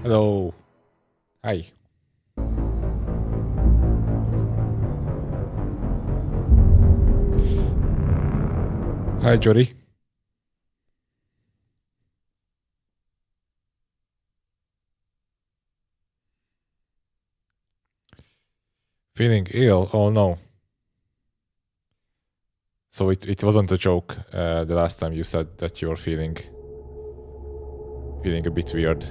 Hello. Hi. Hi, Jody. Feeling ill? Oh no. So it wasn't a joke the last time you said that you're feeling a bit weird.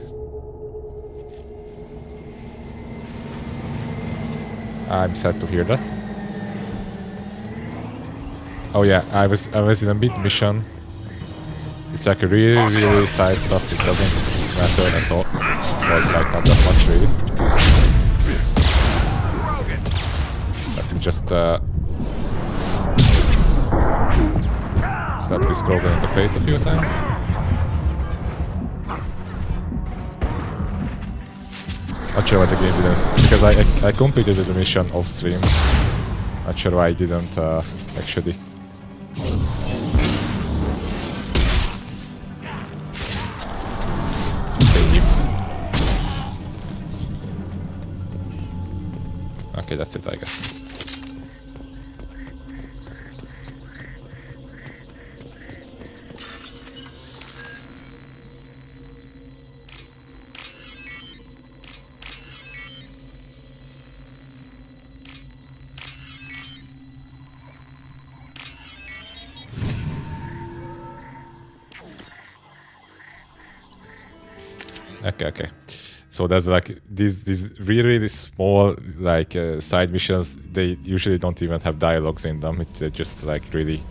I'm sad to hear that. Oh yeah, I was in a mid mission. It's like a really side stuff. It doesn't matter at all. Well, like not that much really. Let me just slap this goblin in the face a few times. Not sure why the game didn't, because I completed the mission off stream. Not sure why I didn't actually. Save. Okay, that's it, I guess. Okay. So there's like these really small like side missions. They usually don't even have dialogues in them. They're just like really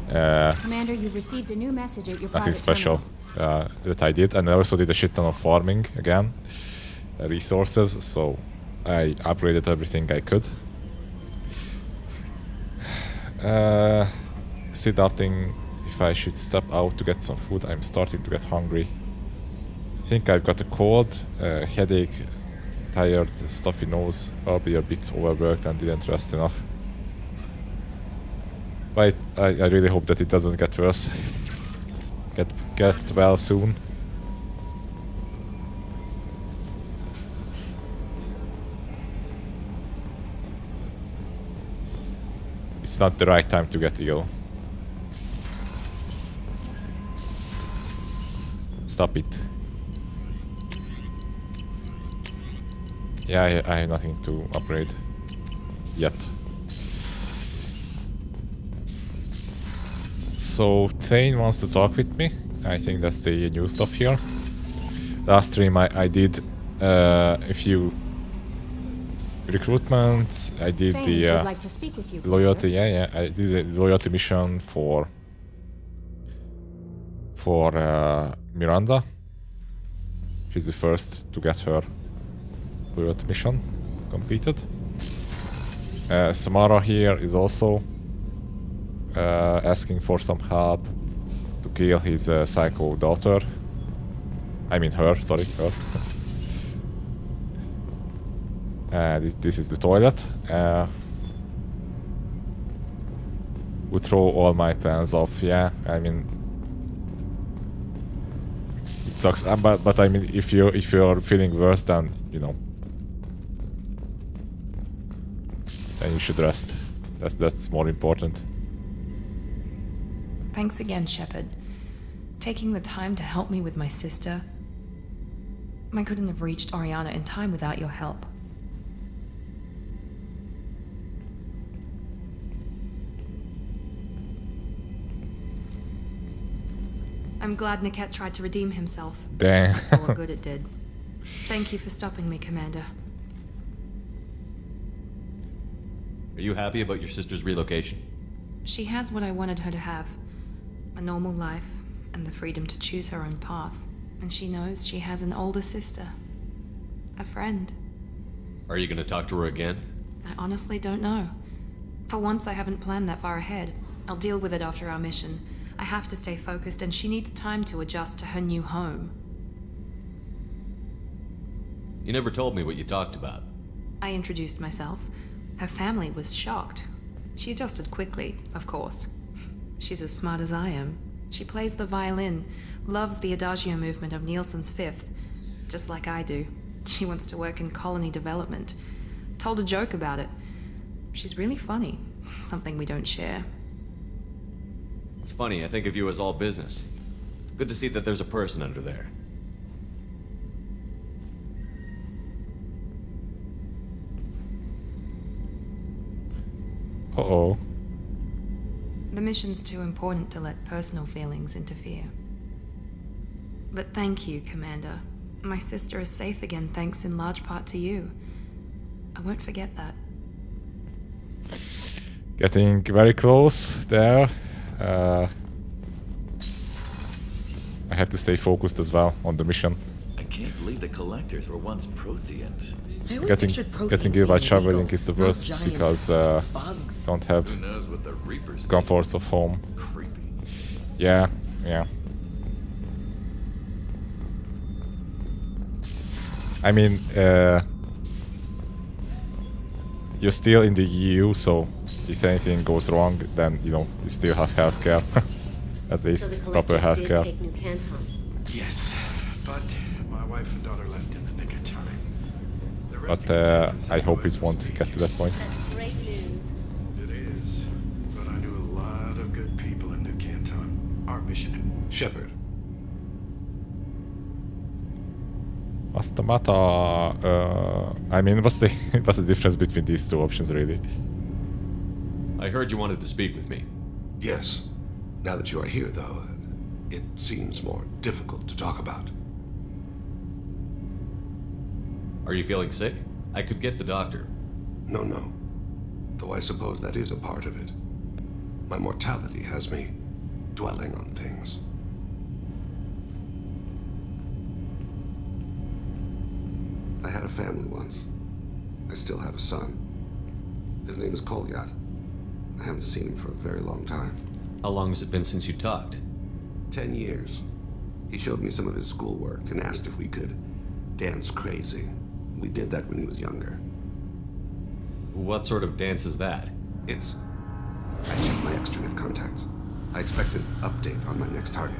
Commander, you've received a new message at your nothing private special terminal. that I did. And I also did a shit ton of farming again, resources. So I upgraded everything I could. Still doubting if I should step out to get some food. I'm starting to get hungry. I think I've got a cold, headache, tired, stuffy nose, probably a bit overworked and didn't rest enough. But I really hope that it doesn't get worse. Get well soon. It's not the right time to get ill. Stop it. Yeah, I have nothing to upgrade yet. So Thane wants to talk with me. I think that's the new stuff here. Last stream I did a few recruitments. I did Thane the would like to speak with you, loyalty. Yeah. I did the loyalty mission for Miranda. She's the first to get her loyalty mission completed. Samara here is also asking for some help to kill his psycho daughter. I mean her, sorry, her. This is the toilet. Would throw all my plans off. Yeah, I mean, it sucks. But I mean, if you're feeling worse, then you know, then you should rest. That's more important. Thanks again, Shepard. Taking the time to help me with my sister. I couldn't have reached Oriana in time without your help. I'm glad Niket tried to redeem himself. Damn. For what good it did. Thank you for stopping me, Commander. Are you happy about your sister's relocation? She has what I wanted her to have. A normal life, and the freedom to choose her own path. And she knows she has an older sister. A friend. Are you gonna talk to her again? I honestly don't know. For once, I haven't planned that far ahead. I'll deal with it after our mission. I have to stay focused, and she needs time to adjust to her new home. You never told me what you talked about. I introduced myself. Her family was shocked. She adjusted quickly, of course. She's as smart as I am. She plays the violin, loves the adagio movement of Nielsen's Fifth. just like I do. She wants to work in colony development. Told a joke about it. She's really funny. Something we don't share. It's funny, I think of you as all business. Good to see that there's a person under there. Uh-oh. The mission's too important to let personal feelings interfere. But thank you, Commander. My sister is safe again thanks in large part to you. I won't forget that. Getting very close there. I have to stay focused as well on the mission. I can't believe the collectors were once Protheant. I always Getting pictured Protheans getting ill by being traveling illegal, is the not worst giant because bugs. don't have Who knows what the Reapers do? comforts of home. Creepy. Yeah. I mean, you're still in the EU, so if anything goes wrong, then you still have healthcare, at So least the proper collectors did healthcare. take New Canton. Yes, but my wife and daughter left in the nick of time. The rest But of San Francisco I hope it was won't speech. get to that point. That's great news. It is, but I knew a lot of good people in New Canton. Our mission. Shepard, What's the matter? I mean, what's the difference between these two options, really? I heard you wanted to speak with me. yes. Now that you are here, though, it seems more difficult to talk about. Are you feeling sick? I could get the doctor. No. Though I suppose that is a part of it. My mortality has me dwelling on things. I had a family once. I still have a son. His name is Kolyat. I haven't seen him for a very long time. How long has it been since you talked? 10 years. He showed me some of his schoolwork and asked if we could dance crazy. We did that when he was younger. What sort of dance is that? I checked my extranet contacts. I expect an update on my next target.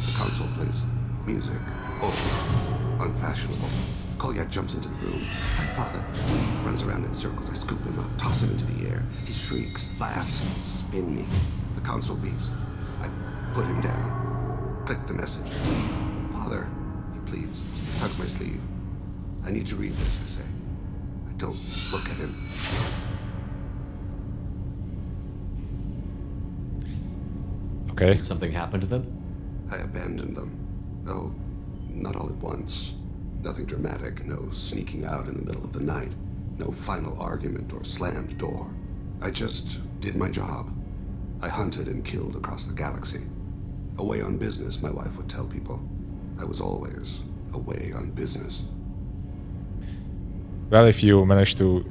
The console plays music, old, unfashionable. Kolyat jumps into the room. My father runs around in circles. I scoop him up, toss him into the air. He shrieks, laughs, spin me. The console beeps. I put him down. Click the message. Father, he pleads. Tugs my sleeve. I need to read this, I say. I don't look at him. Okay. Did something happen to them? I abandoned them. Oh, not all at once. Nothing dramatic, no sneaking out in the middle of the night, no final argument or slammed door. I just did my job. I hunted and killed across the galaxy. Away on business, my wife would tell people. I was always away on business. Well, if you manage to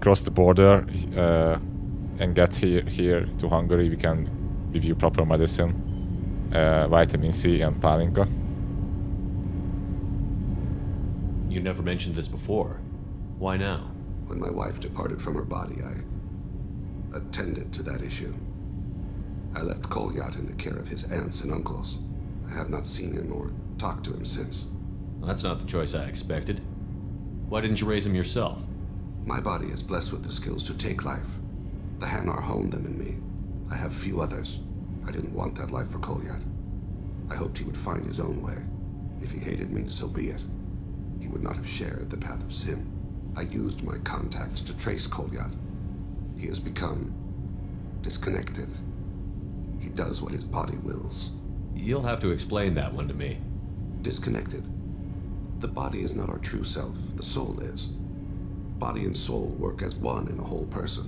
cross the border and get here to Hungary, we can give you proper medicine, vitamin C and palinka. You never mentioned this before. Why now? When my wife departed from her body, I attended to that issue. I left Kolyat in the care of his aunts and uncles. I have not seen him or talked to him since. Well, that's not the choice I expected. Why didn't you raise him yourself? My body is blessed with the skills to take life. The Hanar honed them in me. I have few others. I didn't want that life for Kolyat. I hoped he would find his own way. If he hated me, so be it. He would not have shared the path of sin. I used my contacts to trace Kolyat. He has become disconnected. He does what his body wills. You'll have to explain that one to me. Disconnected. The body is not our true self, the soul is. Body and soul work as one in a whole person.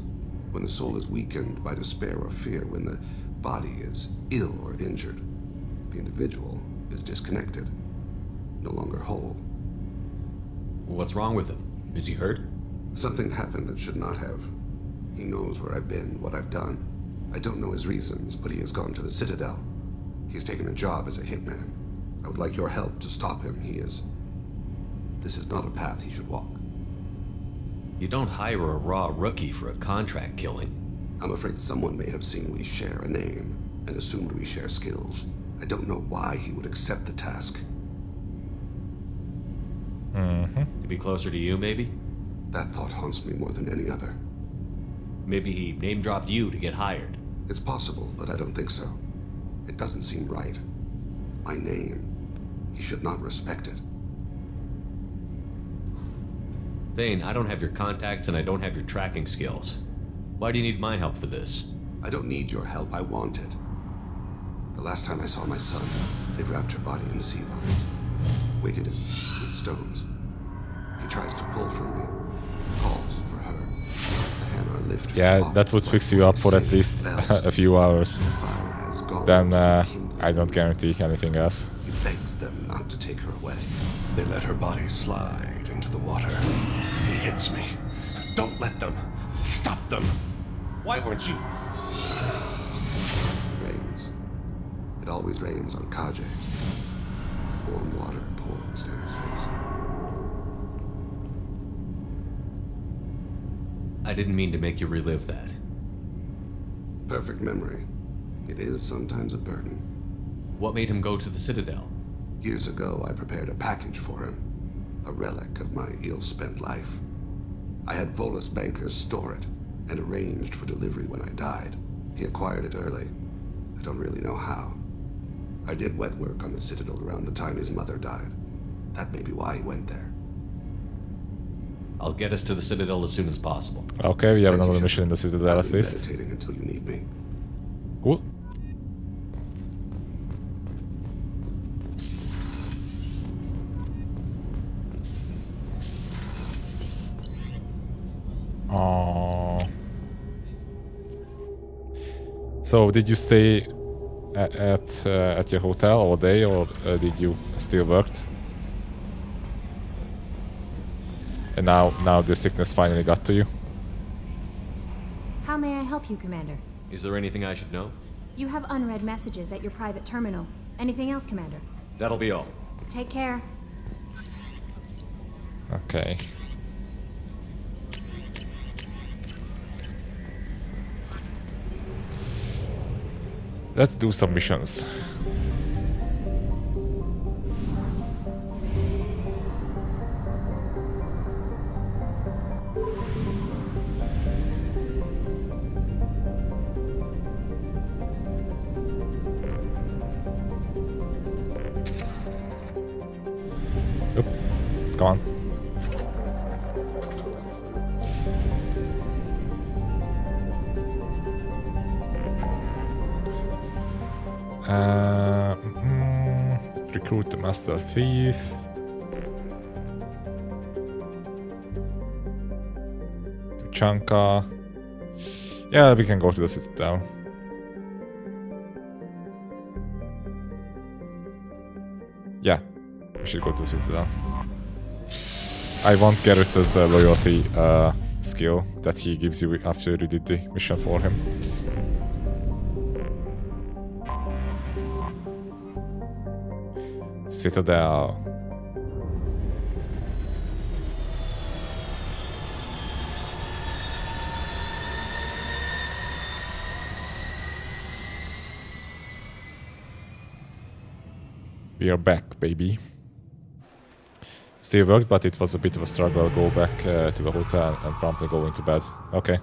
When the soul is weakened by despair or fear, when the body is ill or injured, the individual is disconnected, no longer whole. What's wrong with him? Is he hurt? Something happened that should not have. He knows where I've been, what I've done. I don't know his reasons, but he has gone to the Citadel. He's taken a job as a hitman. I would like your help to stop him. This is not a path he should walk. You don't hire a raw rookie for a contract killing. I'm afraid someone may have seen we share a name and assumed we share skills. I don't know why he would accept the task. To be closer to you, maybe? That thought haunts me more than any other. Maybe he name-dropped you to get hired. It's possible, but I don't think so. It doesn't seem right. My name. He should not respect it. Thane, I don't have your contacts and I don't have your tracking skills. Why do you need my help for this? I don't need your help. I want it. The last time I saw my son, they wrapped her body in sea vines, weighted it with stones. He tries to pull from me, calls for her. The hammer lifted. Yeah, that would fix you up for at least a few hours. Fire has gone Then to the kingdom. I don't guarantee anything else. He begs them not to take her away. They let her body slide into the water. He hits me. Don't let them. Stop them. Why weren't you? It rains. It always rains on Kaje. Warm water pours down his face. I didn't mean to make you relive that. Perfect memory. It is sometimes a burden. What made him go to the Citadel? Years ago, I prepared a package for him. A relic of my ill-spent life. I had Volus bankers store it and arranged for delivery when I died. He acquired it early. I don't really know how. I did wet work on the Citadel around the time his mother died. That may be why he went there. I'll get us to the Citadel as soon as possible. Okay, we have Thank you, another Shepard. mission in the Citadel I'll at be least. meditating until you need me. Cool. So did you stay at your hotel all day, or did you still work? And now the sickness finally got to you. How may I help you, Commander? Is there anything I should know? You have unread messages at your private terminal. Anything else, Commander? That'll be all. Take care. Okay. Let's do some missions. Oop. Come on. Recruit the Master Thief. Tuchanka. Yeah, we can go to the Citadel. Yeah, we should go to the Citadel. I want Garrus's loyalty skill that he gives you after you did the mission for him. Citadel. We are back, baby. Still worked, but it was a bit of a struggle. Go back to the hotel and promptly go into bed. Okay.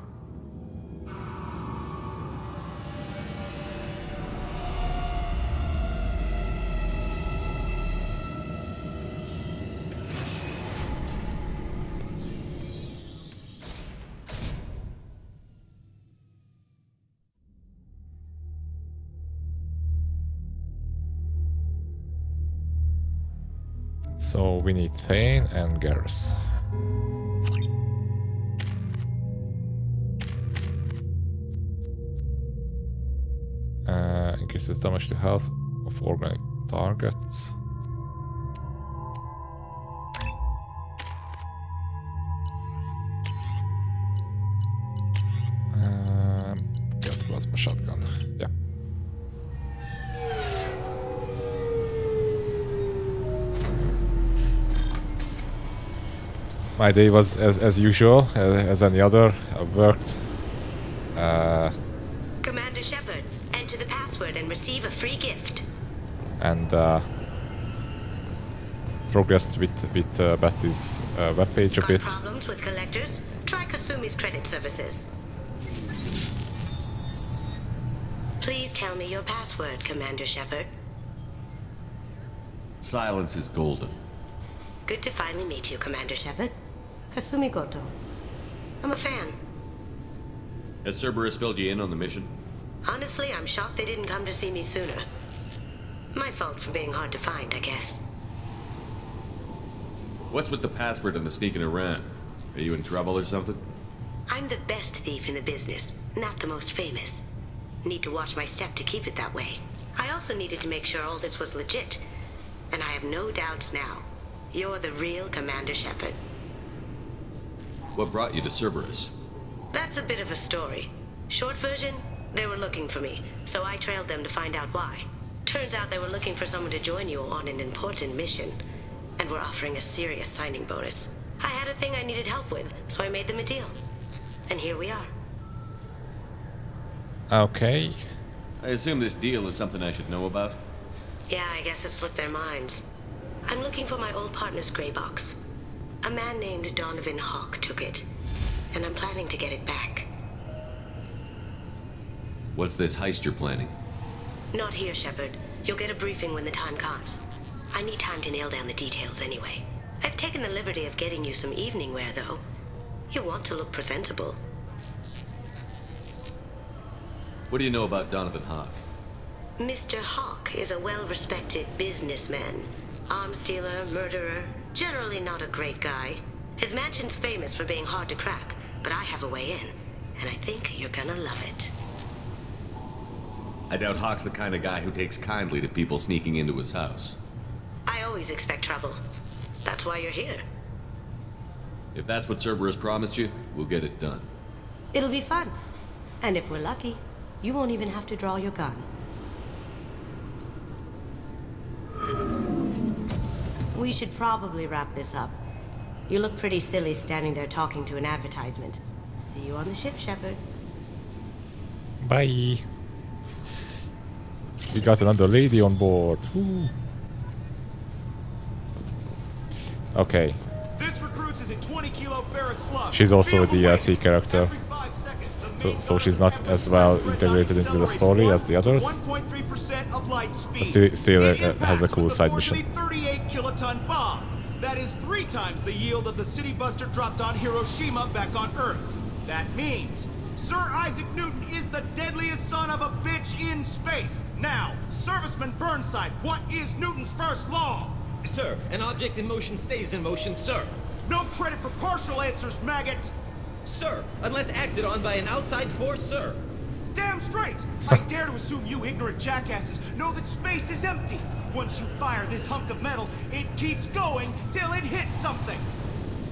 So we need Thane and Garrus. Increases damage to health of organic targets. Get plasma shotgun. Yeah. My day was as usual, as any other. I worked. Commander Shepard, enter the password and receive a free gift. And progressed with Betty's webpage a Got bit. problems with collectors? Try Kasumi's credit services. Please tell me your password, Commander Shepard. Silence is golden. Good to finally meet you, Commander Shepard. Kasumi Goto. I'm a fan. Has Cerberus filled you in on the mission? Honestly, I'm shocked they didn't come to see me sooner. My fault for being hard to find, I guess. What's with the password and the sneaking around? Are you in trouble or something? I'm the best thief in the business, not the most famous. Need to watch my step to keep it that way. I also needed to make sure all this was legit. And I have no doubts now. You're the real Commander Shepard. What brought you to Cerberus? That's a bit of a story. Short version, they were looking for me, so I trailed them to find out why. Turns out they were looking for someone to join you on an important mission, and were offering a serious signing bonus. I had a thing I needed help with, so I made them a deal. And here we are. Okay. I assume this deal is something I should know about? Yeah, I guess it slipped their minds. I'm looking for my old partner's gray box. A man named Donovan Hawk took it, and I'm planning to get it back. What's this heist you're planning? Not here, Shepard. You'll get a briefing when the time comes. I need time to nail down the details anyway. I've taken the liberty of getting you some evening wear, though. You want to look presentable. What do you know about Donovan Hawk? Mr. Hawk is a well-respected businessman. Arms dealer, murderer, generally not a great guy. His mansion's famous for being hard to crack, but I have a way in, and I think you're gonna love it. I doubt Hawk's the kind of guy who takes kindly to people sneaking into his house. I always expect trouble. That's why you're here. If that's what Cerberus promised you, we'll get it done. It'll be fun. And if we're lucky, you won't even have to draw your gun. We should probably wrap this up. You look pretty silly standing there talking to an advertisement. See you on the ship, Shepard. Bye. We got another lady on board. Woo. Okay. This recruits is a 20-kilo ferrous slug. She's also a Feel the DLC weight. character, Every 5 seconds, the main so she's gunner not of as well every integrated into the story as the others. 1.3% of light speed. But still It has a impacts cool with side the mission. 38-kiloton bomb. That is 3 times the yield of the city buster dropped on Hiroshima back on Earth. That means Sir Isaac Newton is the deadliest son of a bitch in space. Now, Serviceman Burnside, what is Newton's first law? Sir, an object in motion stays in motion, sir. No credit for partial answers, maggot. Sir, unless acted on by an outside force, sir. Damn straight! I dare to assume you ignorant jackasses know that space is empty. Once you fire this hunk of metal, it keeps going till it hits something.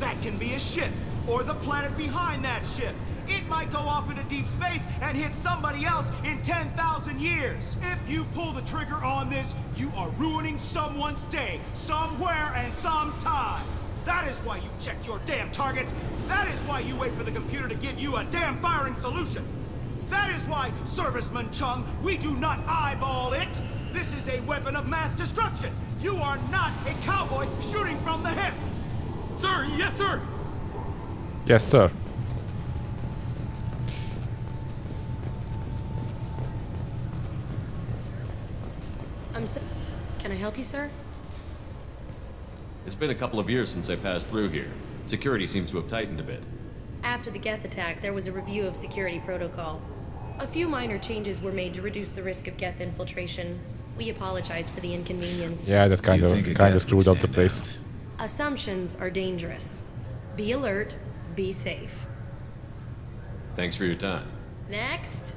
That can be a ship, or the planet behind that ship. It might go off into deep space and hit somebody else in 10,000 years. If you pull the trigger on this, you are ruining someone's day, somewhere and sometime. That is why you check your damn targets. That is why you wait for the computer to give you a damn firing solution. That is why, Serviceman Chung, we do not eyeball it. This is a weapon of mass destruction. You are not a cowboy shooting from the hip. Sir, yes, sir. Yes, sir. Can I help you, sir? It's been a couple of years since I passed through here. Security seems to have tightened a bit. After the Geth attack, there was a review of security protocol. A few minor changes were made to reduce the risk of Geth infiltration. We apologize for the inconvenience. Yeah, that kind of screwed up the place. Assumptions are dangerous. Be alert, be safe. Thanks for your time. Next.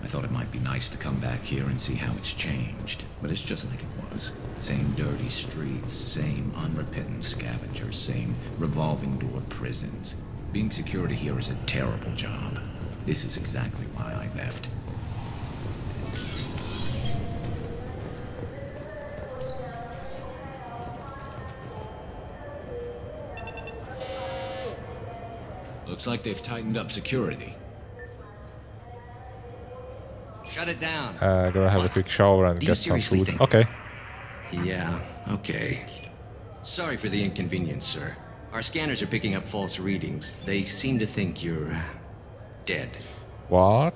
I thought it might be nice to come back here and see how it's changed, but it's just like it was. Same dirty streets, same unrepentant scavengers, same revolving door prisons. Being security here is a terrible job. This is exactly why I left. Looks like they've tightened up security. Shut it down. Gonna have a quick shower and Do you get some seriously food. think- Okay. Yeah, Okay. Sorry for the inconvenience, sir. Our scanners are picking up false readings. They seem to think you're dead. What?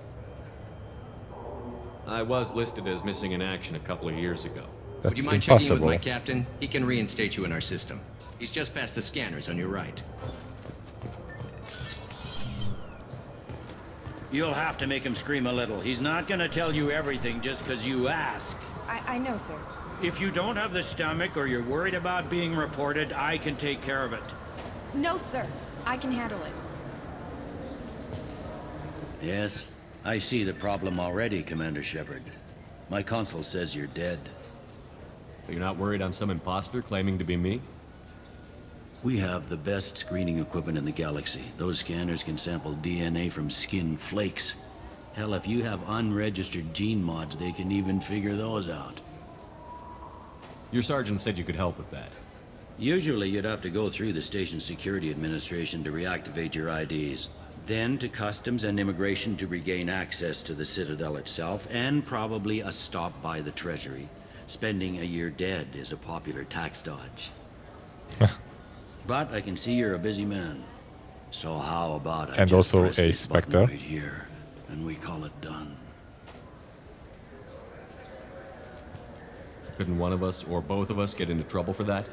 I was listed as missing in action a couple of years ago. That's Would you mind checking in with impossible. my captain? He can reinstate you in our system. He's just past the scanners on your right. You'll have to make him scream a little. He's not gonna tell you everything just because you ask. I know, sir. If you don't have the stomach or you're worried about being reported, I can take care of it. No, sir. I can handle it. Yes, I see the problem already, Commander Shepard. My consul says you're dead. You're not worried I'm some imposter claiming to be me? We have the best screening equipment in the galaxy. Those scanners can sample DNA from skin flakes. Hell, if you have unregistered gene mods, they can even figure those out. Your sergeant said you could help with that. Usually you'd have to go through the station security administration to reactivate your IDs. Then to customs and immigration to regain access to the Citadel itself, and probably a stop by the Treasury. Spending a year dead is a popular tax dodge. But I can see you're a busy man. So how about I And just also press a this button Spectre. right here, and we call it done. Couldn't one of us or both of us get into trouble for that?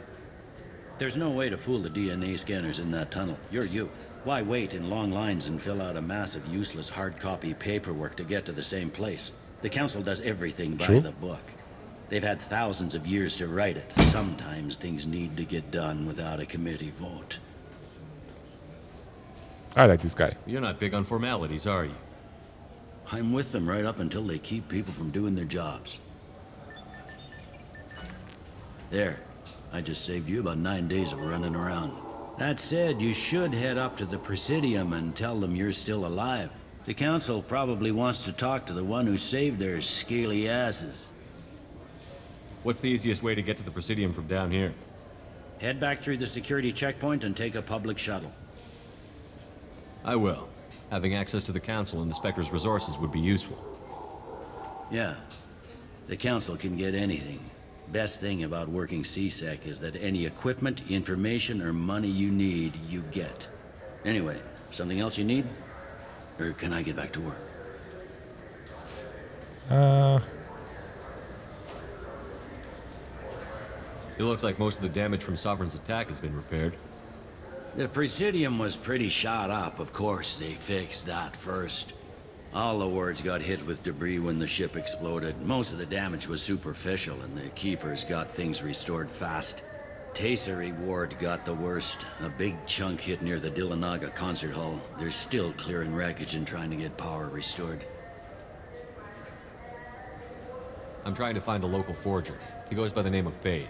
There's no way to fool the DNA scanners in that tunnel. You're you. Why wait in long lines and fill out a massive useless hard copy paperwork to get to the same place? The Council does everything by True. the book. They've had thousands of years to write it. Sometimes things need to get done without a committee vote. I like this guy. You're not big on formalities, are you? I'm with them right up until they keep people from doing their jobs. There. I just saved you about 9 days of running around. That said, you should head up to the Presidium and tell them you're still alive. The Council probably wants to talk to the one who saved their scaly asses. What's the easiest way to get to the Presidium from down here? Head back through the security checkpoint and take a public shuttle. I will. Having access to the Council and the Spectre's resources would be useful. Yeah. The Council can get anything. Best thing about working CSEC is that any equipment, information, or money you need, you get. Anyway, something else you need? Or can I get back to work? It looks like most of the damage from Sovereign's attack has been repaired. The Presidium was pretty shot up, of course. They fixed that first. All the wards got hit with debris when the ship exploded. Most of the damage was superficial, and the Keepers got things restored fast. Tasery Ward got the worst. A big chunk hit near the Dillanaga concert hall. They're still clearing wreckage and trying to get power restored. I'm trying to find a local forger. He goes by the name of Fade.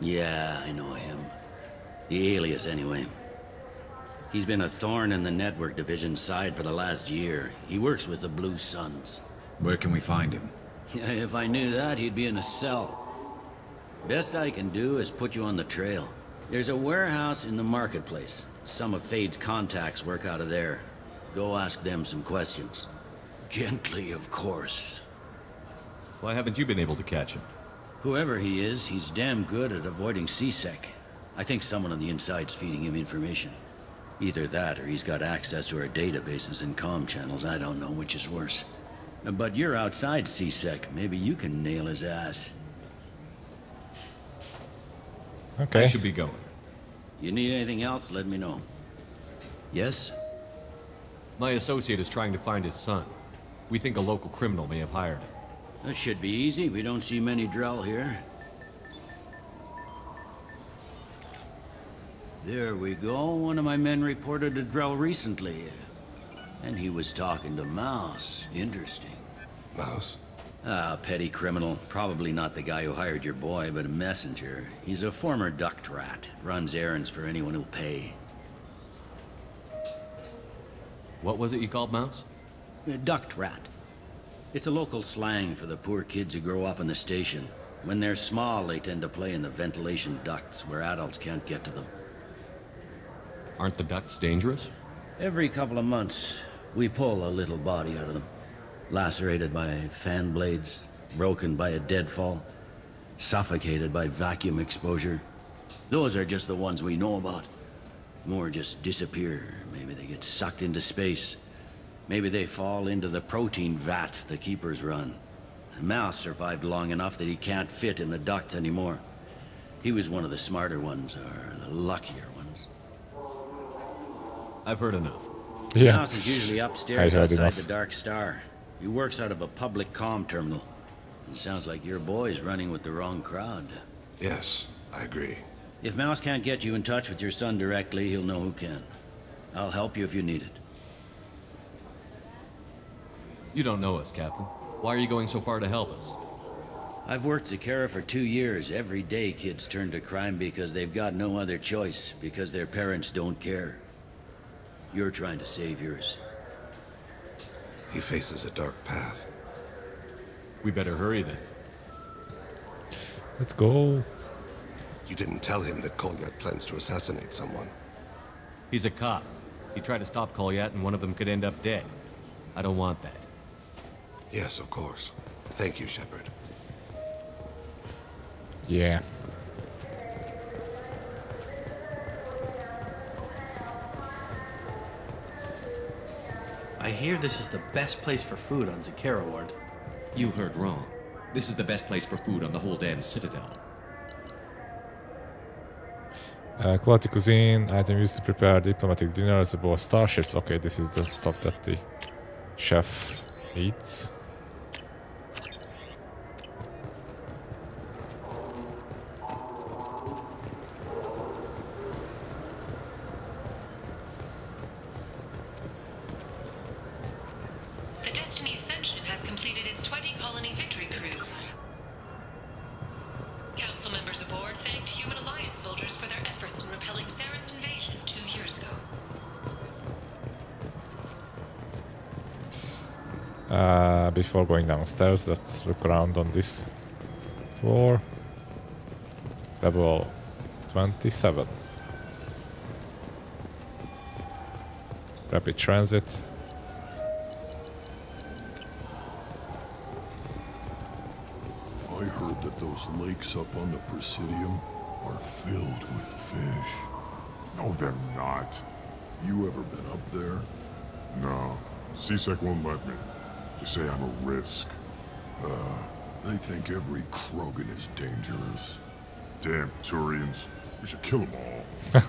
Yeah, I know him. The alias, anyway. He's been a thorn in the network division's side for the last year. He works with the Blue Suns. Where can we find him? If I knew that, he'd be in a cell. Best I can do is put you on the trail. There's a warehouse in the marketplace. Some of Fade's contacts work out of there. Go ask them some questions. Gently, of course. Why haven't you been able to catch him? Whoever he is, he's damn good at avoiding CSEC. I think someone on the inside's feeding him information. Either that, or he's got access to our databases and comm channels. I don't know which is worse. But you're outside CSEC. Maybe you can nail his ass. Okay. I should be going. You need anything else, let me know. Yes? My associate is trying to find his son. We think a local criminal may have hired him. That should be easy. We don't see many Drell here. There we go. One of my men reported a Drell recently. And he was talking to Mouse. Interesting. Mouse? Ah, petty criminal. Probably not the guy who hired your boy, but a messenger. He's a former duct rat. Runs errands for anyone who'll pay. What was it you called Mouse? A duct rat. It's a local slang for the poor kids who grow up in the station. When they're small, they tend to play in the ventilation ducts where adults can't get to them. Aren't the ducts dangerous? Every couple of months, we pull a little body out of them. Lacerated by fan blades, broken by a deadfall. suffocated by vacuum exposure. Those are just the ones we know about. More just disappear. Maybe they get sucked into space. Maybe they fall into the protein vats the keepers run. Mal survived long enough that he can't fit in the ducts anymore. He was one of the smarter ones, or the luckier ones. I've heard enough. Yeah. Mouse is usually upstairs outside enough. the Dark Star. He works out of a public comm terminal. It sounds like your boy's running with the wrong crowd. Yes, I agree. If Mouse can't get you in touch with your son directly, he'll know who can. I'll help you if you need it. You don't know us, Captain. Why are you going so far to help us? I've worked Zakera for 2 years. Every day kids turn to crime because they've got no other choice, because their parents don't care. You're trying to save yours. He faces a dark path. We better hurry then. Let's go. You didn't tell him that Kolyat plans to assassinate someone. He's a cop. He tried to stop Kolyat and one of them could end up dead. I don't want that. Yes, of course. Thank you, Shepard. Yeah. I hear this is the best place for food on Zakera Ward. You heard wrong. This is the best place for food on the whole damn Citadel. Quality cuisine, item used to prepare diplomatic dinners aboard starships. Okay, this is the stuff that the chef eats. The Destiny Ascension has completed its 20-colony victory cruise. Council members aboard thanked Human Alliance soldiers for their efforts in repelling Saren's invasion 2 years ago. Before going downstairs, let's look around on this floor. Level 27. Rapid transit. I heard that those lakes up on the Presidium are filled with fish. No, they're not. You ever been up there? No. CSEC won't let me. They say I'm a risk. They think every Krogan is dangerous. Damn Turians. We should kill them all.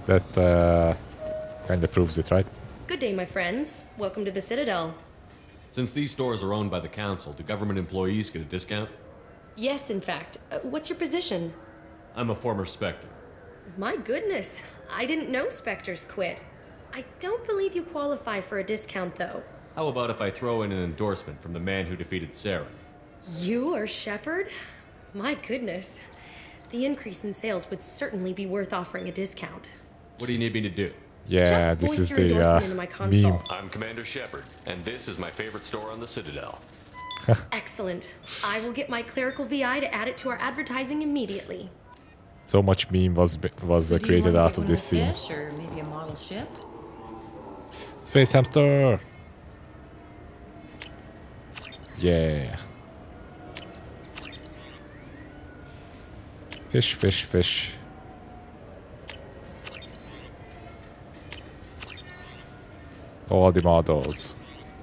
That kind of proves it, right? Good day, my friends. Welcome to the Citadel. Since these stores are owned by the Council, do government employees get a discount? Yes, in fact. What's your position? I'm a former Spectre. My goodness. I didn't know Spectres quit. I don't believe you qualify for a discount, though. How about if I throw in an endorsement from the man who defeated Saren? You are Shepard? My goodness. The increase in sales would certainly be worth offering a discount. What do you need me to do? Yeah, Just this voice is your the endorsement into my console. meme. I'm Commander Shepard, and this is my favorite store on the Citadel. Excellent. I will get my clerical VI to add it to our advertising immediately. So much meme was created out of this scene. Fish or maybe a model ship? Space hamster. Yeah. Fish, fish, fish. All the models.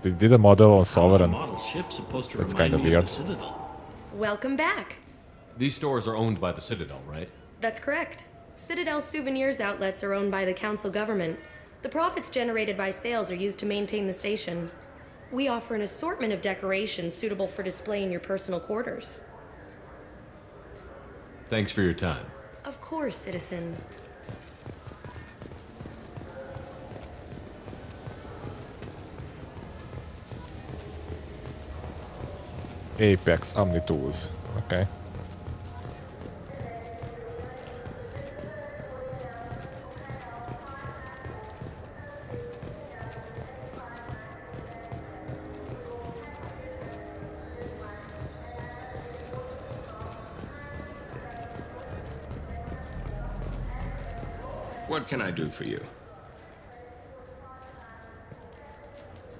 They did a model on Sovereign. Model ship supposed to That's remind kind of me weird. the Citadel. Welcome back. These stores are owned by the Citadel, right? That's correct. Citadel Souvenirs outlets are owned by the Council government. The profits generated by sales are used to maintain the station. We offer an assortment of decorations suitable for display in your personal quarters. Thanks for your time. Of course, citizen. Apex Omnitools. Okay. What can I do for you?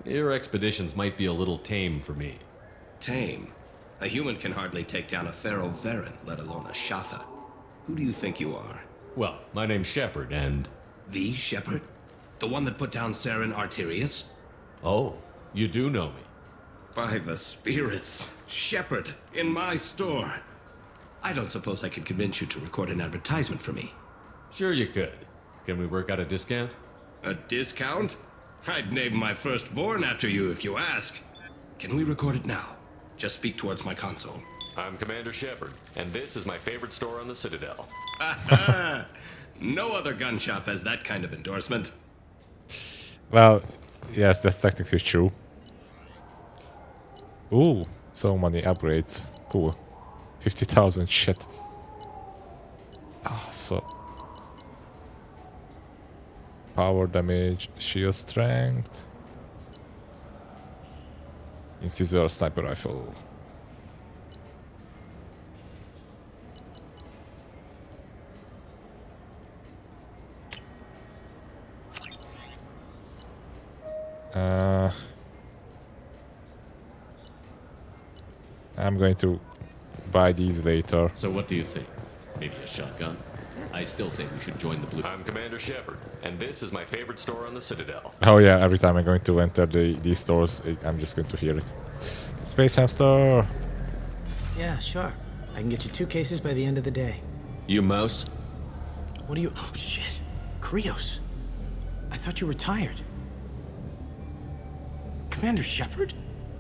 Your expeditions might be a little tame for me. Tame. A human can hardly take down a Pharaoh Varen, let alone a Shatha. Who do you think you are? Well, my name's Shepard, and... The Shepard? The one that put down Saren Arterius? Oh, you do know me. By the spirits. Shepard, in my store. I don't suppose I could convince you to record an advertisement for me. Sure you could. Can we work out a discount? A discount? I'd name my firstborn after you if you ask. Can we record it now? Just speak towards my console. I'm Commander Shepard, and this is my favorite store on the Citadel. No other gun shop has that kind of endorsement. Well, yes, that's technically true. Ooh, so many upgrades. Cool. 50,000 shit. Ah, so... Power damage, shield strength. Incisor sniper rifle. I'm going to buy these later. So what do you think? Maybe a shotgun? I still say we should join the Blue. I'm Commander Shepard, and this is my favorite store on the Citadel. Oh yeah, every time I'm going to enter these stores, I'm just going to hear it. Space Hamster! Yeah, sure. I can get you 2 cases by the end of the day. You mouse? What do you... Oh, shit. Krios. I thought you retired. Commander Shepard?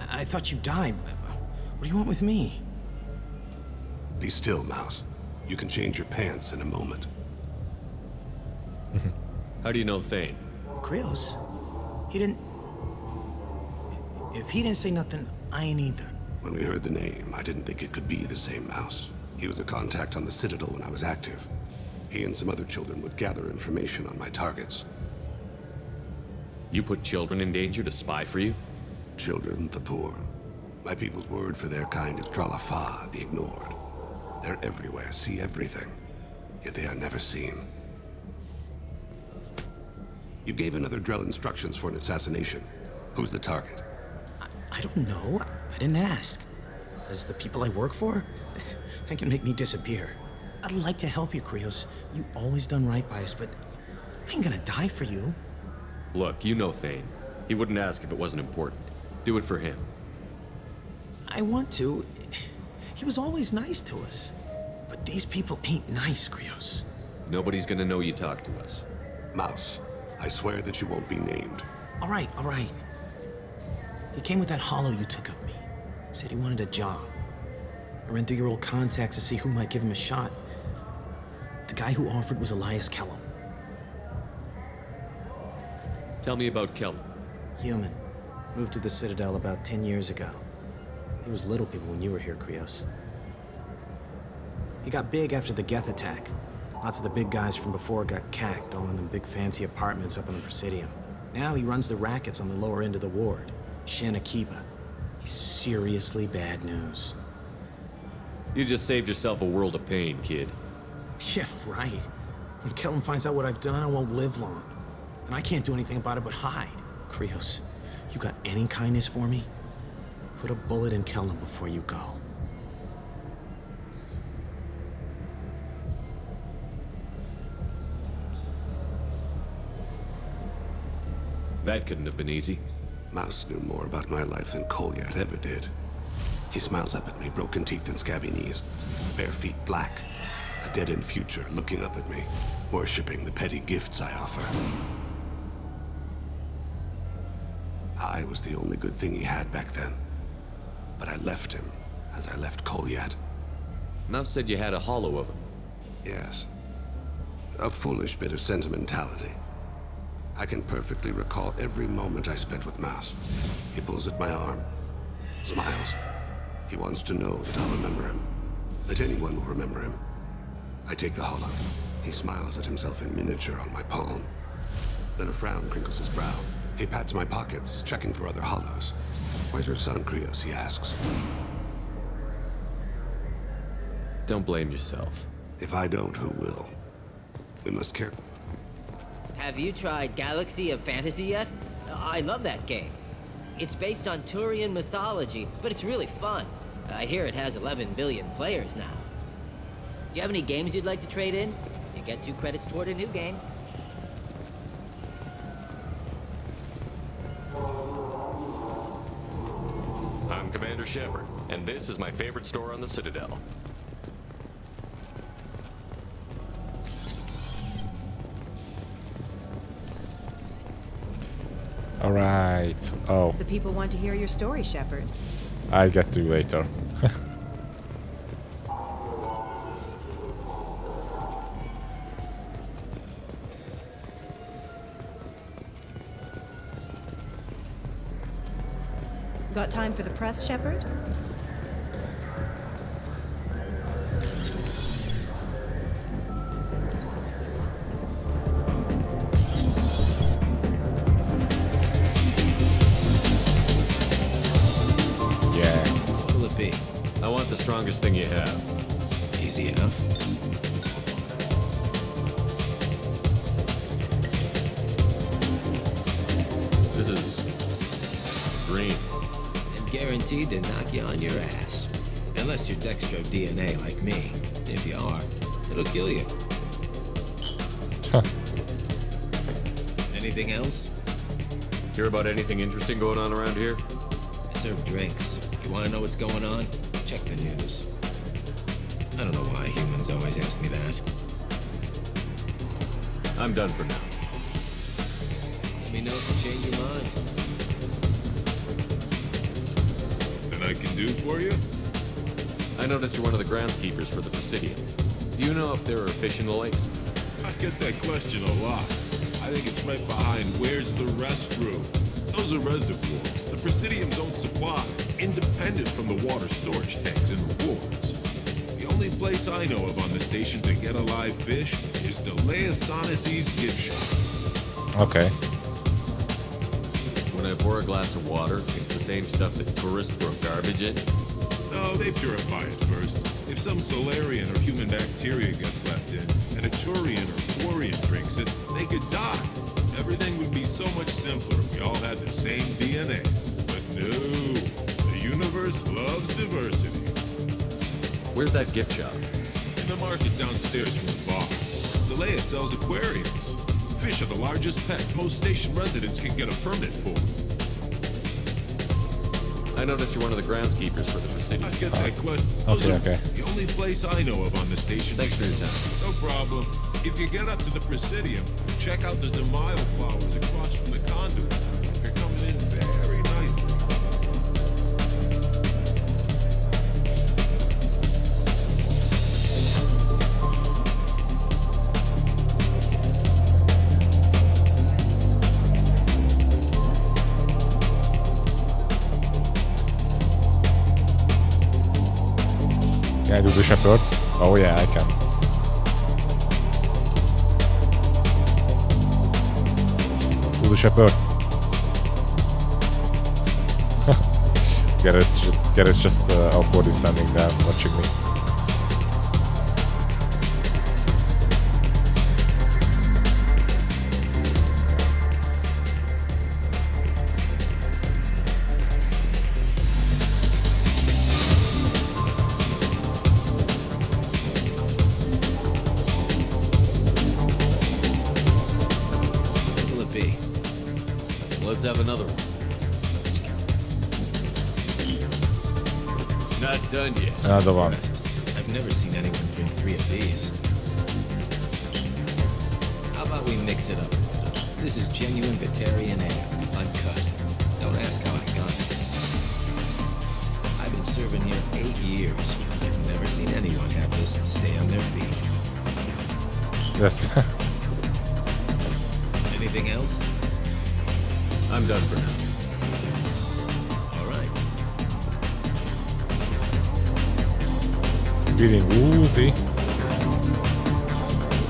I thought you died. What do you want with me? Be still, Mouse. You can change your pants in a moment. How do you know Thane? Krios? He didn't... If he didn't say nothing, I ain't either. When we heard the name, I didn't think it could be the same Mouse. He was a contact on the Citadel when I was active. He and some other children would gather information on my targets. You put children in danger to spy for you? Children, the poor. My people's word for their kind is Dralafa, the ignored. They're everywhere, see everything, yet they are never seen. You gave another Drell instructions for an assassination. Who's the target? I don't know. I didn't ask. As the people I work for, they can make me disappear. I'd like to help you, Krios. You always done right by us, but I ain't gonna die for you. Look, you know Thane. He wouldn't ask if it wasn't important. Do it for him. I want to. He was always nice to us. But these people ain't nice, Krios. Nobody's gonna know you talked to us. Mouse, I swear that you won't be named. All right. He came with that hollow you took of me. Said he wanted a job. I ran through your old contacts to see who might give him a shot. The guy who offered was Elias Kellum. Tell me about Kellum. Human. Moved to the Citadel about 10 years ago. He was little people when you were here, Krios. He got big after the Geth attack. Lots of the big guys from before got cacked, all in them big fancy apartments up on the Presidium. Now he runs the rackets on the lower end of the ward, Shin Akiba. He's seriously bad news. You just saved yourself a world of pain, kid. Yeah, right. When Kellum finds out what I've done, I won't live long. And I can't do anything about it but hide. Krios, you got any kindness for me? Put a bullet in Kellum before you go. That couldn't have been easy. Mouse knew more about my life than Kolyat ever did. He smiles up at me, broken teeth and scabby knees, bare feet black, a dead-end future looking up at me, worshipping the petty gifts I offer. I was the only good thing he had back then. But I left him, as I left Kolyat. Mouse said you had a hollow of him. Yes. A foolish bit of sentimentality. I can perfectly recall every moment I spent with Mouse. He pulls at my arm, smiles. He wants to know that I'll remember him, that anyone will remember him. I take the hollow. He smiles at himself in miniature on my palm. Then a frown crinkles his brow. He pats my pockets, checking for other hollows. Where's your son, Krios? He asks. Don't blame yourself. If I don't, who will? We must care. Have you tried Galaxy of Fantasy yet? I love that game. It's based on Turian mythology, but it's really fun. I hear it has 11 billion players now. Do you have any games you'd like to trade in? You get 2 credits toward a new game. I'm Commander Shepard, and this is my favorite store on the Citadel. Alright. Oh, The people want to hear your story, Shepard. I get to later. Got time for the press, Shepard? Yeah. What'll it be? I want the strongest thing you have. Easy enough. This is green. And guaranteed to knock you on your ass. Unless you're dextro DNA like me. If you are, it'll kill you. Anything else? Hear about anything interesting going on around here? I serve drinks. You want to know what's going on? Check the news. I don't know why humans always ask me that. I'm done for now. Let me know if you change your mind. Nothing I can do for you? I noticed you're one of the groundskeepers for the Presidium. Do you know if there are fish in the lakes? I get that question a lot. I think it's right behind where's the restroom. Those are reservoirs. The Presidium's own supply, independent from the water storage tanks in the wards. The only place I know of on the station to get a live fish is the Leosanisi's gift shop. Okay. When I pour a glass of water, it's the same stuff that tourists throw garbage in? No, they purify it first. If some Solarian or human bacteria gets left in, and a Turian or Quarian drinks it, they could die. Everything would be so much simpler if we all had the same DNA. But no, the universe loves diversity. Where's that gift shop? In the market downstairs from the bar. The Leia sells aquariums. Fish are the largest pets most station residents can get a permit for. I noticed you're one of the groundskeepers for the Presidium. I get that question. Okay. The only place I know of on the station. Thanks for your time. No problem. If you get up to the Presidium, check out the Demile flowers across from the conduit. They're coming in very nicely. Can I do the Shepherd? Oh yeah, I can. Do the Shepherd. Garrett's just awkwardly standing there watching me. What'll it be? Let's have another one. Not done yet. Another one. I've never seen anyone drink 3 of these. How about we mix it up? This is genuine Batarian ale, uncut. Don't ask how I got it. I've been serving here 8 years. I've never seen anyone have this and stay on their feet. Yes. Anything else? I'm done for now. All right. Feeling woozy.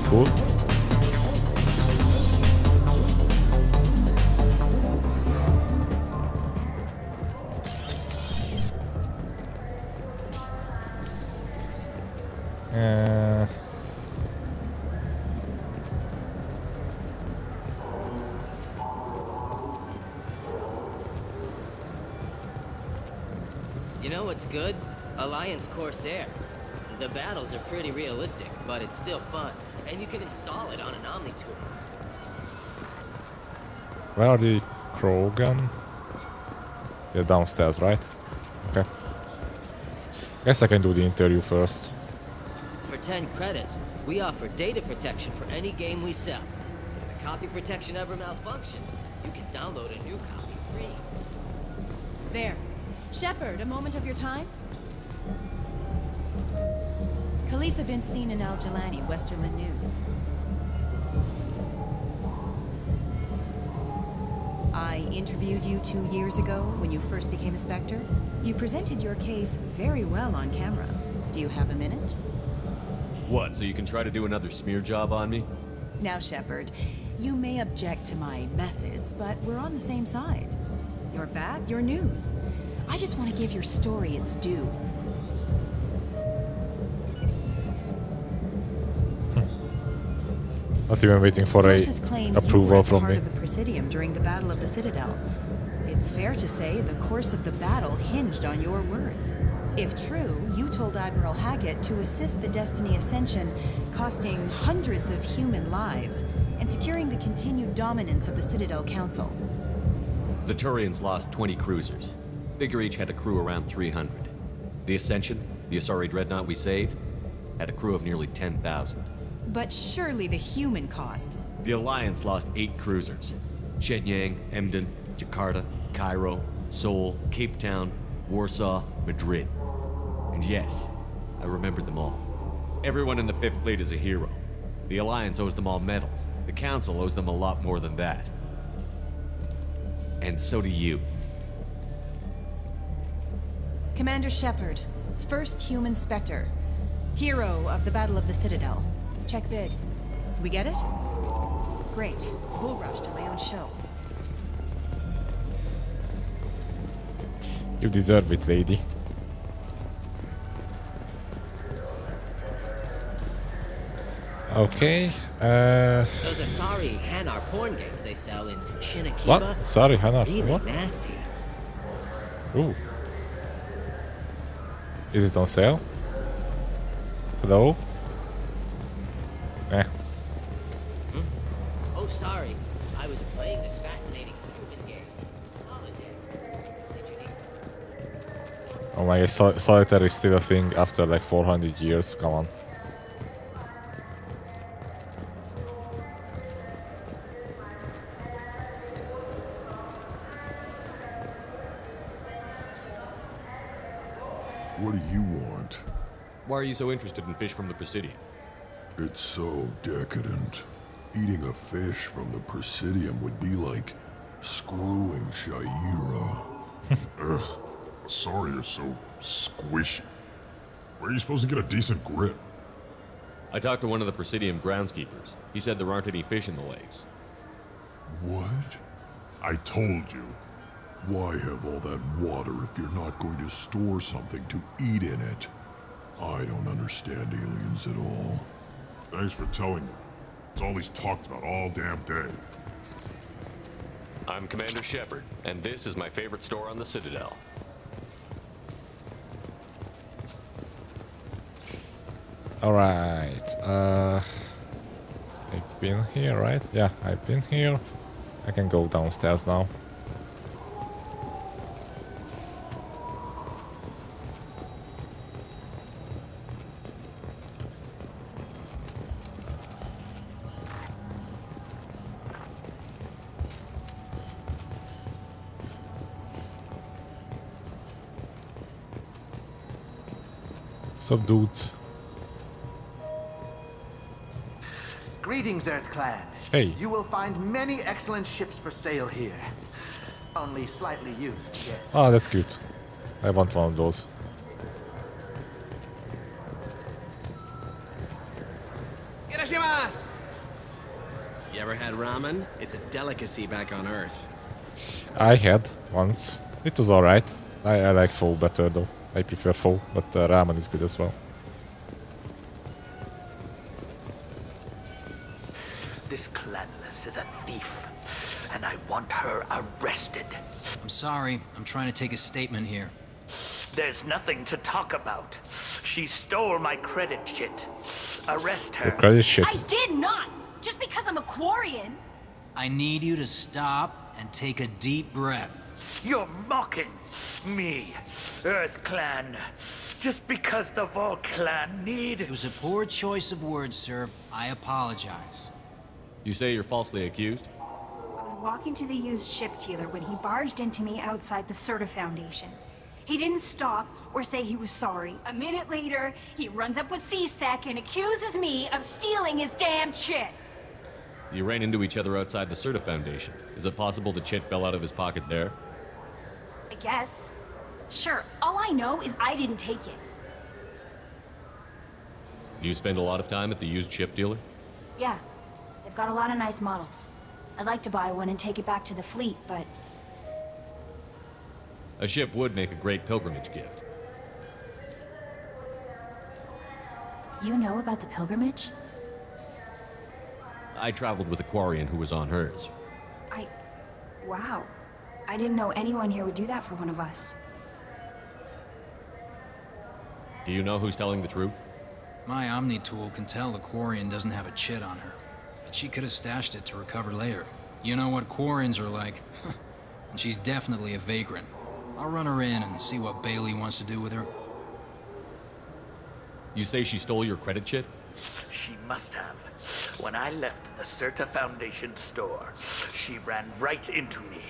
Cool. what's good? Alliance Corsair. The battles are pretty realistic, but it's still fun. And you can install it on an Omni-tool. Where are the Krogan? They're downstairs, right? Okay. Guess I can do the interview first. For 10 credits, we offer data protection for any game we sell. If the copy protection ever malfunctions, you can download a new copy free. There. Shepard, a moment of your time? Khaleesa been seen in Al Jalani, Westerland News. I interviewed you 2 years ago when you first became a Spectre. You presented your case very well on camera. Do you have a minute? What, so you can try to do another smear job on me? Now, Shepard, you may object to my methods, but we're on the same side. You're back, you're news. I just want to give your story its due. Not even waiting for a Sources claim approval you were from part me. of the Presidium during the Battle of the Citadel. It's fair to say the course of the battle hinged on your words. If true, you told Admiral Hackett to assist the Destiny Ascension, costing hundreds of human lives, and securing the continued dominance of the Citadel Council. The Turians lost 20 cruisers. Figure each had a crew around 300. The Ascension, the Asari dreadnought we saved, had a crew of nearly 10,000. But surely the human cost. The Alliance lost 8 cruisers. Shenyang, Emden, Jakarta, Cairo, Seoul, Cape Town, Warsaw, Madrid. And yes, I remembered them all. Everyone in the 5th Fleet is a hero. The Alliance owes them all medals. The Council owes them a lot more than that. And so do you. Commander Shepard, first human Spectre. Hero of the Battle of the Citadel. Check vid. We get it? Great. Bull rushed on my own show. You deserve it, lady. Okay. Those Asari Hanar porn games they sell in Shinakiba. What? Sorry, Hanar. Really What? nasty. Ooh. Is it on sale? Hello? Eh. Oh, sorry. I was playing this fascinating human game. Solitaire. Oh my god, solitaire is still a thing after like 400 years. Come on. What do you want? Why are you so interested in fish from the Presidium? It's so decadent. Eating a fish from the Presidium would be like screwing Shaira. Ugh. Sorry you're so squishy. Where are you supposed to get a decent grip? I talked to one of the Presidium groundskeepers. He said there aren't any fish in the lakes. What? I told you. Why have all that water if you're not going to store something to eat in it? I don't understand aliens at all. Thanks for telling me. It's all he's talked about all damn day. I'm Commander Shepard, and this is my favorite store on the Citadel. Alright. I've been here, right? Yeah, I've been here. I can go downstairs now. Sup, dudes? Greetings, Earth Clan. Hey. You will find many excellent ships for sale here. Only slightly used, yes. Oh, that's good. I want one of those. Irashimasu! You ever had ramen? It's a delicacy back on Earth. I had once. It was alright. I like pho better though. I prefer pho, but ramen is good as well. This clanless is a thief, and I want her arrested. I'm sorry. I'm trying to take a statement here. There's nothing to talk about. She stole my credit shit. Arrest her. Your credit shit. I did not! Just because I'm a Quarian. I need you to stop and take a deep breath. You're mocking me, Earth Clan. Just because the Vol Clan need... It was a poor choice of words, sir. I apologize. You say you're falsely accused? I was walking to the used ship dealer when he barged into me outside the Serta Foundation. He didn't stop or say he was sorry. A minute later, he runs up with C-Sec and accuses me of stealing his damn chit. You ran into each other outside the Serta Foundation. Is it possible the chit fell out of his pocket there? I guess. Sure, all I know is I didn't take it. Do you spend a lot of time at the used ship dealer? Yeah, they've got a lot of nice models. I'd like to buy one and take it back to the fleet, but... A ship would make a great pilgrimage gift. You know about the pilgrimage? I traveled with a Quarian who was on hers. Wow. I didn't know anyone here would do that for one of us. Do you know who's telling the truth? My Omni tool can tell the Quarian doesn't have a chit on her, but she could have stashed it to recover later. You know what Quarians are like. And she's definitely a vagrant. I'll run her in and see what Bailey wants to do with her. You say she stole your credit chit? She must have. When I left the Serta Foundation store, she ran right into me.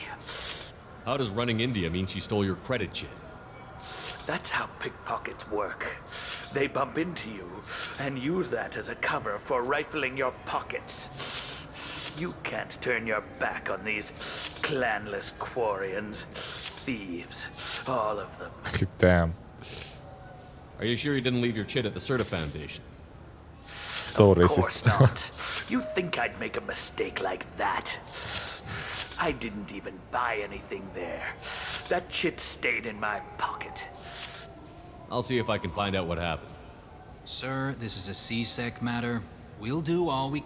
How does running India mean she stole your credit chit? That's how pickpockets work. They bump into you and use that as a cover for rifling your pockets. You can't turn your back on these clanless Quarians. Thieves. All of them. Damn. Are you sure you didn't leave your chit at the Serta Foundation? So of racist. Course not. You think I'd make a mistake like that? I didn't even buy anything there. That shit stayed in my pocket. I'll see if I can find out what happened. Sir, this is a C-Sec matter. We'll do all we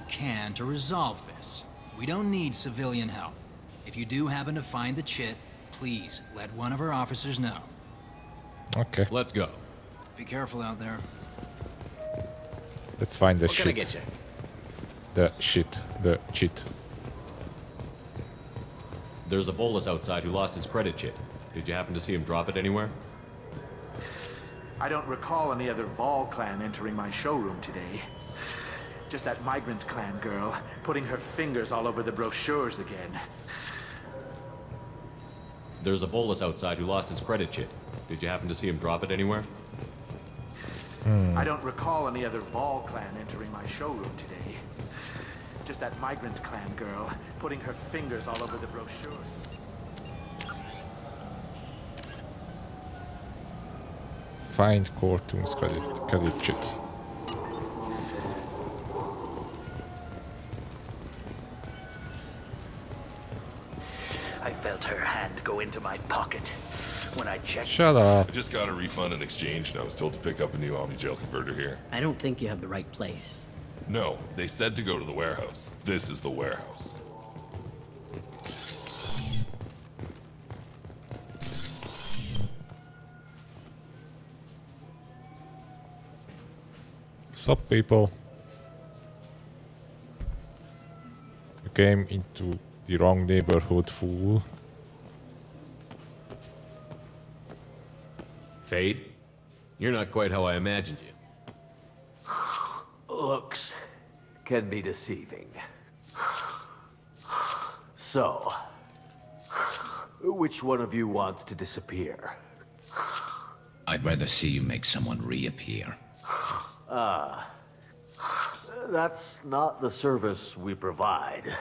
can to resolve this. We don't need civilian help. If you do happen to find the chit, please let one of our officers know. Okay. Let's go. Be careful out there. Let's find the What shit. can I get you? The shit. The cheat. There's a Volus outside who lost his credit chit. Did you happen to see him drop it anywhere? I don't recall any other Vol clan entering my showroom today. Just that migrant clan girl putting her fingers all over the brochures again. There's a Volus outside who lost his credit chit. Did you happen to see him drop it anywhere? I don't recall any other Vol clan entering my showroom today. Just that migrant clan girl putting her fingers all over the brochures. Find cartoons credit chit. I felt her hand go into my pocket when I checked. Shut up. I just got a refund and exchange, and I was told to pick up a new Omni-Gel converter here. I don't think you have the right place. No, they said to go to the warehouse. This is the warehouse. Sup, people? You came into the wrong neighborhood, fool. Fade? You're not quite how I imagined you. Looks can be deceiving. So, which one of you wants to disappear? I'd rather see you make someone reappear. That's not the service we provide.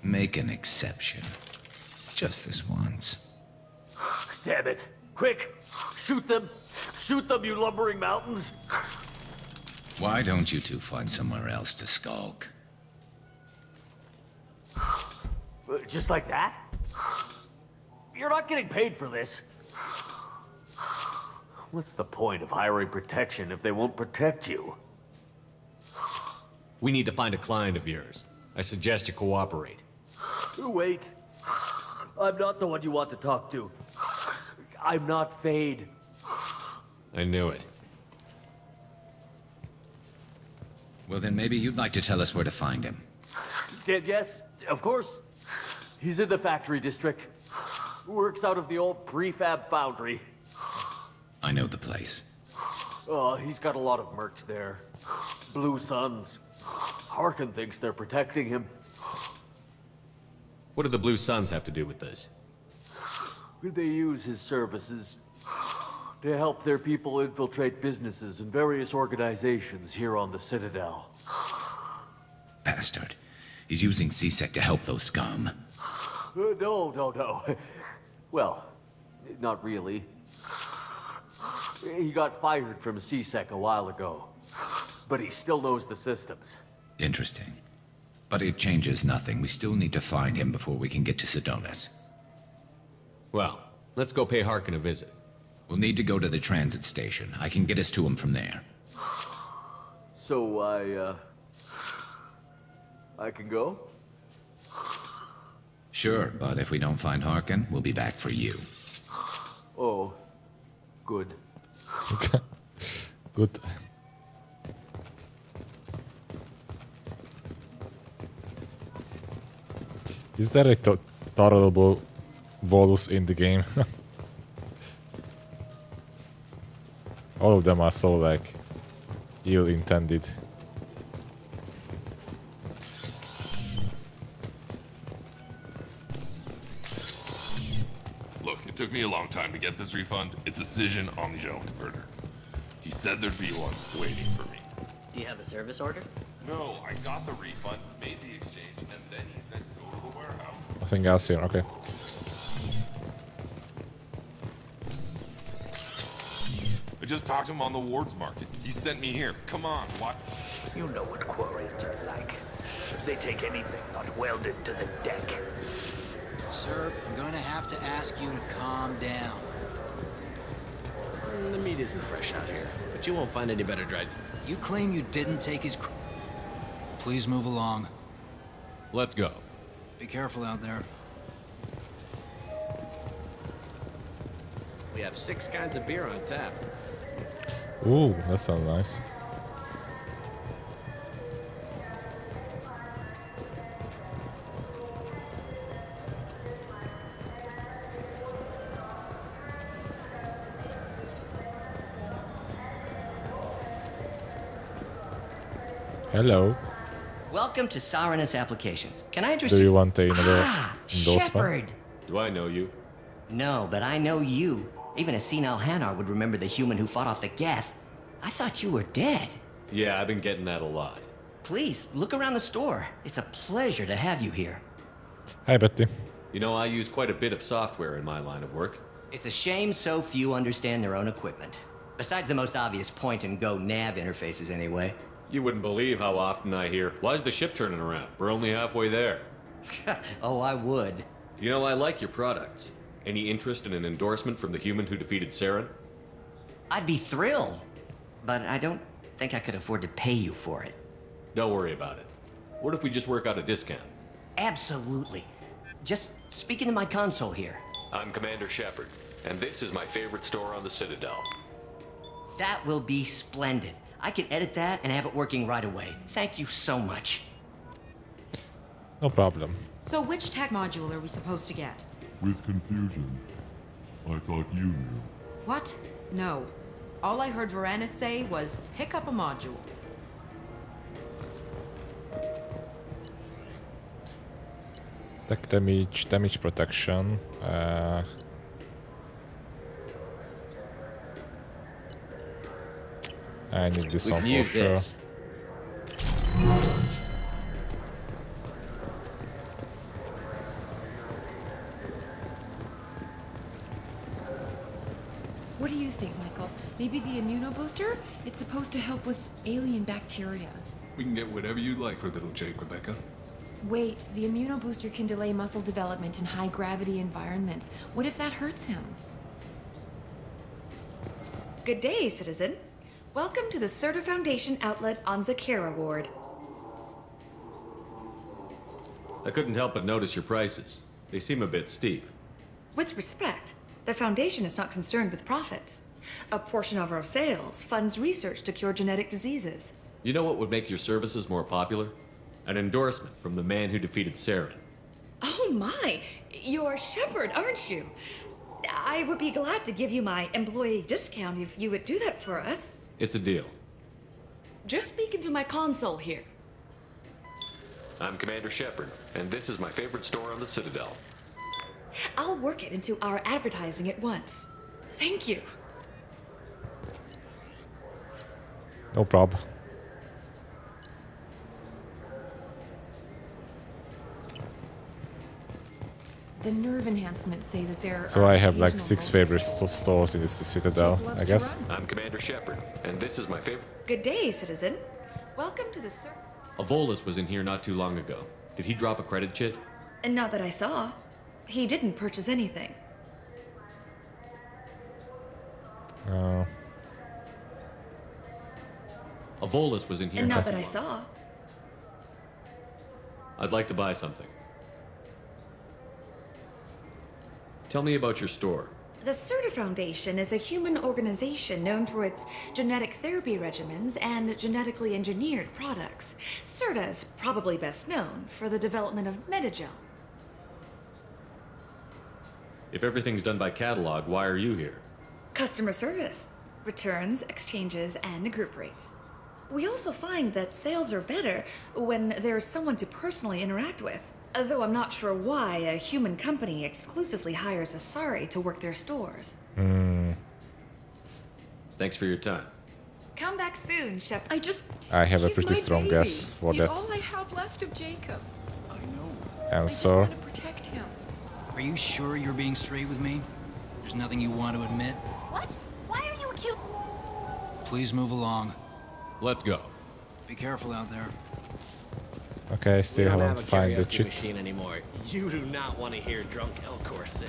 Make an exception. Just this once. Damn it. Quick! Shoot them! Shoot them, you lumbering mountains! Why don't you two find somewhere else to skulk? Just like that? You're not getting paid for this. What's the point of hiring protection if they won't protect you? We need to find a client of yours. I suggest you cooperate. Wait. I'm not the one you want to talk to. I'm not Fade. I knew it. Well, then maybe you'd like to tell us where to find him. Yes, of course. He's in the factory district. Works out of the old prefab foundry. I know the place. He's got a lot of mercs there. Blue Suns. Harkin thinks they're protecting him. What do the Blue Suns have to do with this? They use his services to help their people infiltrate businesses and various organizations here on the Citadel. Bastard. He's using CSEC to help those scum. No. Well, not really. He got fired from CSEC a while ago, but he still knows the systems. Interesting. But it changes nothing. We still need to find him before we can get to Sedonis. Well, let's go pay Harkin a visit. We'll need to go to the transit station. I can get us to him from there. So I can go? Sure, but if we don't find Harkin, we'll be back for you. Oh, good. Good. Is there a tolerable Volus in the game? All of them are so like ill-intended. Look, it took me a long time to get this refund. It's a Cision Omnigel converter. He said there'd be one waiting for me. Do you have a service order? No, I got the refund, made the exchange, and then he said go to the warehouse. Nothing else here, okay. I just talked to him on the Wards Market. He sent me here. Come on, what? You know what Quarians are like. They take anything not welded to the deck. Sir, I'm gonna have to ask you to calm down. The meat isn't fresh out here, but you won't find any better dried. You claim you didn't take his Please move along. Let's go. Be careful out there. We have 6 kinds of beer on tap. Ooh, that sounds nice. Hello. Welcome to Saranus Applications. Can I interest Do you? you want another endorsement? Shepard! Do I know you? No, but I know you. Even a senile Hanar would remember the human who fought off the Geth. I thought you were dead. Yeah, I've been getting that a lot. Please, look around the store. It's a pleasure to have you here. Hi, Betty. You know, I use quite a bit of software in my line of work. It's a shame so few understand their own equipment. Besides the most obvious point-and-go nav interfaces, anyway. You wouldn't believe how often I hear, why's the ship turning around? We're only halfway there. Oh, I would. You know, I like your products. Any interest in an endorsement from the human who defeated Saren? I'd be thrilled. But I don't think I could afford to pay you for it. Don't worry about it. What if we just work out a discount? Absolutely. Just speak into my console here. I'm Commander Shepard, and this is my favorite store on the Citadel. That will be splendid. I can edit that and have it working right away. Thank you so much. No problem. So which tech module are we supposed to get? With confusion. I thought you knew. What? No. All I heard Varanus say was, pick up a module. Tech damage, damage protection. I need this one for sure. What do you think, Michael? Maybe the immunobooster? It's supposed to help with alien bacteria. We can get whatever you like for little Jake, Rebecca. Wait, the immunobooster can delay muscle development in high-gravity environments. What if that hurts him? Good day, citizen. Welcome to the Certa Foundation outlet on Zakera Ward. I couldn't help but notice your prices. They seem a bit steep. With respect, the Foundation is not concerned with profits. A portion of our sales funds research to cure genetic diseases. You know what would make your services more popular? An endorsement from the man who defeated Saren. Oh my! You're Shepard, aren't you? I would be glad to give you my employee discount if you would do that for us. It's a deal. Just speak into my console here. I'm Commander Shepard, and this is my favorite store on the Citadel. I'll work it into our advertising at once. Thank you. No problem. The nerve enhancements say that there So are I have like occasional 6 favorite stores in this Citadel, I guess. I'm Commander Shepard, and this is my favorite. Good day, citizen. Welcome to the Avolis was in here not too long ago. Did he drop a credit chit? And not that I saw. He didn't purchase anything. Avolis was in here And not too that I long. saw. I'd like to buy something. Tell me about your store. The Serta Foundation is a human organization known for its genetic therapy regimens and genetically engineered products. Serta is probably best known for the development of Metagel. If everything's done by catalog, why are you here? Customer service, returns, exchanges, and group rates. We also find that sales are better when there's someone to personally interact with. Though I'm not sure why a human company exclusively hires Asari to work their stores. Thanks for your time. Come back soon, Shep. I have a He's pretty my strong baby. guess for He's that all I have left of Jacob. answer. To protect him. Are you sure you're being straight with me? There's nothing you want to admit? What? Why are you accused? Please move along. Let's go. Be careful out there. Okay, still don't haven't have a found the karaoke chit. machine anymore. You do not want to hear drunk Elcor sing.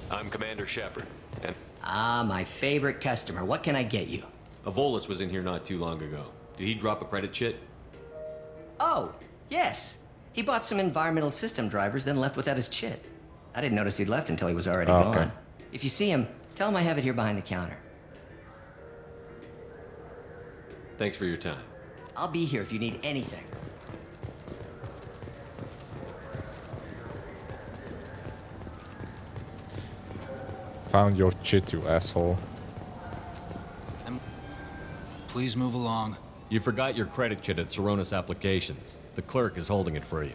I'm Commander Shepard, and Ah, my favorite customer. What can I get you? Avolis was in here not too long ago. Did he drop a credit chit? Oh, yes. He bought some environmental system drivers, then left without his chit. I didn't notice he'd left until he was already Oh, okay. gone. If you see him, tell him I have it here behind the counter. Thanks for your time. I'll be here if you need anything. Found your chit, you asshole. Please move along. You forgot your credit chit at Saronis Applications. The clerk is holding it for you.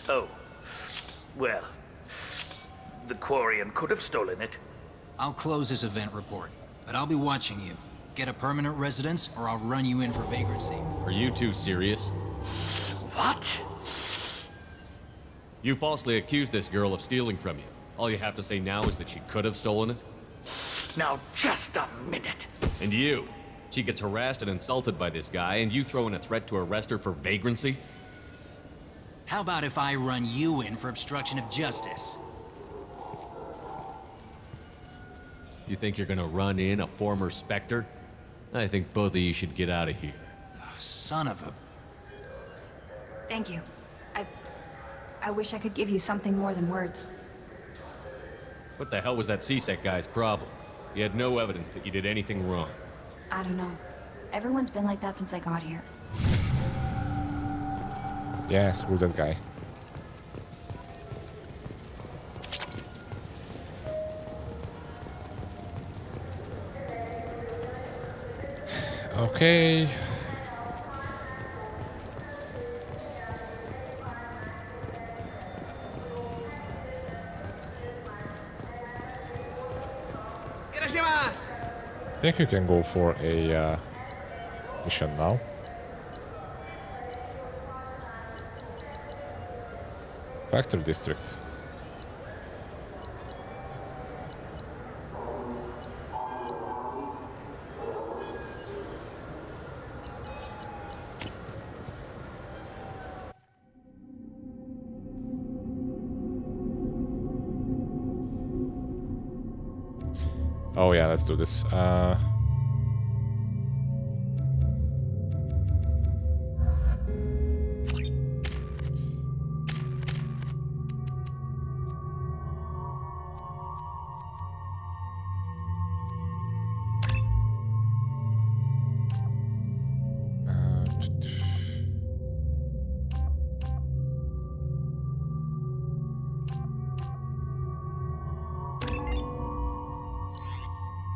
Oh. Well. The Quarian could have stolen it. I'll close this event report, but I'll be watching you. Get a permanent residence, or I'll run you in for vagrancy. Are you two serious? What? You falsely accused this girl of stealing from you. All you have to say now is that she could have stolen it? Now, just a minute. And you? She gets harassed and insulted by this guy, and you throw in a threat to arrest her for vagrancy? How about if I run you in for obstruction of justice? You think you're gonna run in a former Spectre? I think both of you should get out of here. Son of a... Thank you. I wish I could give you something more than words. What the hell was that CSEC guy's problem? He had no evidence that you did anything wrong. I don't know. Everyone's been like that since I got here. Yeah, screw that guy. Okay. I think you can go for a mission now. Factory district. Oh yeah, let's do this.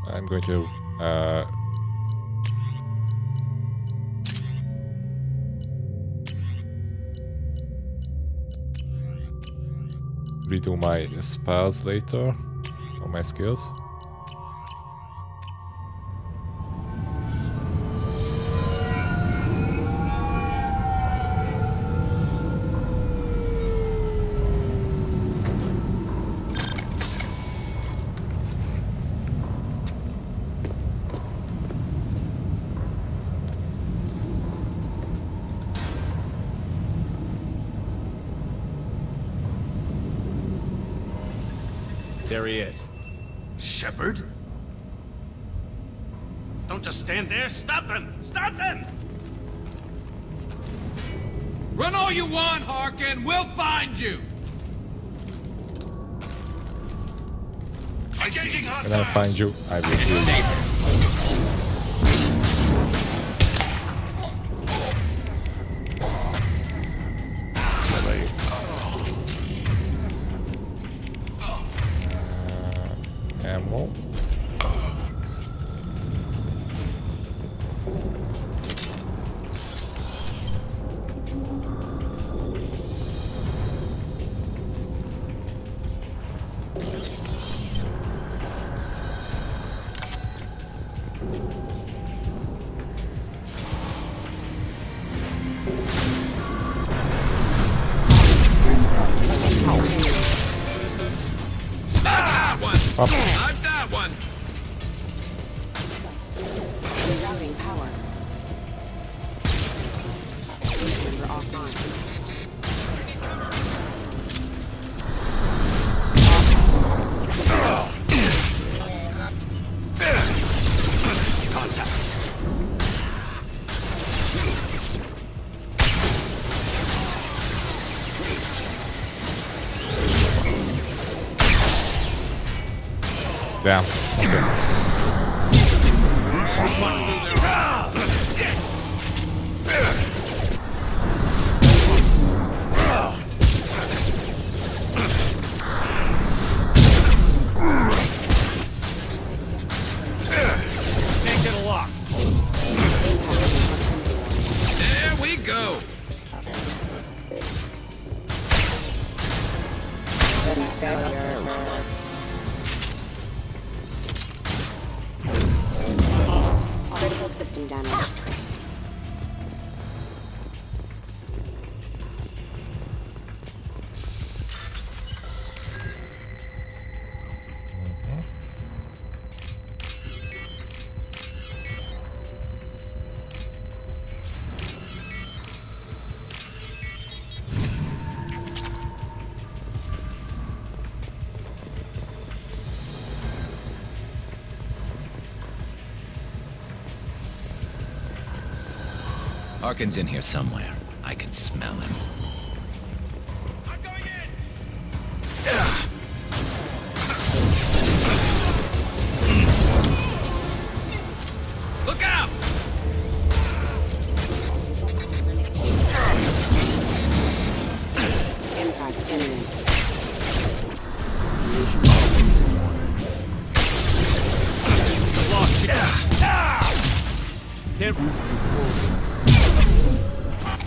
I'm going to redo my spells later, or my skills. There he is. Shepard? Don't just stand there. Stop him! Stop him! Run all you want, Harkin. We'll find you. When I find you, I will kill you. Ammo. That one. Up. I've that one. Rerouting power. Member offline. Damn. Okay. Can't get a lock. There we go. Critical system damage. Harkin's in here somewhere. I can smell him. Look out! Impact imminent. Can't.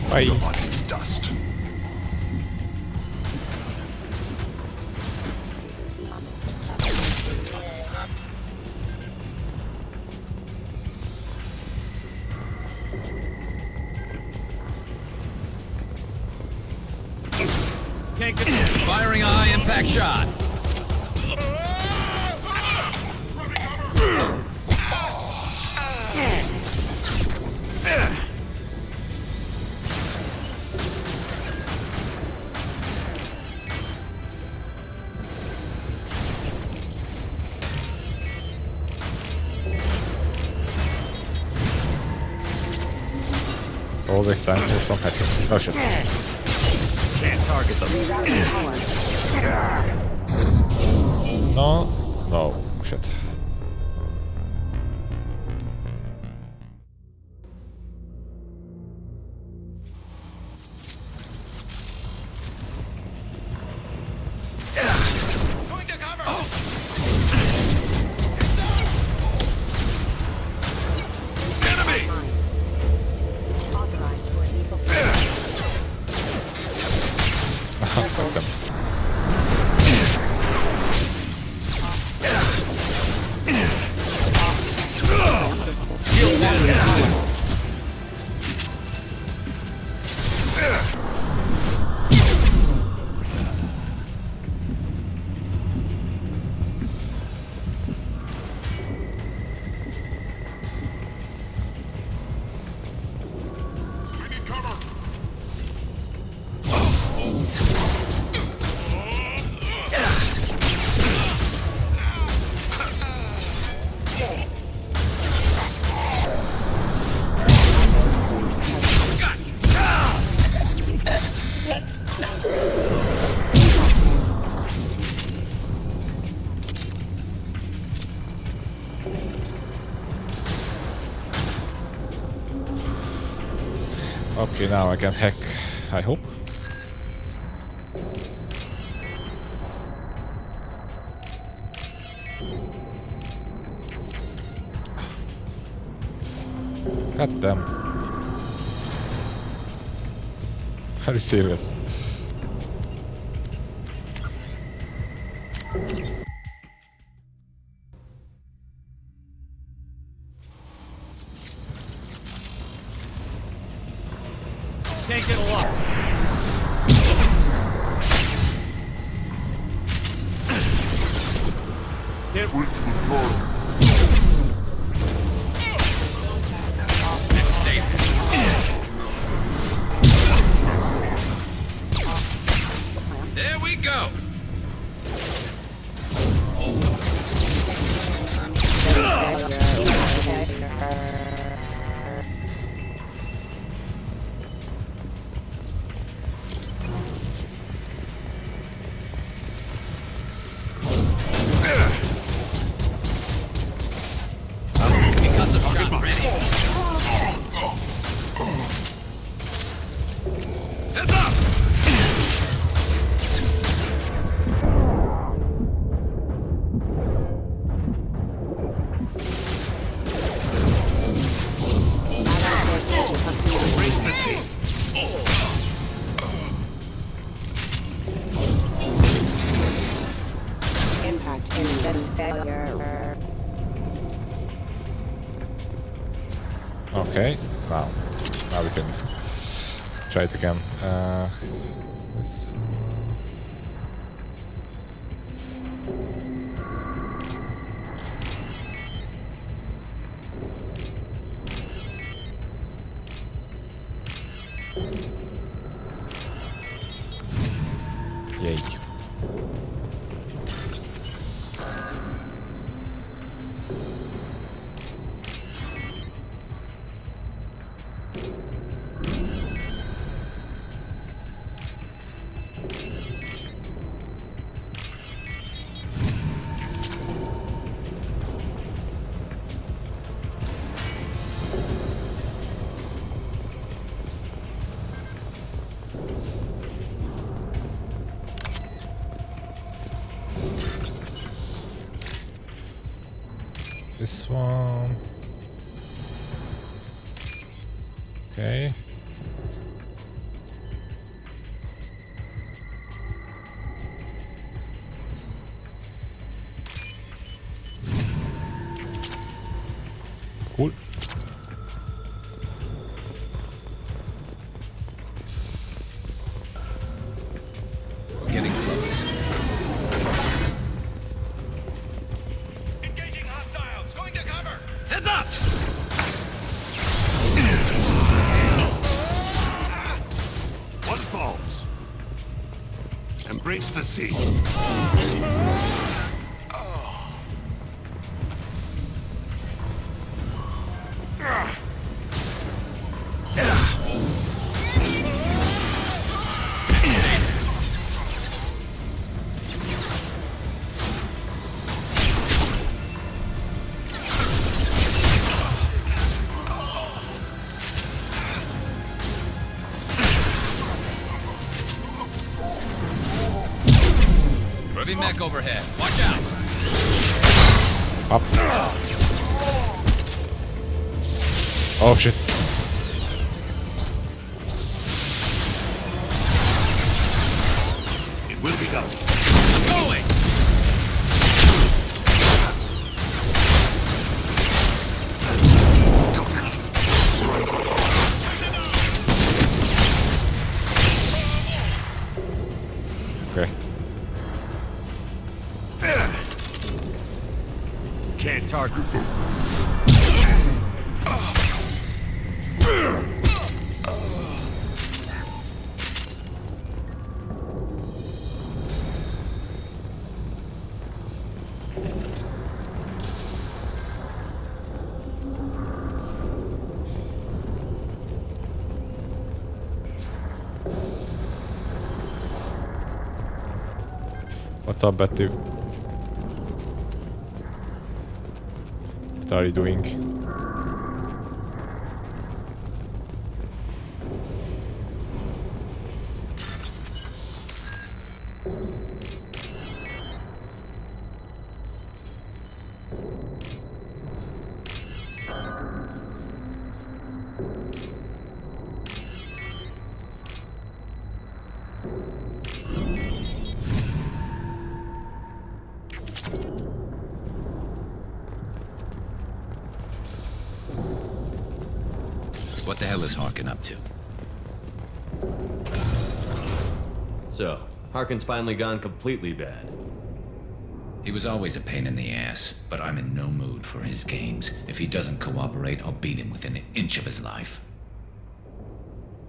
Bye. Dust. Can't get. Firing a high-impact shot. Always time for some petrol. Oh shit. Can't target them. No. No. Shit. Okay, now I can hack, I hope. God damn. Are you serious? Can't get a lock. Can't reach the target. There we go. Concussive shot ready. Heads up! Raise the seat. Impact index failure. Okay, now we can try it again. This, yay. This one. Okay. Cool. We're getting close. Heads up! One falls. Embrace the sea. Heavy mech overhead. Watch out! Up. Oh shit. It will be done. I'm going! Okay. Can't target. What's up, Betty? What are you doing? What the hell is Harkin up to? So, Harkin's finally gone completely bad. He was always a pain in the ass, but I'm in no mood for his games. If he doesn't cooperate, I'll beat him within an inch of his life.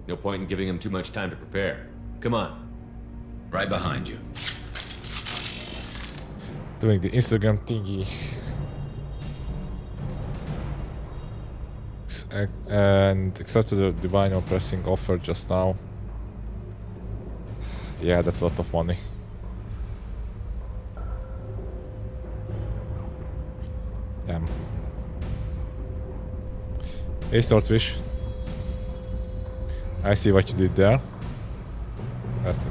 No point in giving him too much time to prepare. Come on. Right behind you. Doing the Instagram thingy. And accepted the divine oppressing offer just now. Yeah, that's a lot of money. Damn. Hey, Swordfish. I see what you did there.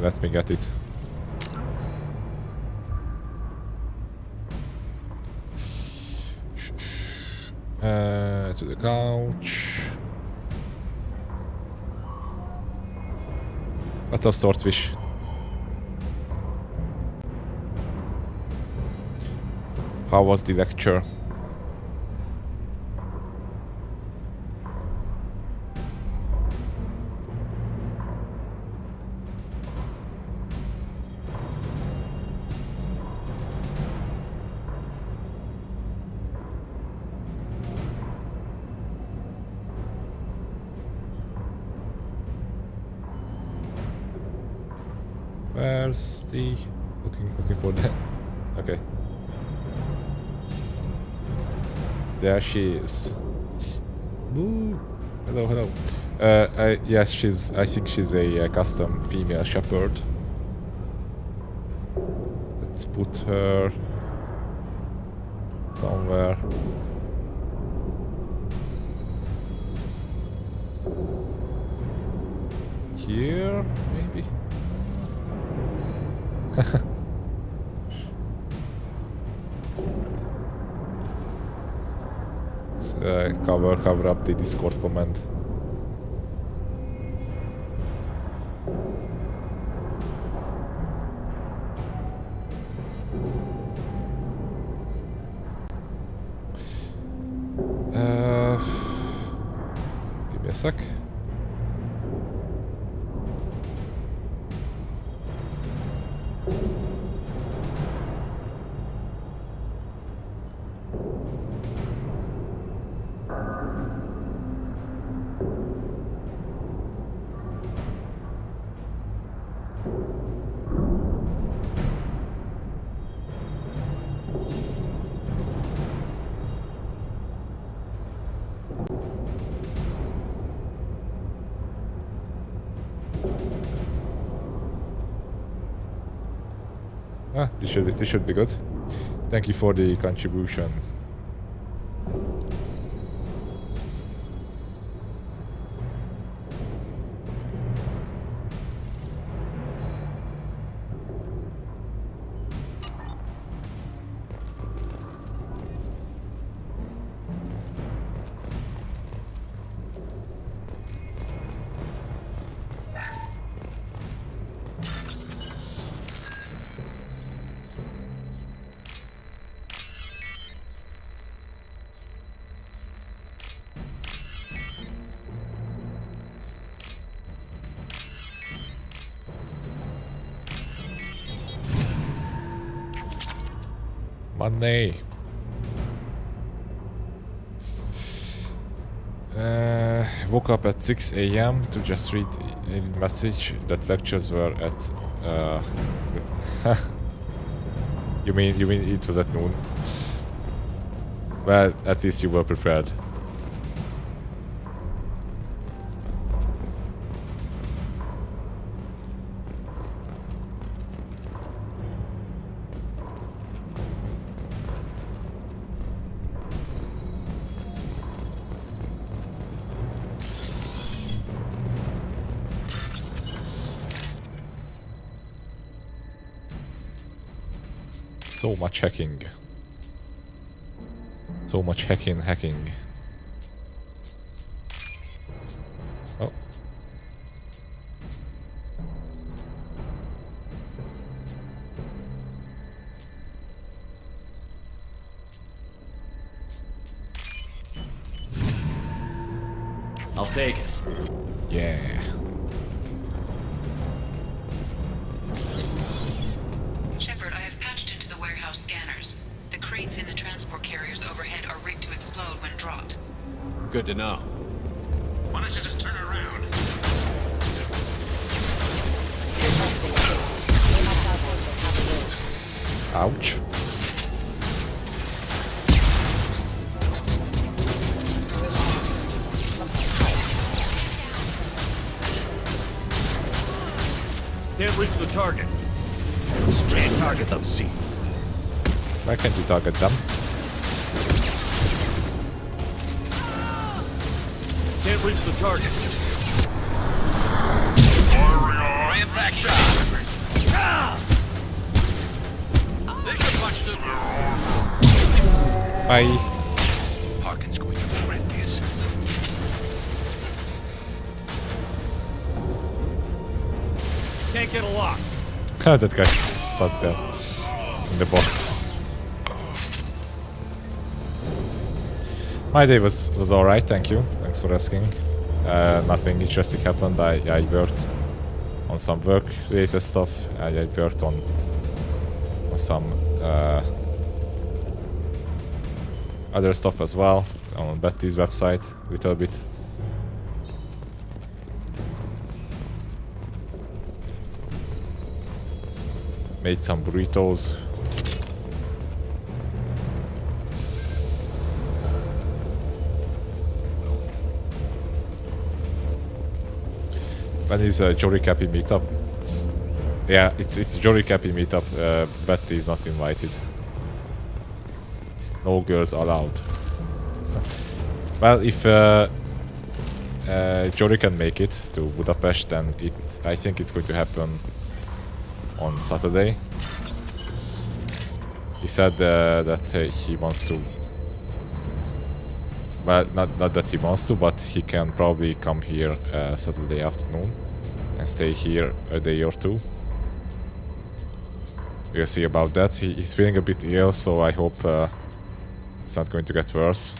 Let me get it. To the couch. What's up, Swordfish? How was the lecture? Where's the looking for that? Okay. There she is. Ooh. Hello. Yes, I think she's a custom female shepherd. Let's put her somewhere. Here, maybe. Cover up the Discord comment. Give me a sec. This should be good. Thank you for the contribution. Monday. Woke up at 6 a.m. to just read a message that lectures were at. You mean it was at noon? Well, at least you were prepared. So much hacking. So much hacking. Oh. I'll take it. Yeah. Shepard, I have patched into the warehouse scanners. The crates in the transport carriers overhead are rigged to explode when dropped. Good to know. Why don't you just turn around? Ouch. Can't reach the target. Can't target them, see. Why can't you target them? Can't reach the target. Impact shot. They should punch the... Bye. Harkin's going to regret this. Can't get a lock. That guy's stuck there in the box. My day was alright, thank you. Thanks for asking. Nothing interesting happened. I worked on some work-related stuff. I worked on some other stuff as well on Betty's website a little bit. Made some burritos. When is a Jory Cappy meetup? Yeah, it's a Jory Cappy meetup. Betty is not invited. No girls allowed. Well, if Jory can make it to Budapest, then I think it's going to happen on Saturday. He said that he wants to. Well, not that he wants to, but he can probably come here Saturday afternoon and stay here a day or two. We'll see about that. He's feeling a bit ill, so I hope it's not going to get worse.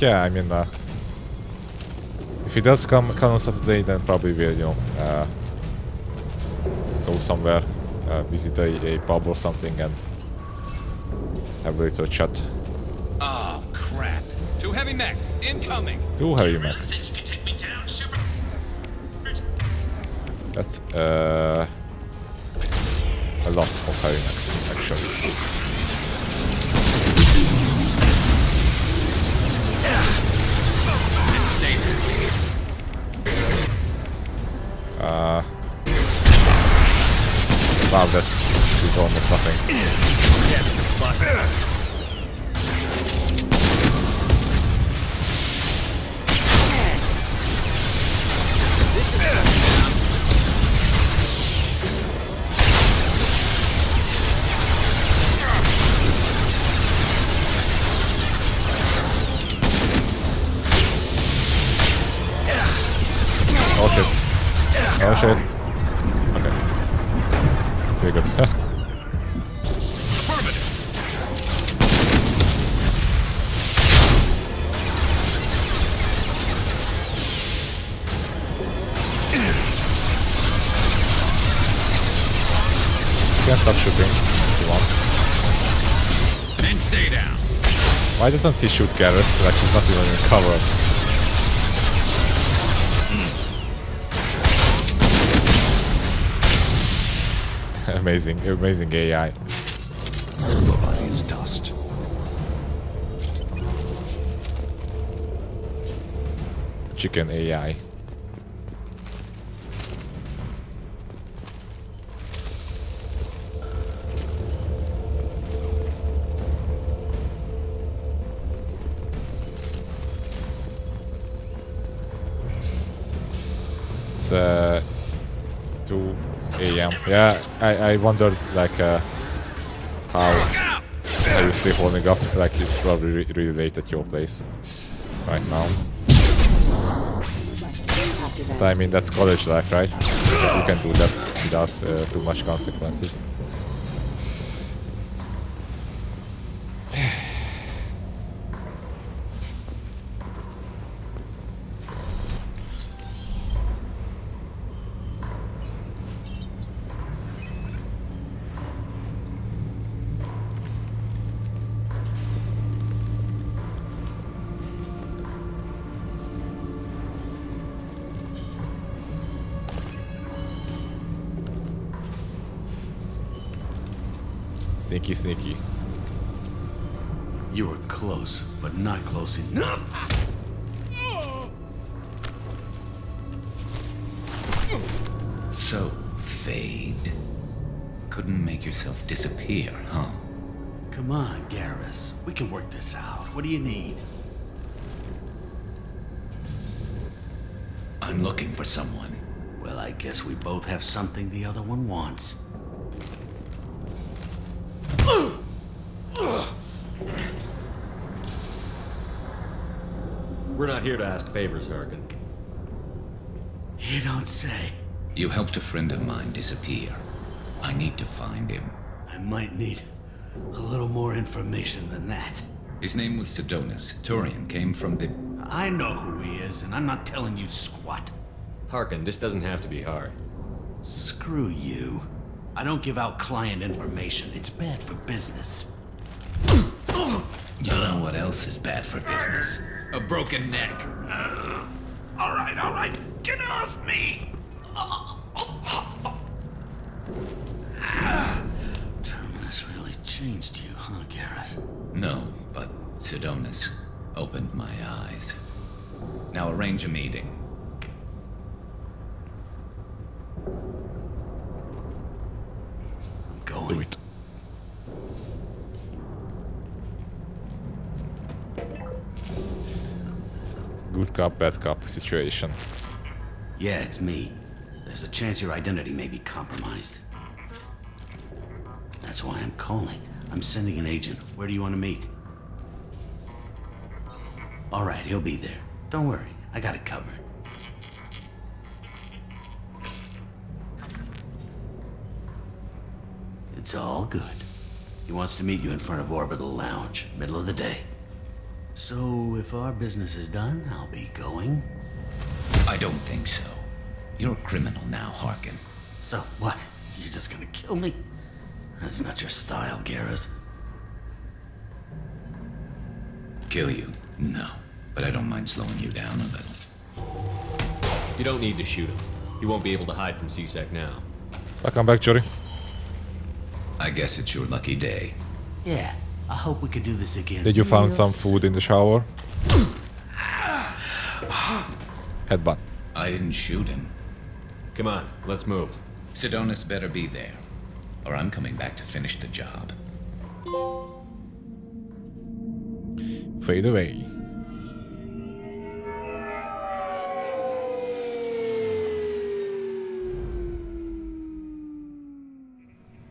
Yeah, I mean, if he does come on Saturday, then probably we'll, you know, go somewhere, visit a pub or something, and have a little chat. Oh, crap. 2 heavy mechs, incoming. 2 heavy mechs. You can take me down, Shepard? That's a lot of heavy mechs, actually. Wow, that is almost nothing. Oh shit. Oh shit. Okay. Very good. You can stop shooting if you want. And stay down. Why doesn't he shoot Garrus? Like he's not even in cover. Amazing AI. Your body is dust. Chicken AI. It's 2 a.m. Yeah, I wondered like how are you still holding up? Like it's probably really late at your place right now. But I mean that's college life, right? You can do that without too much consequences. Sneaky, sneaky. You were close, but not close enough. So, Fade. Couldn't make yourself disappear, huh? Come on, Garrus. We can work this out. What do you need? I'm looking for someone. Well, I guess we both have something the other one wants. We're not here to ask favors, Harkin. You don't say. You helped a friend of mine disappear. I need to find him. I might need a little more information than that. His name was Sidonus. Turian came from the... I know who he is, and I'm not telling you squat. Harkin, this doesn't have to be hard. Screw you. I don't give out client information. It's bad for business. You know what else is bad for business? A broken neck. All right. Get off me! Terminus really changed you, huh, Garrett? No, but Sidonus opened my eyes. Now arrange a meeting. I'm going. Do it. Good cop, bad cop situation. Yeah, it's me. There's a chance your identity may be compromised. That's why I'm calling. I'm sending an agent. Where do you want to meet? All right, he'll be there. Don't worry, I got it covered. It's all good. He wants to meet you in front of Orbital Lounge, middle of the day. So, if our business is done, I'll be going. I don't think so. You're a criminal now, Harkin. So, what? You're just gonna kill me? That's not your style, Garrus. Kill you? No. But I don't mind slowing you down a little. You don't need to shoot him. He won't be able to hide from C-Sec now. Welcome back, Jory. I guess it's your lucky day. Yeah, I hope we could do this again. Did you find some food in the shower? Headbutt. I didn't shoot him. Come on, let's move. Sidonus better be there, or I'm coming back to finish the job. Fade away.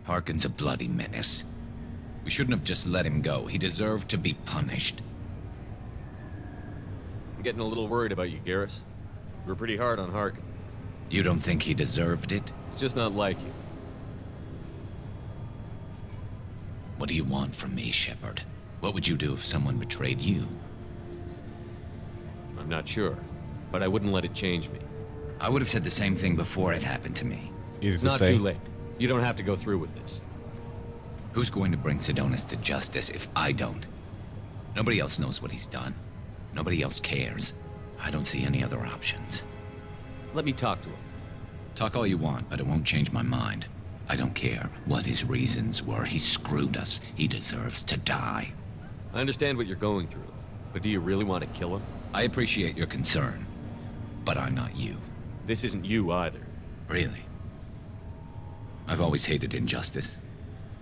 Harkin's a bloody menace. We shouldn't have just let him go. He deserved to be punished. I'm getting a little worried about you, Garrus. You were pretty hard on Harkin. You don't think he deserved it? It's just not like you. What do you want from me, Shepard? What would you do if someone betrayed you? I'm not sure, but I wouldn't let it change me. I would have said the same thing before it happened to me. It's not too late. You don't have to go through with this. Who's going to bring Sidonus to justice if I don't? Nobody else knows what he's done. Nobody else cares. I don't see any other options. Let me talk to him. Talk all you want, but it won't change my mind. I don't care what his reasons were. He screwed us. He deserves to die. I understand what you're going through, but do you really want to kill him? I appreciate your concern, but I'm not you. This isn't you either. Really? I've always hated injustice.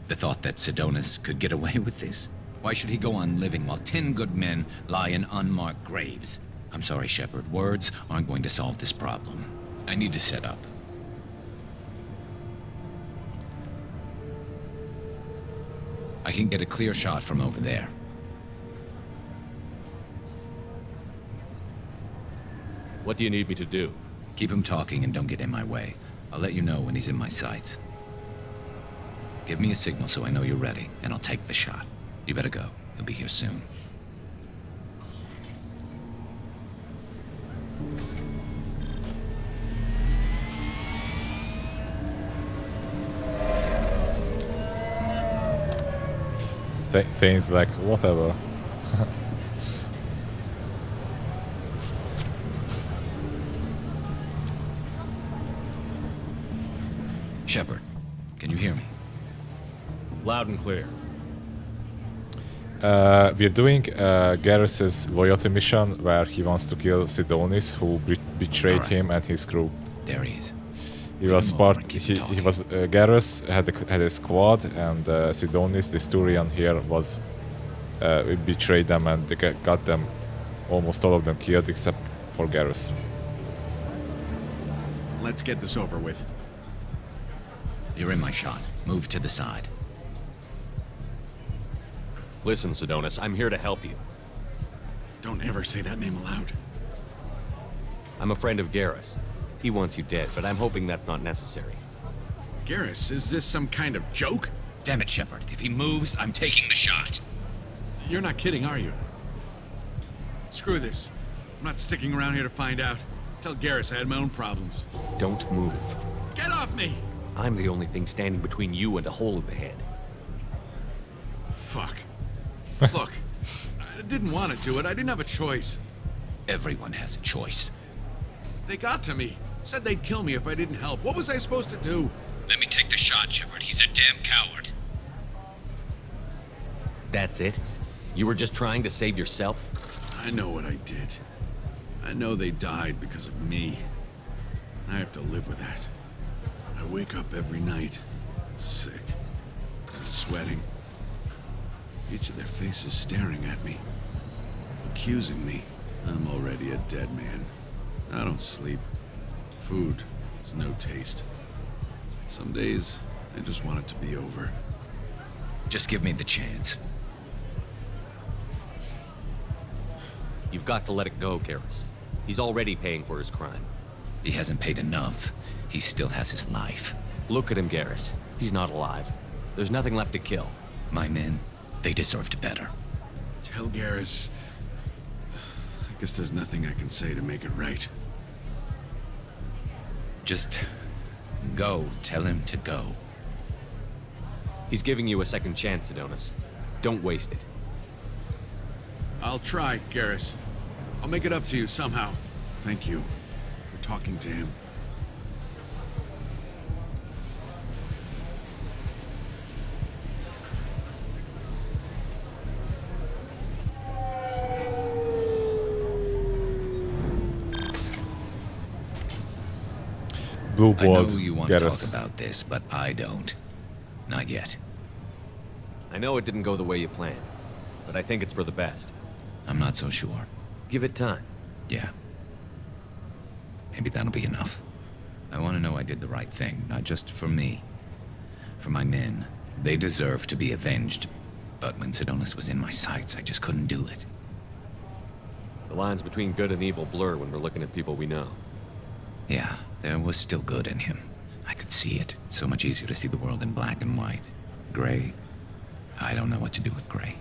The thought that Sidonus could get away with this. Why should he go on living while 10 good men lie in unmarked graves? I'm sorry, Shepard. Words aren't going to solve this problem. I need to set up. I can get a clear shot from over there. What do you need me to do? Keep him talking and don't get in my way. I'll let you know when he's in my sights. Give me a signal so I know you're ready, and I'll take the shot. You better go. He'll be here soon. Things like whatever. Shepard, can you hear me? Loud and clear. We're doing Garrus's loyalty mission where he wants to kill Sidonis, who betrayed him and his crew. There he is. He was part. He was Garrus had a squad, and Sidonis, the Sturian here, was betrayed them and they got them, almost all of them killed except for Garrus. Let's get this over with. You're in my shot. Move to the side. Listen, Sidonis, I'm here to help you. Don't ever say that name aloud. I'm a friend of Garrus. He wants you dead, but I'm hoping that's not necessary. Garrus, is this some kind of joke? Damn it, Shepard. If he moves, I'm taking the shot. You're not kidding, are you? Screw this. I'm not sticking around here to find out. Tell Garrus I had my own problems. Don't move. Get off me! I'm the only thing standing between you and a hole in the head. Fuck. Look, I didn't want to do it. I didn't have a choice. Everyone has a choice. They got to me. Said they'd kill me if I didn't help. What was I supposed to do? Let me take the shot, Shepard. He's a damn coward. That's it? You were just trying to save yourself? I know what I did. I know they died because of me. I have to live with that. I wake up every night, sick and sweating. Each of their faces staring at me, accusing me. I'm already a dead man. I don't sleep. Food has no taste. Some days, I just want it to be over. Just give me the chance. You've got to let it go, Garrus. He's already paying for his crime. He hasn't paid enough. He still has his life. Look at him, Garrus. He's not alive. There's nothing left to kill. My men, they deserved better. Tell Garrus... I guess there's nothing I can say to make it right. Just... go. Tell him to go. He's giving you a second chance, Sidonis. Don't waste it. I'll try, Garrus. I'll make it up to you somehow. Thank you for talking to him. Blue I board, know you want to Garrus. talk about this, but I don't. Not yet. I know it didn't go the way you planned, but I think it's for the best. I'm not so sure. Give it time. Yeah. Maybe that'll be enough. I want to know I did the right thing, not just for me. For my men. They deserve to be avenged. But when Sidonis was in my sights, I just couldn't do it. The lines between good and evil blur when we're looking at people we know. Yeah, there was still good in him. I could see it. So much easier to see the world in black and white. Gray. I don't know what to do with gray.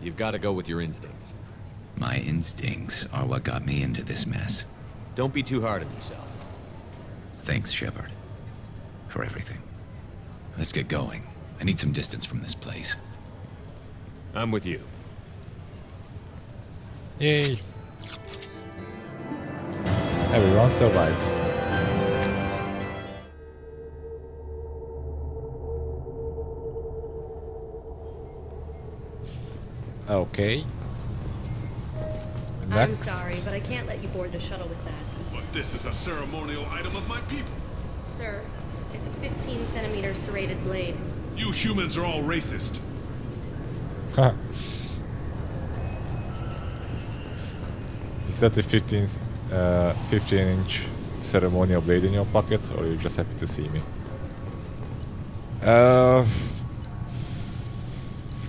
You've got to go with your instincts. My instincts are what got me into this mess. Don't be too hard on yourself. Thanks, Shepard. For everything. Let's get going. I need some distance from this place. I'm with you. Yay. Everyone survived. Okay. I'm Next. sorry, but I can't let you board the shuttle with that. But this is a ceremonial item of my people. Sir, it's a 15-centimeter serrated blade. You humans are all racist. Is that the 15 15-inch ceremonial blade in your pocket, or are you just happy to see me?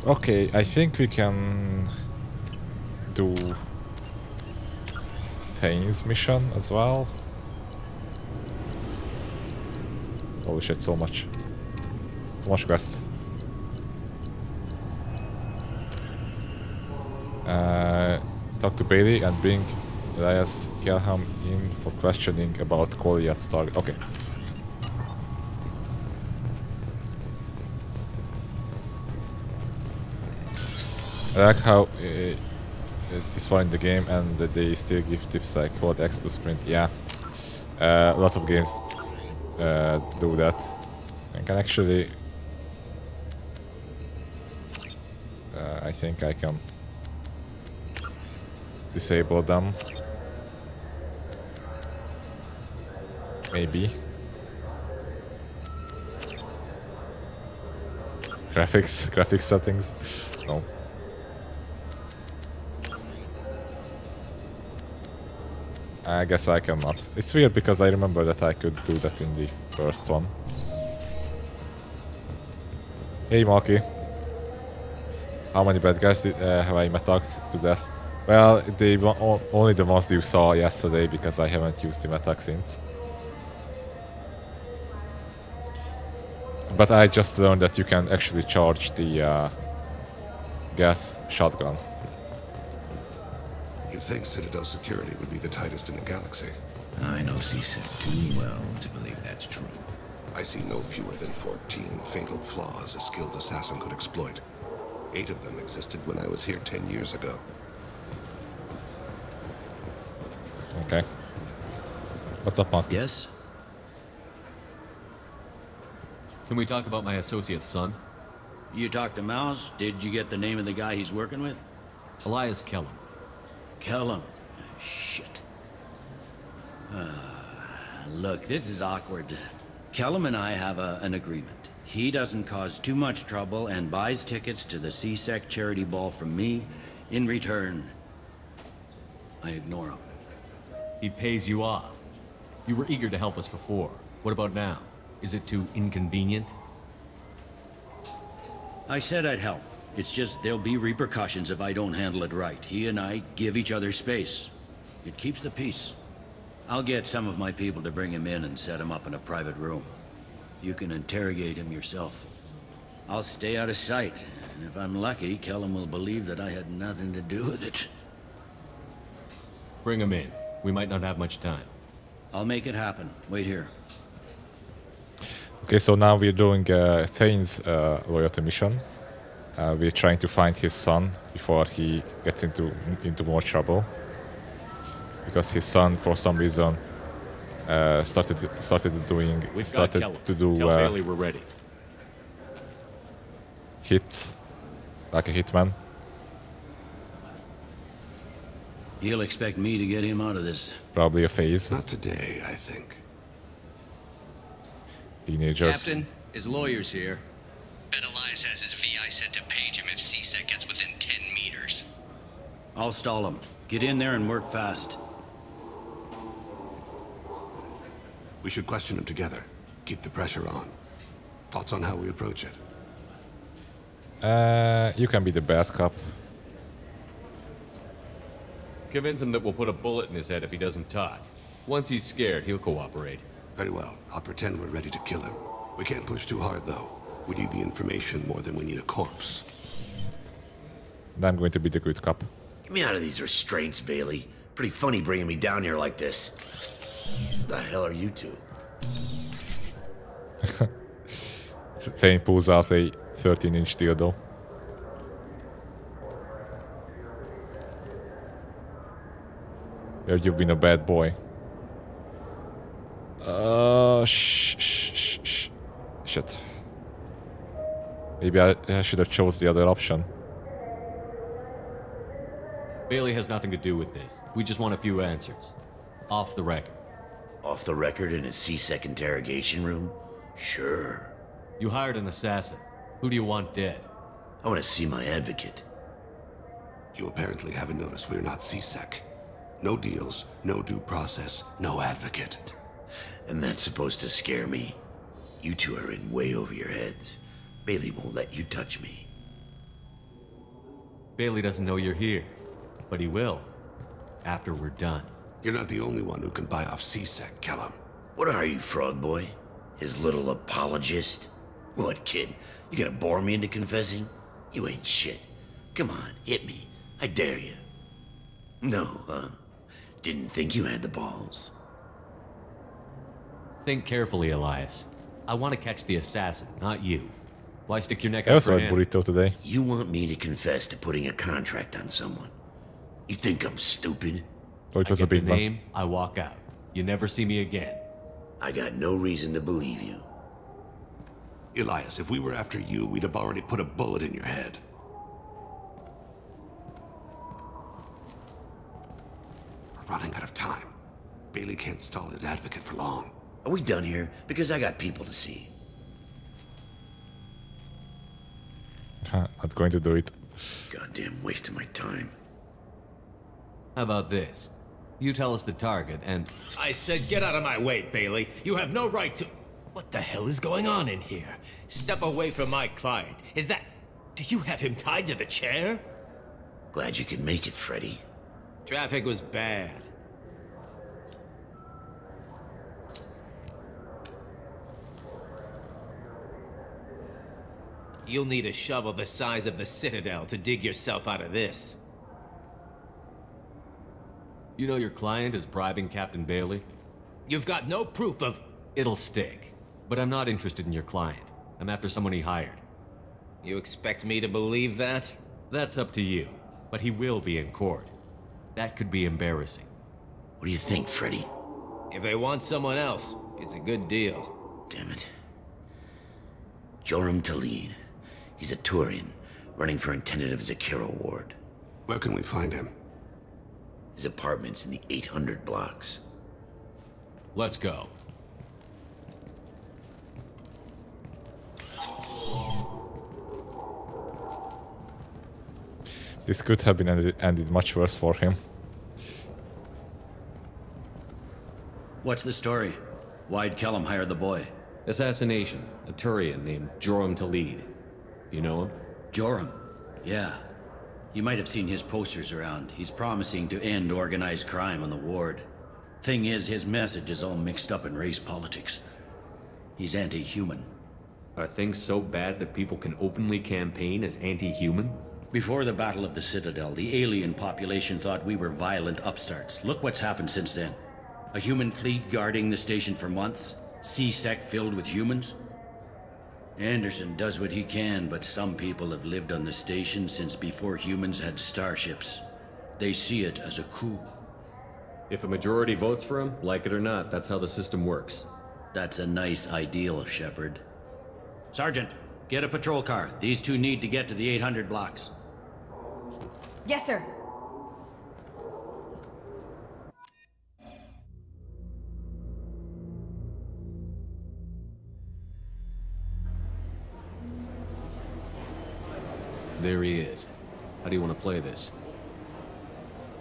Okay, I think we can do Thane's mission as well. Holy shit, so much. So much quests. Talk to Bailey and bring Elias Kelham in for questioning about Goliath's target. Okay. I like how this far in the game and they still give tips like hold X to sprint. Yeah, a lot of games do that. I can actually... I think I can disable them. Maybe. Graphics settings. No. I guess I cannot. It's weird because I remember that I could do that in the first one. Hey Marky. How many bad guys have I attacked to death? Well, only the ones you saw yesterday because I haven't used the attack since. But I just learned that you can actually charge the Geth shotgun. You'd think Citadel security would be the tightest in the galaxy. I know C-Sec too well to believe that's true. I see no fewer than 14 fatal flaws a skilled assassin could exploit. 8 of them existed when I was here 10 years ago. Okay. What's up, Mark? Yes? Can we talk about my associate's son? You talked to Mouse? Did you get the name of the guy he's working with? Elias Kelham. Kelham? Shit. Look, this is awkward. Kelham and I have an agreement. He doesn't cause too much trouble and buys tickets to the C-Sec charity ball from me. In return, I ignore him. He pays you off. You were eager to help us before. What about now? Is it too inconvenient? I said I'd help. It's just there'll be repercussions if I don't handle it right. He and I give each other space. It keeps the peace. I'll get some of my people to bring him in and set him up in a private room. You can interrogate him yourself. I'll stay out of sight, and if I'm lucky, Kelham will believe that I had nothing to do with it. Bring him in. We might not have much time. I'll make it happen. Wait here. Okay, so now we're doing Thane's loyalty mission. We're trying to find his son before he gets into more trouble. Because his son, for some reason, started to do Tell Bailey we're ready. Hit like a hitman. He'll expect me to get him out of this. Probably a phase. Not today, I think. Teenagers. Captain, his lawyer's here. Bet Elias has his VI set to page him if C-Sec gets within 10 meters. I'll stall him. Get in there and work fast. We should question him together. Keep the pressure on. Thoughts on how we approach it? You can be the bad cop. Convince him that we'll put a bullet in his head if he doesn't talk. Once he's scared, he'll cooperate. Very well. I'll pretend we're ready to kill him. We can't push too hard, though. We need the information more than we need a corpse. I'm going to be the good cop. Get me out of these restraints, Bailey. Pretty funny bringing me down here like this. The hell are you two? Thane pulls out a 13-inch dildo. Here you've been a bad boy. Shit. Maybe I should have chose the other option. Bailey has nothing to do with this. We just want a few answers. Off the record. Off the record in a C-Sec interrogation room? Sure. You hired an assassin. Who do you want dead? I want to see my advocate. You apparently haven't noticed we're not C-Sec. No deals, no due process, no advocate. And that's supposed to scare me. You two are in way over your heads. Bailey won't let you touch me. Bailey doesn't know you're here, but he will, after we're done. You're not the only one who can buy off C-Sec, Kellum. What are you, Frog Boy? His little apologist? What, kid? You gonna bore me into confessing? You ain't shit. Come on, hit me. I dare you. No, huh? Didn't think you had the balls. Think carefully, Elias. I want to catch the assassin, not you. Why stick your neck I out also for had him? burrito today. You want me to confess to putting a contract on someone? You think I'm stupid? Oh, it was a I get big the one. name, I walk out. You never see me again. I got no reason to believe you. Elias, if we were after you, we'd have already put a bullet in your head. We're running out of time. Bailey can't stall his advocate for long. Are we done here? Because I got people to see. Not going to do it. Goddamn waste of my time. How about this? You tell us the target and... I said get out of my way, Bailey. You have no right to... What the hell is going on in here? Step away from my client. Is that... Do you have him tied to the chair? Glad you could make it, Freddy. Traffic was bad. You'll need a shovel the size of the Citadel to dig yourself out of this. You know your client is bribing Captain Bailey? You've got no proof of... It'll stick. But I'm not interested in your client. I'm after someone he hired. You expect me to believe that? That's up to you. But he will be in court. That could be embarrassing. What do you think, Freddy? If they want someone else, it's a good deal. Damn it. Joram Talid. He's a Turian, running for intendant of Zakira Ward. Where can we find him? His apartment's in the 800 blocks. Let's go. This could have been ended much worse for him. What's the story? Why'd Kellum hire the boy? Assassination. A Turian named Joram Talid. You know him? Joram? Yeah. You might have seen his posters around. He's promising to end organized crime on the ward. Thing is, his message is all mixed up in race politics. He's anti-human. Are things so bad that people can openly campaign as anti-human? Before the Battle of the Citadel, the alien population thought we were violent upstarts. Look what's happened since then. A human fleet guarding the station for months. C-Sec filled with humans. Anderson does what he can, but some people have lived on the station since before humans had starships. They see it as a coup. If a majority votes for him, like it or not, that's how the system works. That's a nice ideal, Shepard. Sergeant, get a patrol car. These two need to get to the 800 blocks. Yes, sir. There he is. How do you want to play this?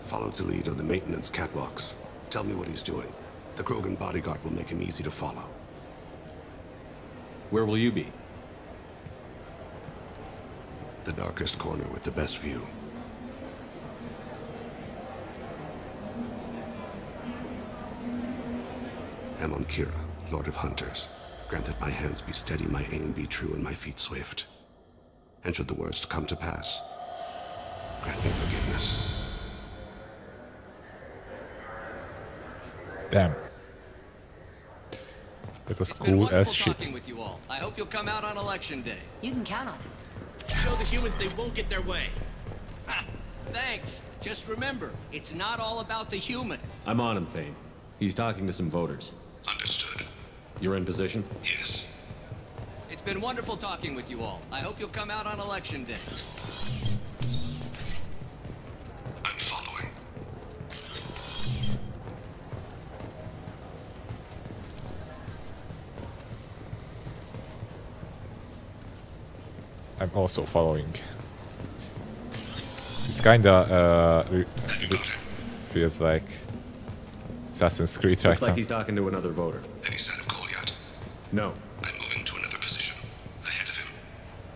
Follow Talid on the maintenance catwalks. Tell me what he's doing. The Krogan bodyguard will make him easy to follow. Where will you be? The darkest corner with the best view. Amon Kira, Lord of Hunters. Grant that my hands be steady, my aim be true, and my feet swift. And should the worst come to pass, grant me forgiveness. Damn. That was cool as shit. Talking with you all. I hope you'll come out on election day. You can count on it. Show the humans they won't get their way. Ha, thanks. Just remember, it's not all about the human. I'm on him, Thane. He's talking to some voters. Understood. You're in position? Yes. It's been wonderful talking with you all. I hope you'll come out on election day. I'm following. I'm also following. It's kinda feels like Assassin's Creed right Looks like now. he's talking to another voter. Any sign of Cole yet? No. I'm moving to another position. Ahead of him.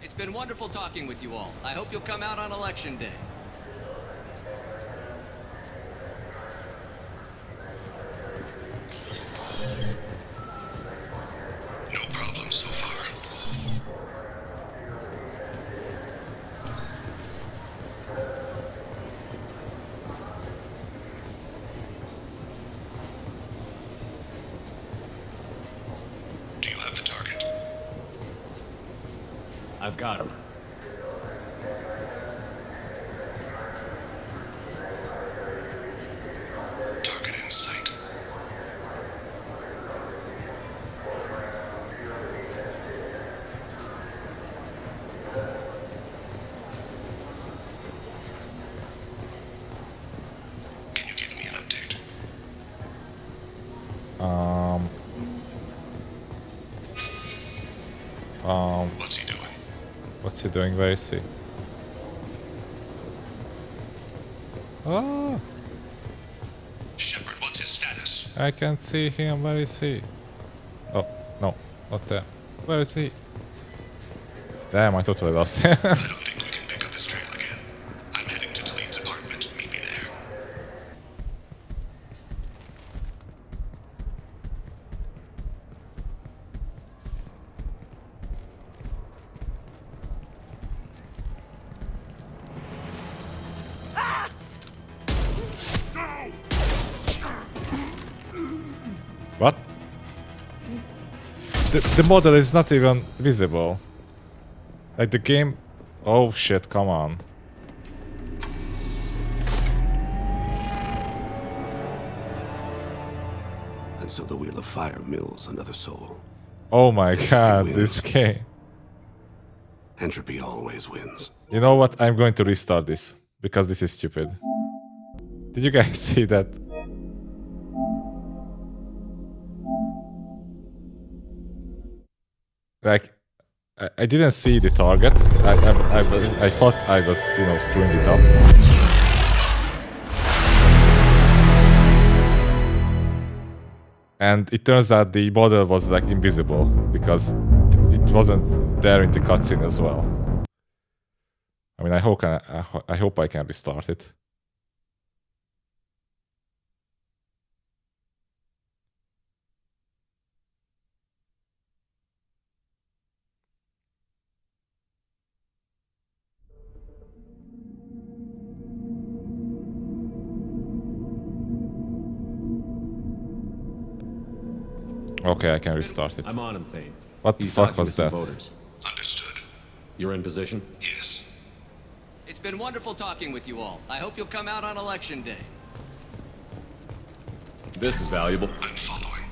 It's been wonderful talking with you all. I hope you'll come out on election day. No problem so far. Do you have the target? I've got him. Target in sight. Can you give me an update? What's he doing? What's he doing? Where is he? Ah, Shepard, what's his status? I can't see him. Where is he? Oh, no, not there. Where is he? Damn, I totally lost him. I don't think we can pick up his trail again. I'm heading to Taleed's apartment. Meet me there. What? The model is not even visible. Like the game... Oh shit, come on. And so the Wheel of Fire mills another soul. Oh my god, this game. Entropy always wins. You know what? I'm going to restart this. Because this is stupid. Did you guys see that? Like, I didn't see the target. I thought I was, you know, screwing it up. And it turns out the model was like invisible because it wasn't there in the cutscene as well. I mean, I hope I can restart it. Okay, I can restart it. I'm on him, Thane. What the He's fuck talking was to some that? voters. Understood. You're in position? Yes. It's been wonderful talking with you all. I hope you'll come out on election day. This is valuable. I'm following.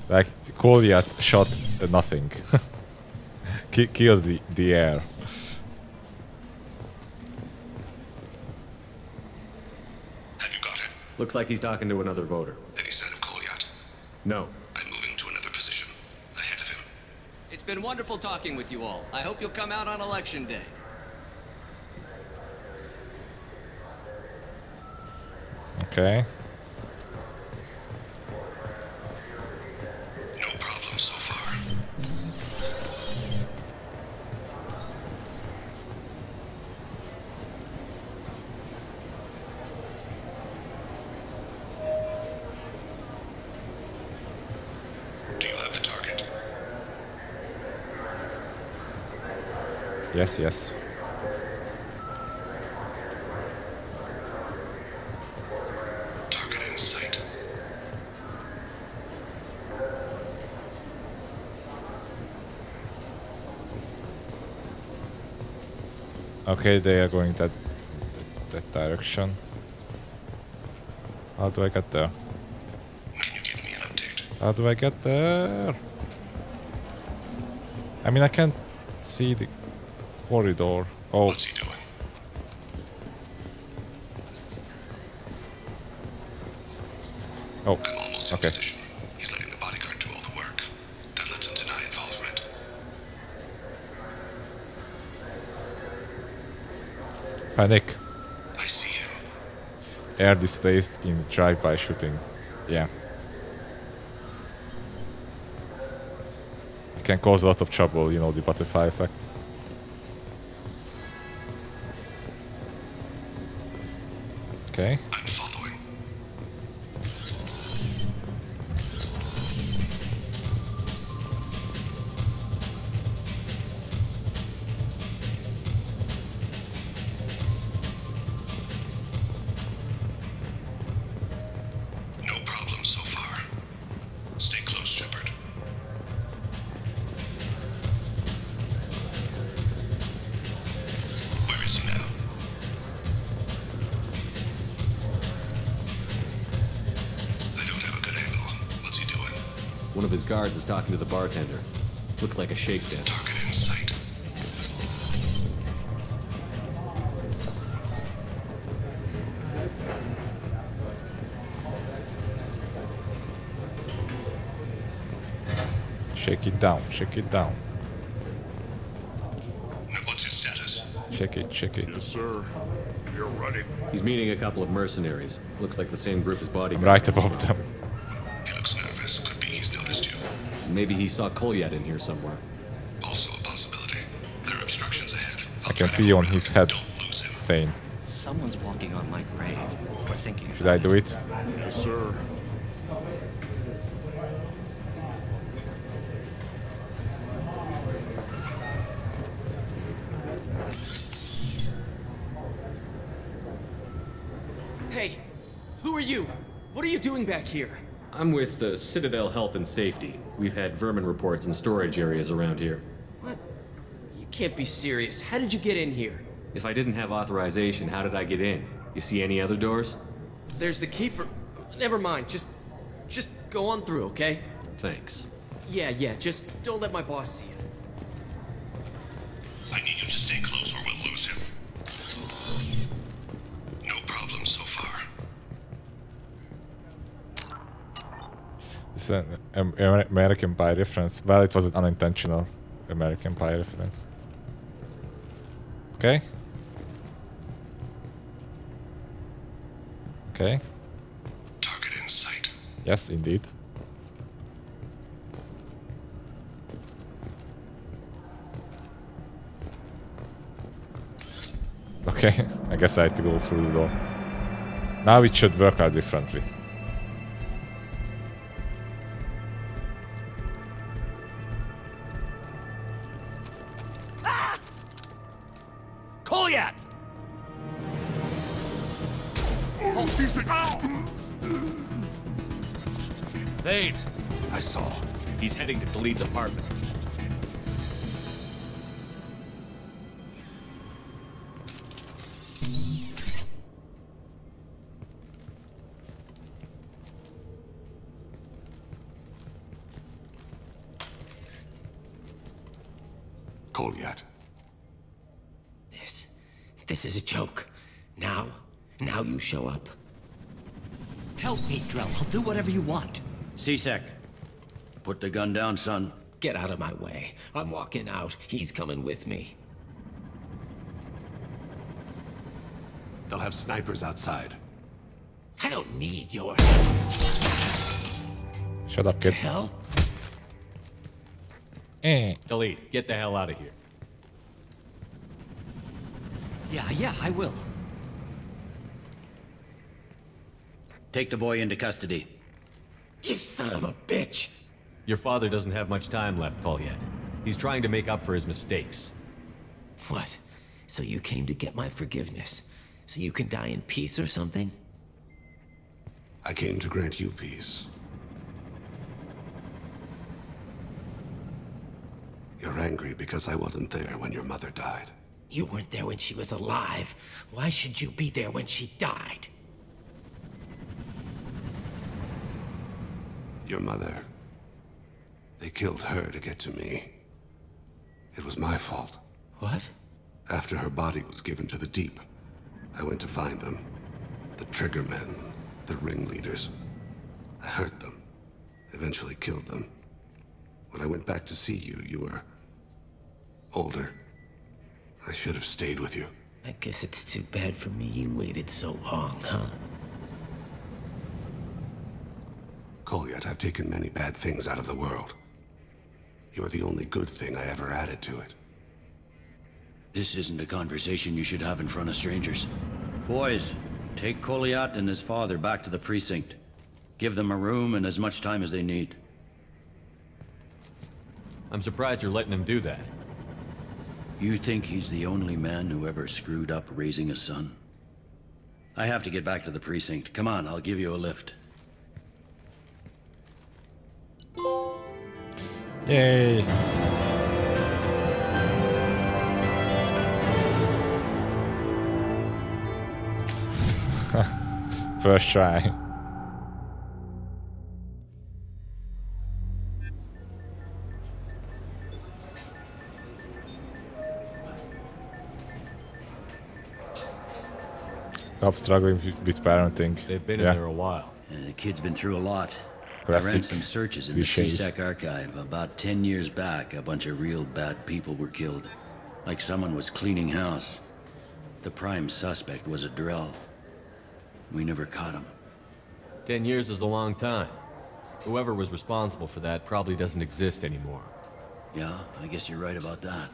Like, Goliath shot nothing. Killed the air. Have you got it? Looks like he's talking to another voter. Any sign of Goliath? No. I'm moving to another position. Ahead of him. It's been wonderful talking with you all. I hope you'll come out on election day. Okay. No problem so far. Do you have the target? Yes, yes. Target in sight. Okay, they are going that direction. How do I get there? Can you give me an update? How do I get there? I mean, I can't see the corridor. Oh. What's he doing? Oh. I'm almost in Okay. position. He's letting the bodyguard do all the work. That lets him deny involvement. Panic. I see him. air displaced in drive-by shooting. Yeah. It can cause a lot of trouble, you know, the butterfly effect. Okay. I'm following. No problem so far. Stay close, Shepard. Where is he now? I don't have a good angle. What's he doing? One of his guards is talking to the bartender. Looks like a shakedown. Target in sight. Shake it down, shake it down. What's his status? Shake it, shake it. Yes, sir. You're running. He's meeting a couple of mercenaries. Looks like the same group as I'm bodyguards. right above them. He looks nervous. Could be he's noticed you. Maybe he saw Kolyat in here somewhere. Also a possibility. There are obstructions ahead. I can pee on his head. Thane. Someone's walking on my grave. Or thinking. Should I do it? Yes, sir. Hey, who are you? What are you doing back here? I'm with the Citadel Health and Safety. We've had vermin reports in storage areas around here. What? You can't be serious. How did you get in here? If I didn't have authorization, how did I get in? You see any other doors? There's the keeper. Never mind. Just go on through, okay? Thanks. Yeah, just don't let my boss see you. I need you to stay close or we'll lose him. No problem so far. It's an American Pie reference. Well, it was an unintentional American Pie reference. Okay. Okay. Target in sight. Yes, indeed. Okay, I guess I had to go through the door. Now it should work out differently. Kolyat! Oh, Caesar! Thane! I saw. He's heading to Khalid's apartment. Kolyat. This is a joke. Now you show up. Help me, Drell. I'll do whatever you want. C-Sec, put the gun down, son. Get out of my way. I'm walking out. He's coming with me. They'll have snipers outside. I don't need your... Shut up, kid. Hell? Delete. Get the hell out of here. Yeah, I will. Take the boy into custody. You son of a bitch! Your father doesn't have much time left, Kolyat. He's trying to make up for his mistakes. What? So you came to get my forgiveness? So you can die in peace or something? I came to grant you peace. You're angry because I wasn't there when your mother died. You weren't there when she was alive. Why should you be there when she died? Your mother. They killed her to get to me. It was my fault. What? After her body was given to the Deep, I went to find them. The Triggermen, the ringleaders. I hurt them. Eventually killed them. When I went back to see you, you were... older. I should have stayed with you. I guess it's too bad for me you waited so long, huh? Kolyat, I've taken many bad things out of the world. You're the only good thing I ever added to it. This isn't a conversation you should have in front of strangers. Boys, take Kolyat and his father back to the precinct. Give them a room and as much time as they need. I'm surprised you're letting him do that. You think he's the only man who ever screwed up raising a son? I have to get back to the precinct. Come on, I'll give you a lift. Yay! First try. I'm struggling with parenting. They've been in there a while. The kid's been through a lot. Classic I ran some searches in cliché. the CSEC archive. About 10 years back, a bunch of real bad people were killed. Like someone was cleaning house. The prime suspect was a Drell. We never caught him. 10 years is a long time. Whoever was responsible for that probably doesn't exist anymore. Yeah, I guess you're right about that.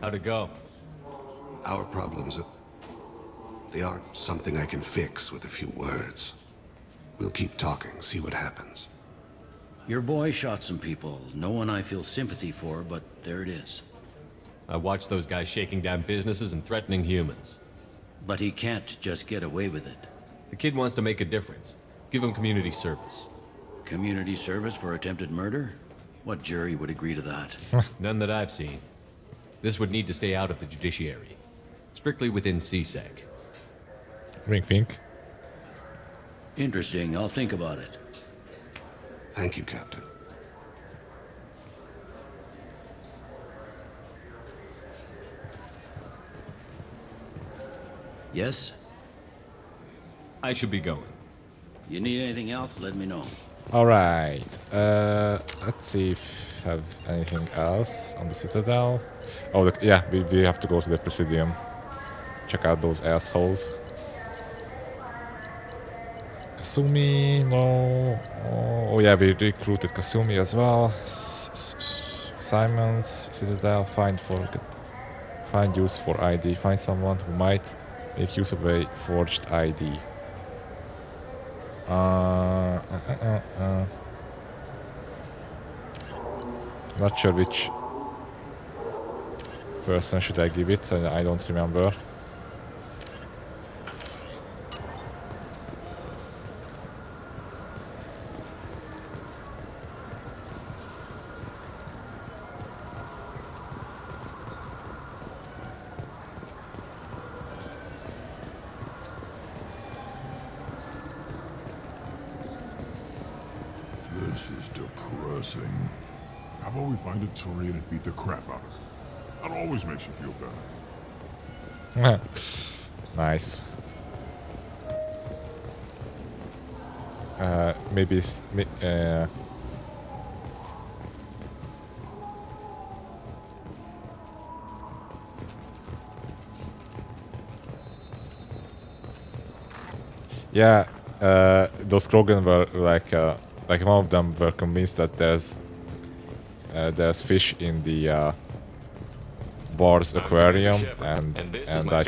How'd it go? Our problems they aren't something I can fix with a few words. We'll keep talking, see what happens. Your boy shot some people. No one I feel sympathy for, but there it is. I watched those guys shaking down businesses and threatening humans. But he can't just get away with it. The kid wants to make a difference. Give him community service. Community service for attempted murder? What jury would agree to that? None that I've seen. This would need to stay out of the judiciary. Strictly within CSEC. Wink, wink. Interesting. I'll think about it. Thank you, Captain. Yes? I should be going. You need anything else, let me know. Alright. Let's see if we have anything else on the Citadel. Oh, yeah, we have to go to the Presidium. Check out those assholes. Kasumi, no. Oh yeah, we recruited Kasumi as well. Simons, Citadel, find use for ID. Find someone who might make use of a forged ID. Not sure which person should I give it. I don't remember. This is depressing. How about we find a Turian and beat the crap out of her? That always makes you feel better. Nice. Maybe yeah, those Krogan were like one of them were convinced that there's fish in the bar's aquarium, and I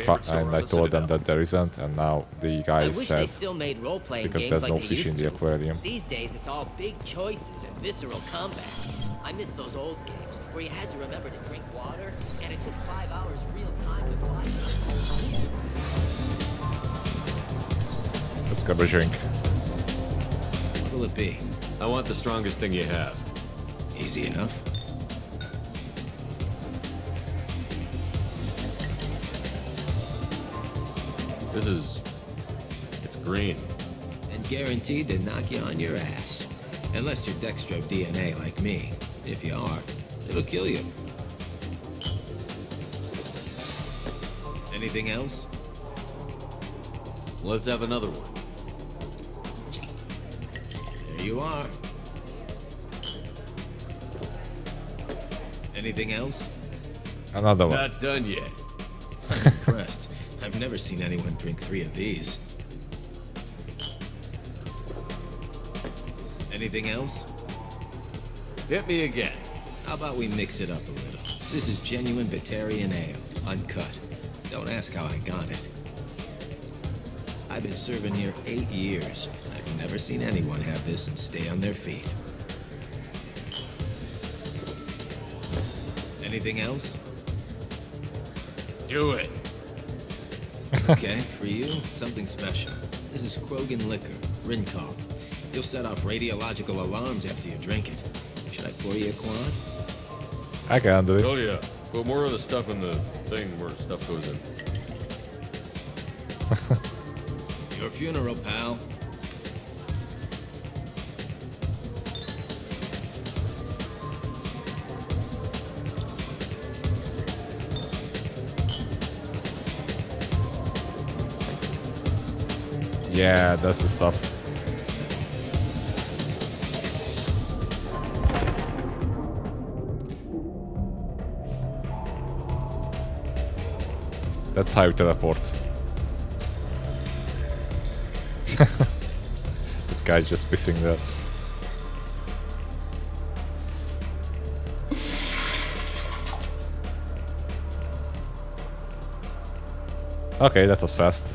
told them that there isn't, and now the guy said they still made role-playing because games there's like no they fish in used the to. aquarium. These days, it's all big choices and visceral combat. I miss those old games where you had to remember to drink water, and it took 5 hours real time to fly. Let's grab a drink. What will it be? I want the strongest thing you have. Easy enough. It's green. And guaranteed to knock you on your ass. Unless you're dextro DNA like me. If you are, it'll kill you. Anything else? Let's have another one. There you are. Anything else? Another one. Not done yet. I'm impressed. I've never seen anyone drink 3 of these. Anything else? Hit me again. How about we mix it up a little? This is genuine Batarian ale, uncut. Don't ask how I got it. I've been serving here 8 years. I've never seen anyone have this and stay on their feet. Anything else? Do it. Okay, for you, something special. This is Krogan liquor, Rincol. You'll set off radiological alarms after you drink it. Should I pour you a quad? I can do it. Oh yeah. Put more of the stuff in the thing where stuff goes in. Your funeral, pal. Yeah, that's the stuff. That's how you teleport. That guy's just pissing there. Okay, that was fast.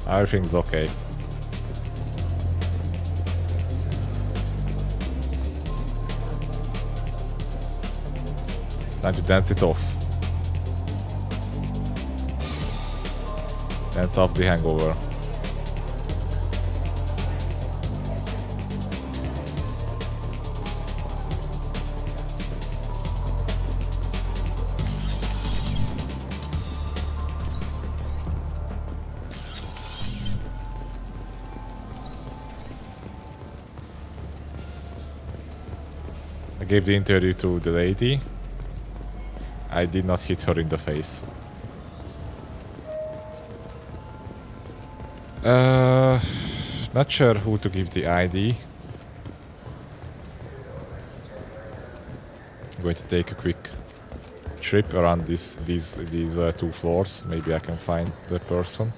Everything's okay. Time to dance it off. Dance off the hangover. I gave the interview to the lady. I did not hit her in the face. Not sure who to give the ID. I'm going to take a quick trip around these 2 floors. Maybe I can find the person.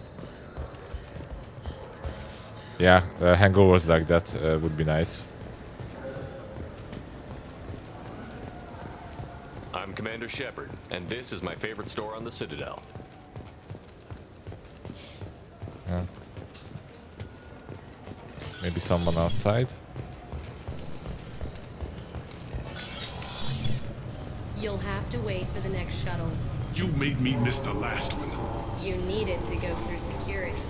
Yeah, hangovers like that would be nice. I'm Commander Shepard, and this is my favorite store on the Citadel. Yeah. Maybe someone outside? You'll have to wait for the next shuttle. You made me miss the last one. You needed to go through security.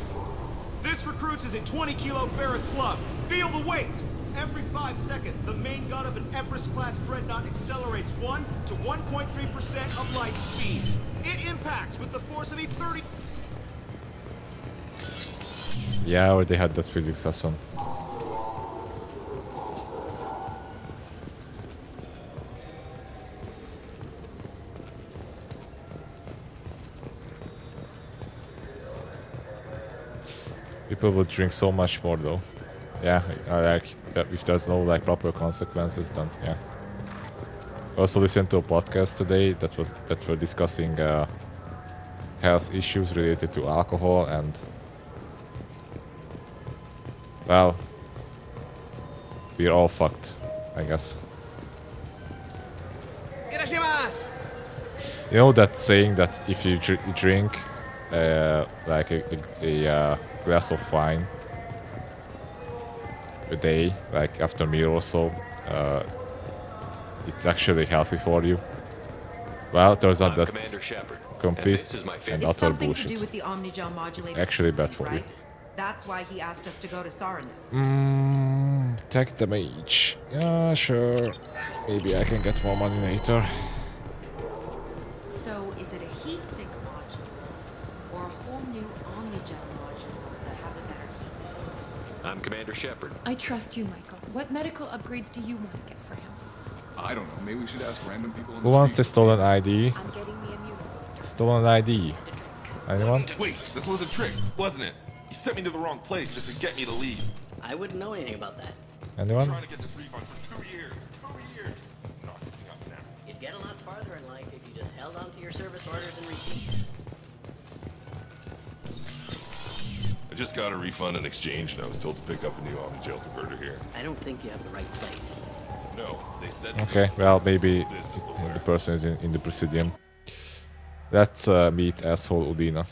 This recruits is a 20-kilo ferrous slug. Feel the weight! Every 5 seconds, the main gun of an Everest-class dreadnought accelerates 1 to 1.3% of light speed. It impacts with the force of a 30... Yeah, I already had that physics lesson. People would drink so much more though. Yeah, if there's no like proper consequences, then yeah. I also listened to a podcast today that were discussing health issues related to alcohol, and well, we're all fucked, I guess. You know that saying that if you drink like a glass of wine a day, like after a meal or so, it's actually healthy for you. Well, turns out that's complete and utter bullshit. To do with the Omnigel modulator, it's actually bad for right? you. That's why he asked us to go to Saranus. Tech the mage. Yeah, sure. Maybe I can get more money later. So, is it a heatsink module or a whole new Omnigel module that has a better heatsink? I'm Commander Shepard. I trust you, Michael. What medical upgrades do you want to get for him? I don't know. Maybe we should ask random people on Who the wants street. a stolen ID? I'm getting the immune booster. Stolen ID. Anyone? Wait, this was a trick, wasn't it? You sent me to the wrong place just to get me to leave. I wouldn't know anything about that. Anyone? Trying to get this refund for 2 years. 2 years. Not picking up now. You'd get a lot farther in life if you just held on to your service orders and receipts. I just got a refund in exchange, and I was told to pick up a new Omni-Gel converter here. I don't think you have the right place. No, they said. Okay, well, maybe This is the the person is in the Presidium. Let's meet asshole Udina.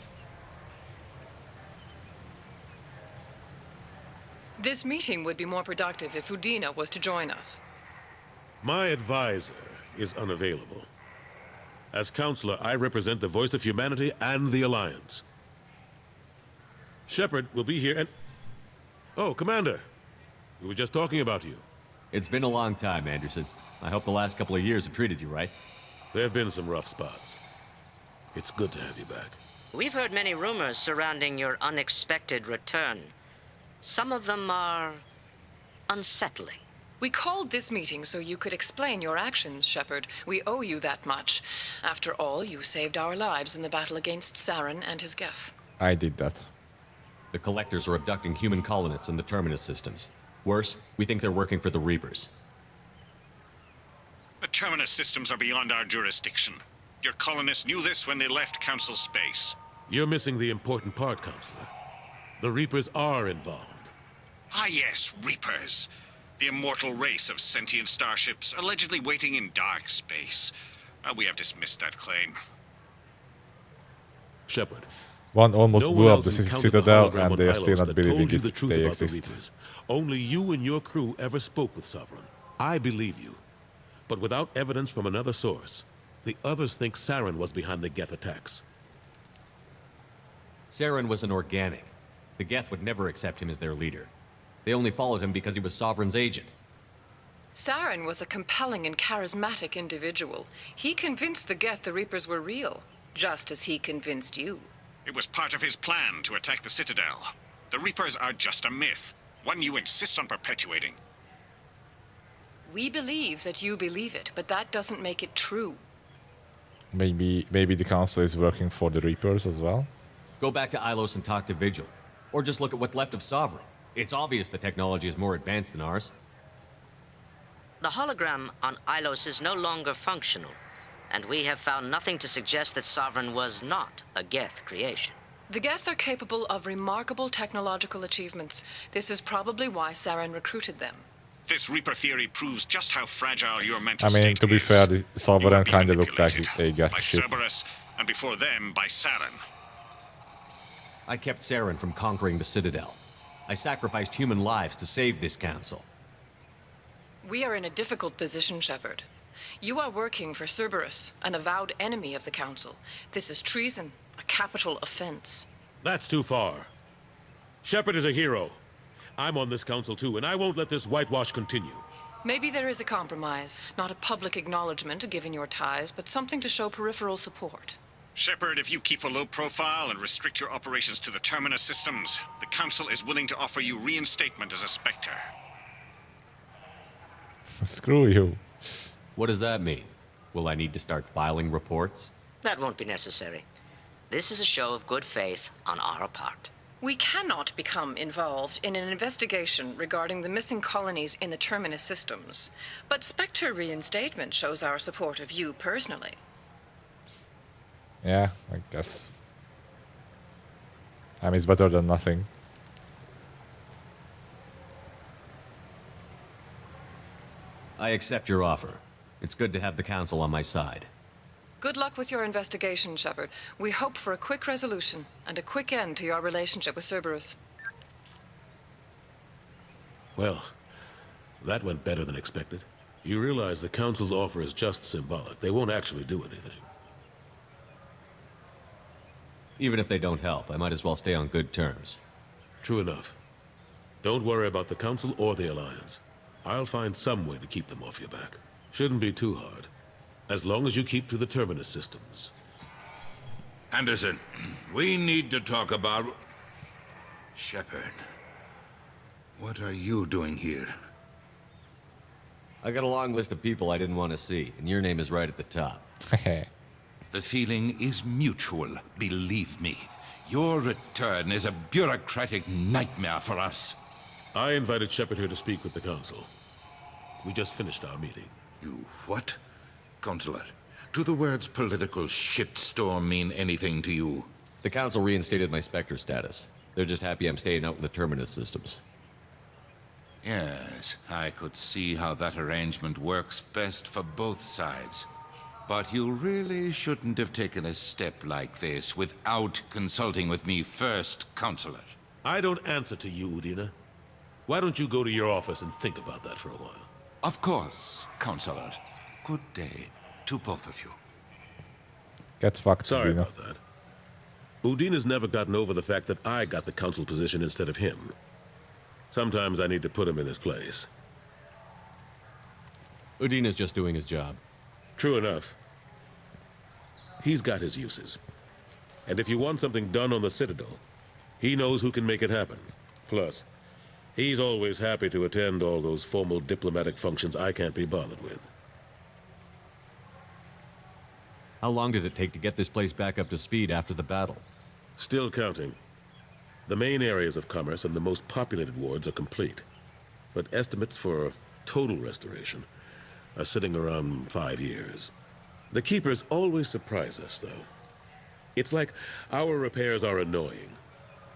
This meeting would be more productive if Udina was to join us. My advisor is unavailable. As counselor, I represent the voice of humanity and the Alliance. Shepard will be here and... Oh, Commander. We were just talking about you. It's been a long time, Anderson. I hope the last couple of years have treated you right. There have been some rough spots. It's good to have you back. We've heard many rumors surrounding your unexpected return. Some of them are unsettling. We called this meeting so you could explain your actions, Shepard. We owe you that much. After all, you saved our lives in the battle against Saren and his Geth. I did that. The Collectors are abducting human colonists in the Terminus systems. Worse, we think they're working for the Reapers. The Terminus systems are beyond our jurisdiction. Your colonists knew this when they left Council space. You're missing the important part, Counselor. The Reapers are involved. Ah yes, Reapers. The immortal race of sentient starships allegedly waiting in dark space. We have dismissed that claim. Shepard. One almost No blew one up else the encountered Citadel hologram and on they are still Ilos not that believing told you the it, truth they about the exist. Reapers. Only you and your crew ever spoke with Sovereign. I believe you. But without evidence from another source, the others think Saren was behind the Geth attacks. Saren was an organic. The Geth would never accept him as their leader. They only followed him because he was Sovereign's agent. Saren was a compelling and charismatic individual. He convinced the Geth the Reapers were real, just as he convinced you. It was part of his plan to attack the Citadel. The Reapers are just a myth, one you insist on perpetuating. We believe that you believe it, but that doesn't make it true. Maybe the Council is working for the Reapers as well? Go back to Ilos and talk to Vigil. Or just look at what's left of Sovereign. It's obvious the technology is more advanced than ours. The hologram on Ilos is no longer functional, and we have found nothing to suggest that Sovereign was not a Geth creation. The Geth are capable of remarkable technological achievements. This is probably why Saren recruited them. This Reaper theory proves just how fragile your mental I mean, state to be is. fair, the Sovereign You are being kind of looked like a by Geth ship. Cerberus, and before them, by Saren. I kept Saren from conquering the Citadel. I sacrificed human lives to save this council. We are in a difficult position, Shepard. You are working for Cerberus, an avowed enemy of the Council. This is treason, a capital offense. That's too far. Shepard is a hero. I'm on this council too, and I won't let this whitewash continue. Maybe there is a compromise, not a public acknowledgement given your ties, but something to show peripheral support. Shepard, if you keep a low profile and restrict your operations to the Terminus systems, the Council is willing to offer you reinstatement as a Spectre. Screw you. What does that mean? Will I need to start filing reports? That won't be necessary. This is a show of good faith on our part. We cannot become involved in an investigation regarding the missing colonies in the Terminus systems, but Spectre reinstatement shows our support of you personally. Yeah, I guess. I mean, it's better than nothing. I accept your offer. It's good to have the Council on my side. Good luck with your investigation, Shepard. We hope for a quick resolution and a quick end to your relationship with Cerberus. Well, that went better than expected. You realize the Council's offer is just symbolic. They won't actually do anything. Even if they don't help, I might as well stay on good terms. True enough. Don't worry about the Council or the Alliance. I'll find some way to keep them off your back. Shouldn't be too hard. As long as you keep to the Terminus systems. Anderson, we need to talk about... Shepard. What are you doing here? I got a long list of people I didn't want to see, and your name is right at the top. The feeling is mutual, believe me. Your return is a bureaucratic nightmare for us. I invited Shepard here to speak with the Council. We just finished our meeting. You what? Consular, do the words political shitstorm mean anything to you? The Council reinstated my Spectre status. They're just happy I'm staying out in the Terminus systems. Yes, I could see how that arrangement works best for both sides. But you really shouldn't have taken a step like this without consulting with me first, Consular. I don't answer to you, Udina. Why don't you go to your office and think about that for a while? Of course, Consular. Good day to both of you. Get fucked, Sorry Udina. about that. Udina's never gotten over the fact that I got the Council position instead of him. Sometimes I need to put him in his place. Udina's just doing his job. True enough. He's got his uses. And if you want something done on the Citadel, he knows who can make it happen. Plus, he's always happy to attend all those formal diplomatic functions I can't be bothered with. How long did it take to get this place back up to speed after the battle? Still counting. The main areas of commerce and the most populated wards are complete. But estimates for total restoration are sitting around 5 years. The Keepers always surprise us, though. It's like our repairs are annoying.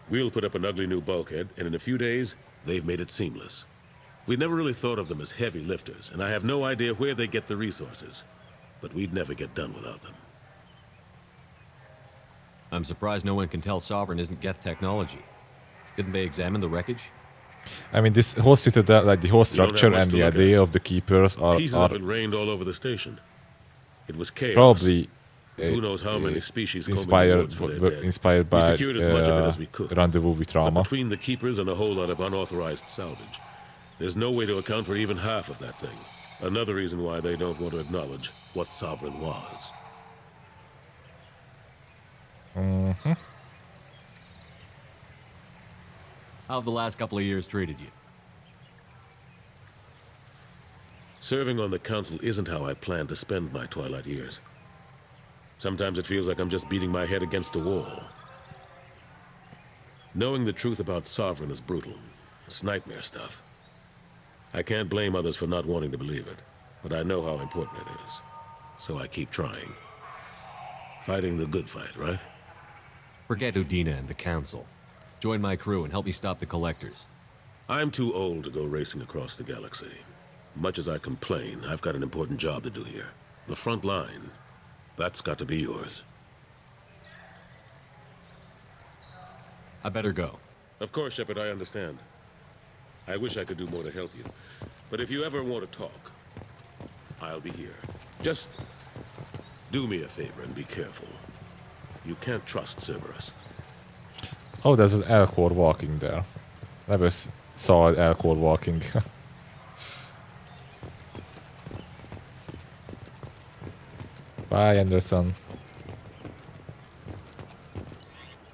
We'll put up an ugly new bulkhead, and in a few days, they've made it seamless. We never really thought of them as heavy lifters, and I have no idea where they get the resources. But we'd never get done without them. I'm surprised no one can tell Sovereign isn't Geth technology. Didn't they examine the wreckage? I mean, this whole Citadel, like the whole You don't have structure much and to the look idea at. of the Keepers Pieces are of it rained all over the station. It was chaos. probably Who knows how many species combing the inspired woods for their dead. inspired We by secured as much of it as we could. Rendezvous with But Rama. between the Keepers and a whole lot of unauthorized salvage, there's no way to account for even half of that thing. Another reason why they don't want to acknowledge what Sovereign was. Mm-hmm. How have the last couple of years treated you? Serving on the Council isn't how I plan to spend my twilight years. Sometimes it feels like I'm just beating my head against a wall. Knowing the truth about Sovereign is brutal. It's nightmare stuff. I can't blame others for not wanting to believe it, but I know how important it is. So I keep trying. Fighting the good fight, right? Forget Udina and the Council. Join my crew and help me stop the Collectors. I'm too old to go racing across the galaxy. Much as I complain, I've got an important job to do here. The front line. That's got to be yours. I better go. Of course, Shepard, I understand. I wish I could do more to help you. But if you ever want to talk, I'll be here. Just do me a favor and be careful. You can't trust Cerberus. Oh, there's an Elcor walking there. Never saw an Elcor walking. Bye, Anderson.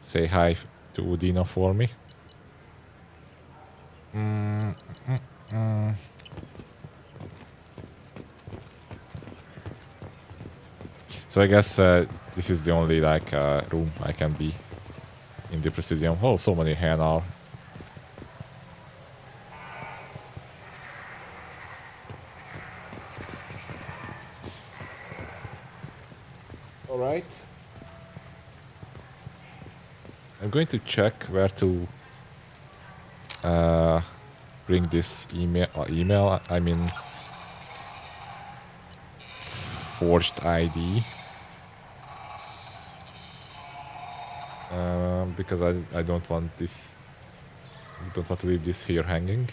Say hi to Udina for me. So I guess this is the only like room I can be in the Presidium. Oh, so many Hanar. All right. I'm going to check where to bring this email. I mean, forged ID. Because I don't want this. I don't want to leave this here hanging.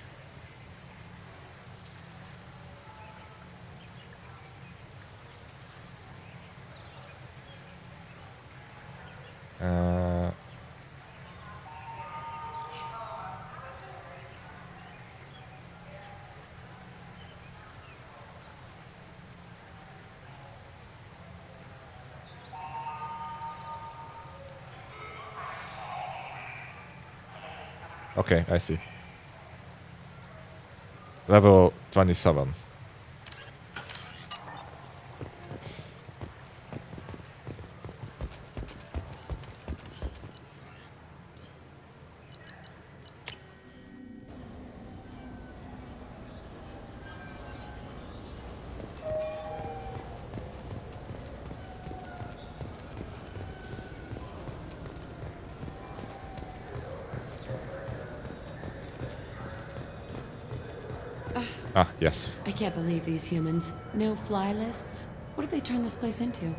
Okay, I see. Level 27. Ah, yes. I can't believe these humans. No fly lists? What did they turn this place into?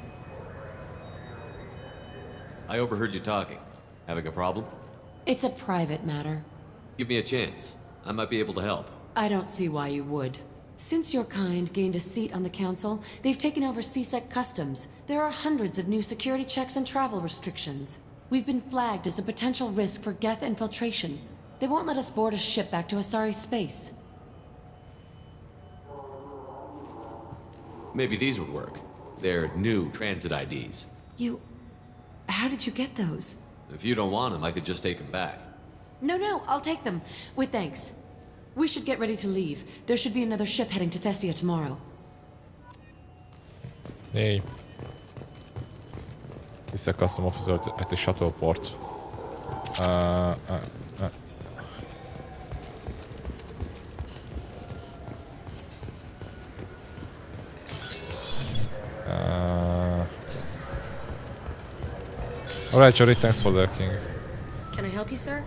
I overheard you talking. Having a problem? It's a private matter. Give me a chance. I might be able to help. I don't see why you would. Since your kind gained a seat on the council, they've taken over CSEC customs. There are hundreds of new security checks and travel restrictions. We've been flagged as a potential risk for Geth infiltration. They won't let us board a ship back to Asari space. Maybe these would work. They're new transit IDs. You... How did you get those? If you don't want them, I could just take them back. No, I'll take them. With thanks. We should get ready to leave. There should be another ship heading to Thessia tomorrow. Hey. This is a custom officer at the shuttle port. Alright, Jory, thanks for lurking. Can I help you, sir?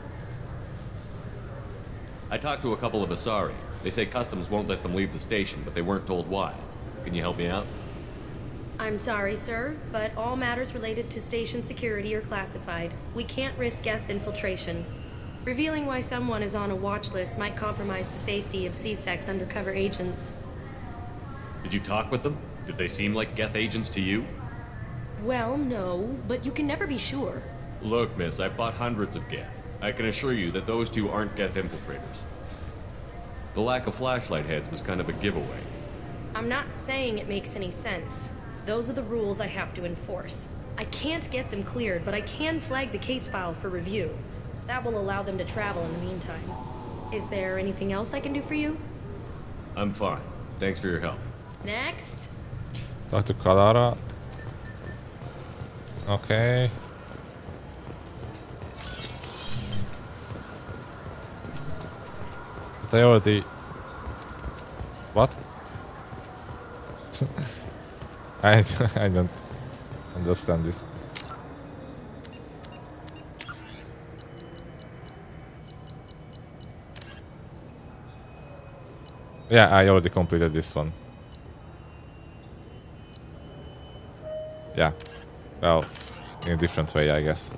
I talked to a couple of Asari. They say customs won't let them leave the station, but they weren't told why. Can you help me out? I'm sorry, sir, but all matters related to station security are classified. We can't risk Geth infiltration. Revealing why someone is on a watch list might compromise the safety of CSEC's undercover agents. Did you talk with them? Did they seem like Geth agents to you? Well, no, but you can never be sure. Look, miss, I've fought hundreds of Geth. I can assure you that those two aren't Geth infiltrators. The lack of flashlight heads was kind of a giveaway. I'm not saying it makes any sense. Those are the rules I have to enforce. I can't get them cleared, but I can flag the case file for review. That will allow them to travel in the meantime. Is there anything else I can do for you? I'm fine. Thanks for your help. Next. Talk to Kalara. Okay. They already... What? I don't understand this. Yeah, I already completed this one. Yeah. Well, in a different way, I guess.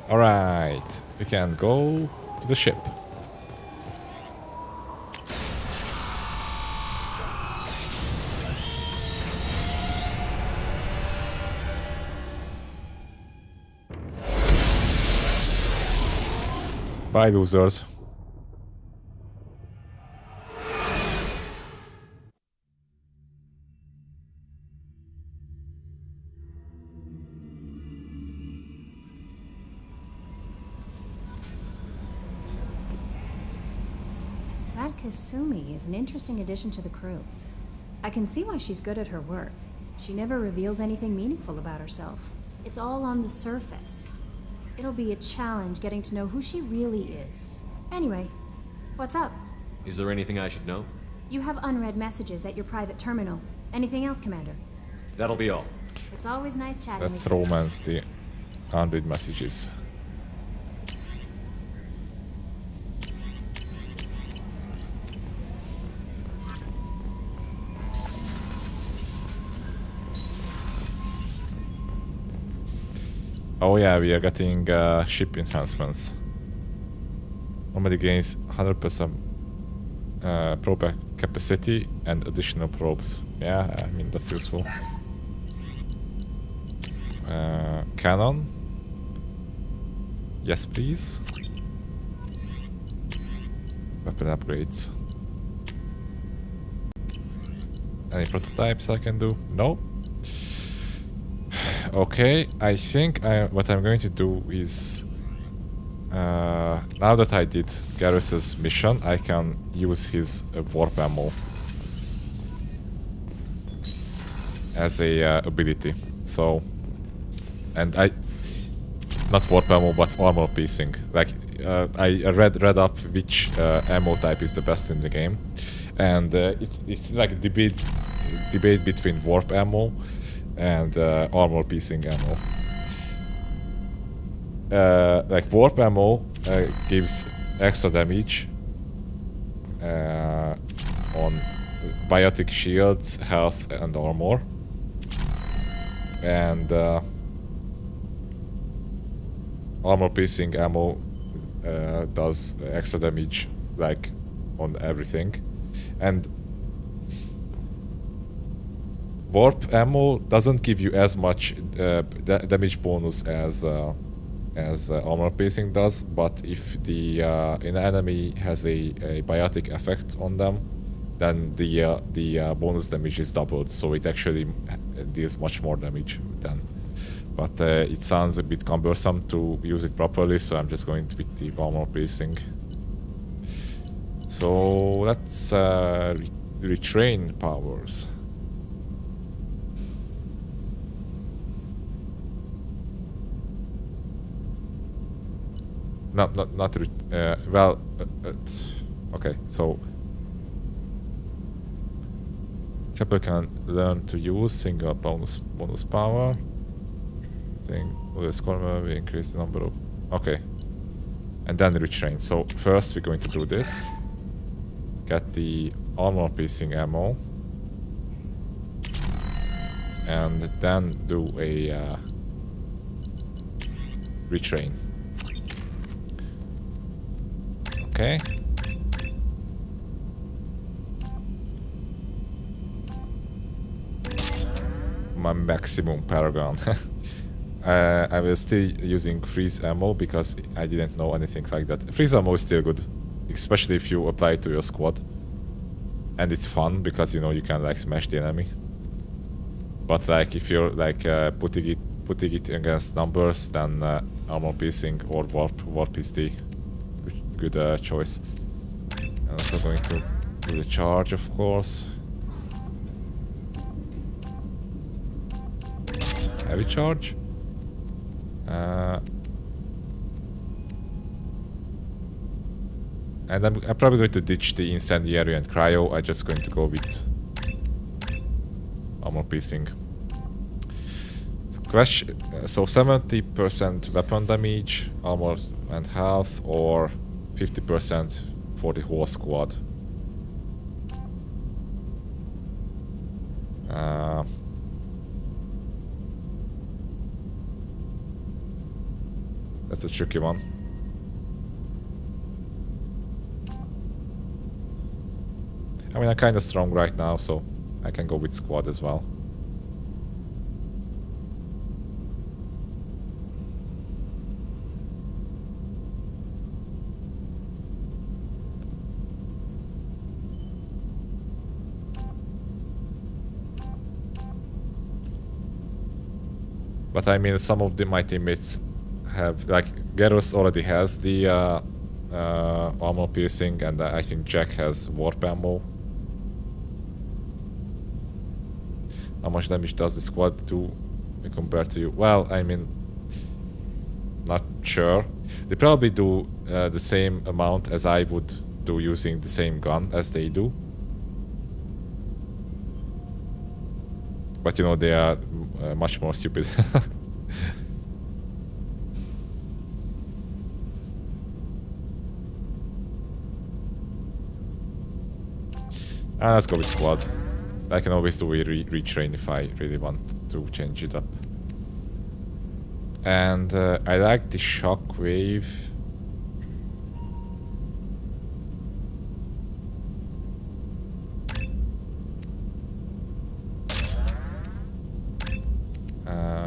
Alright. We can go to the ship. Bye, losers. That Kasumi is an interesting addition to the crew. I can see why she's good at her work. She never reveals anything meaningful about herself. It's all on the surface. It'll be a challenge getting to know who she really is. Anyway, what's up? Is there anything I should know? You have unread messages at your private terminal. Anything else, Commander? That'll be all. It's always nice chatting Let's with you. romance the unread messages. Oh yeah, we are getting ship enhancements. Normally gains 100% probe capacity and additional probes. Yeah, I mean that's useful. Cannon. Yes, please. Weapon upgrades. Any prototypes I can do? No. Okay, I think what I'm going to do is now that I did Garrus's mission, I can use his warp ammo as a ability. So, and not warp ammo, but armor piecing. Like I read up which ammo type is the best in the game, and it's like a debate between warp ammo and armor piecing ammo. Like warp ammo gives extra damage on biotic shields, health, and armor. And armor piercing ammo does extra damage, like, on everything. And warp ammo doesn't give you as much damage bonus as armor piercing does, but if the an enemy has a biotic effect on them, then the bonus damage is doubled, so it actually deals much more damage then. But it sounds a bit cumbersome to use it properly, so I'm just going with the armor piercing. So let's retrain powers. Okay, so Chapel can learn to use single bonus power. Thing will score will increase the number of. Okay, and then retrain. So first we're going to do this. Get the armor piercing ammo, and then do a retrain. Okay. My maximum paragon. I was still using freeze ammo because I didn't know anything like that. Freeze ammo is still good, especially if you apply it to your squad. And it's fun because, you know, you can like smash the enemy. But like if you're like putting it against numbers, then armor piercing or warp is the good choice. And also going to do the charge, of course. Heavy charge. And I'm probably going to ditch the incendiary and cryo. I'm just going to go with armor piercing. So 70% weapon damage, armor and health, or 50% for the whole squad. That's a tricky one. I mean, I'm kind of strong right now, so I can go with squad as well. But I mean, some of my teammates have, like, Garrus already has the armor piercing, and I think Jack has warp ammo. How much damage does the squad do compared to you? Well, I mean, not sure. They probably do the same amount as I would do using the same gun as they do. But you know, they are much more stupid. Let's go with squad. I can always do a retrain if I really want to change it up. And I like the shockwave.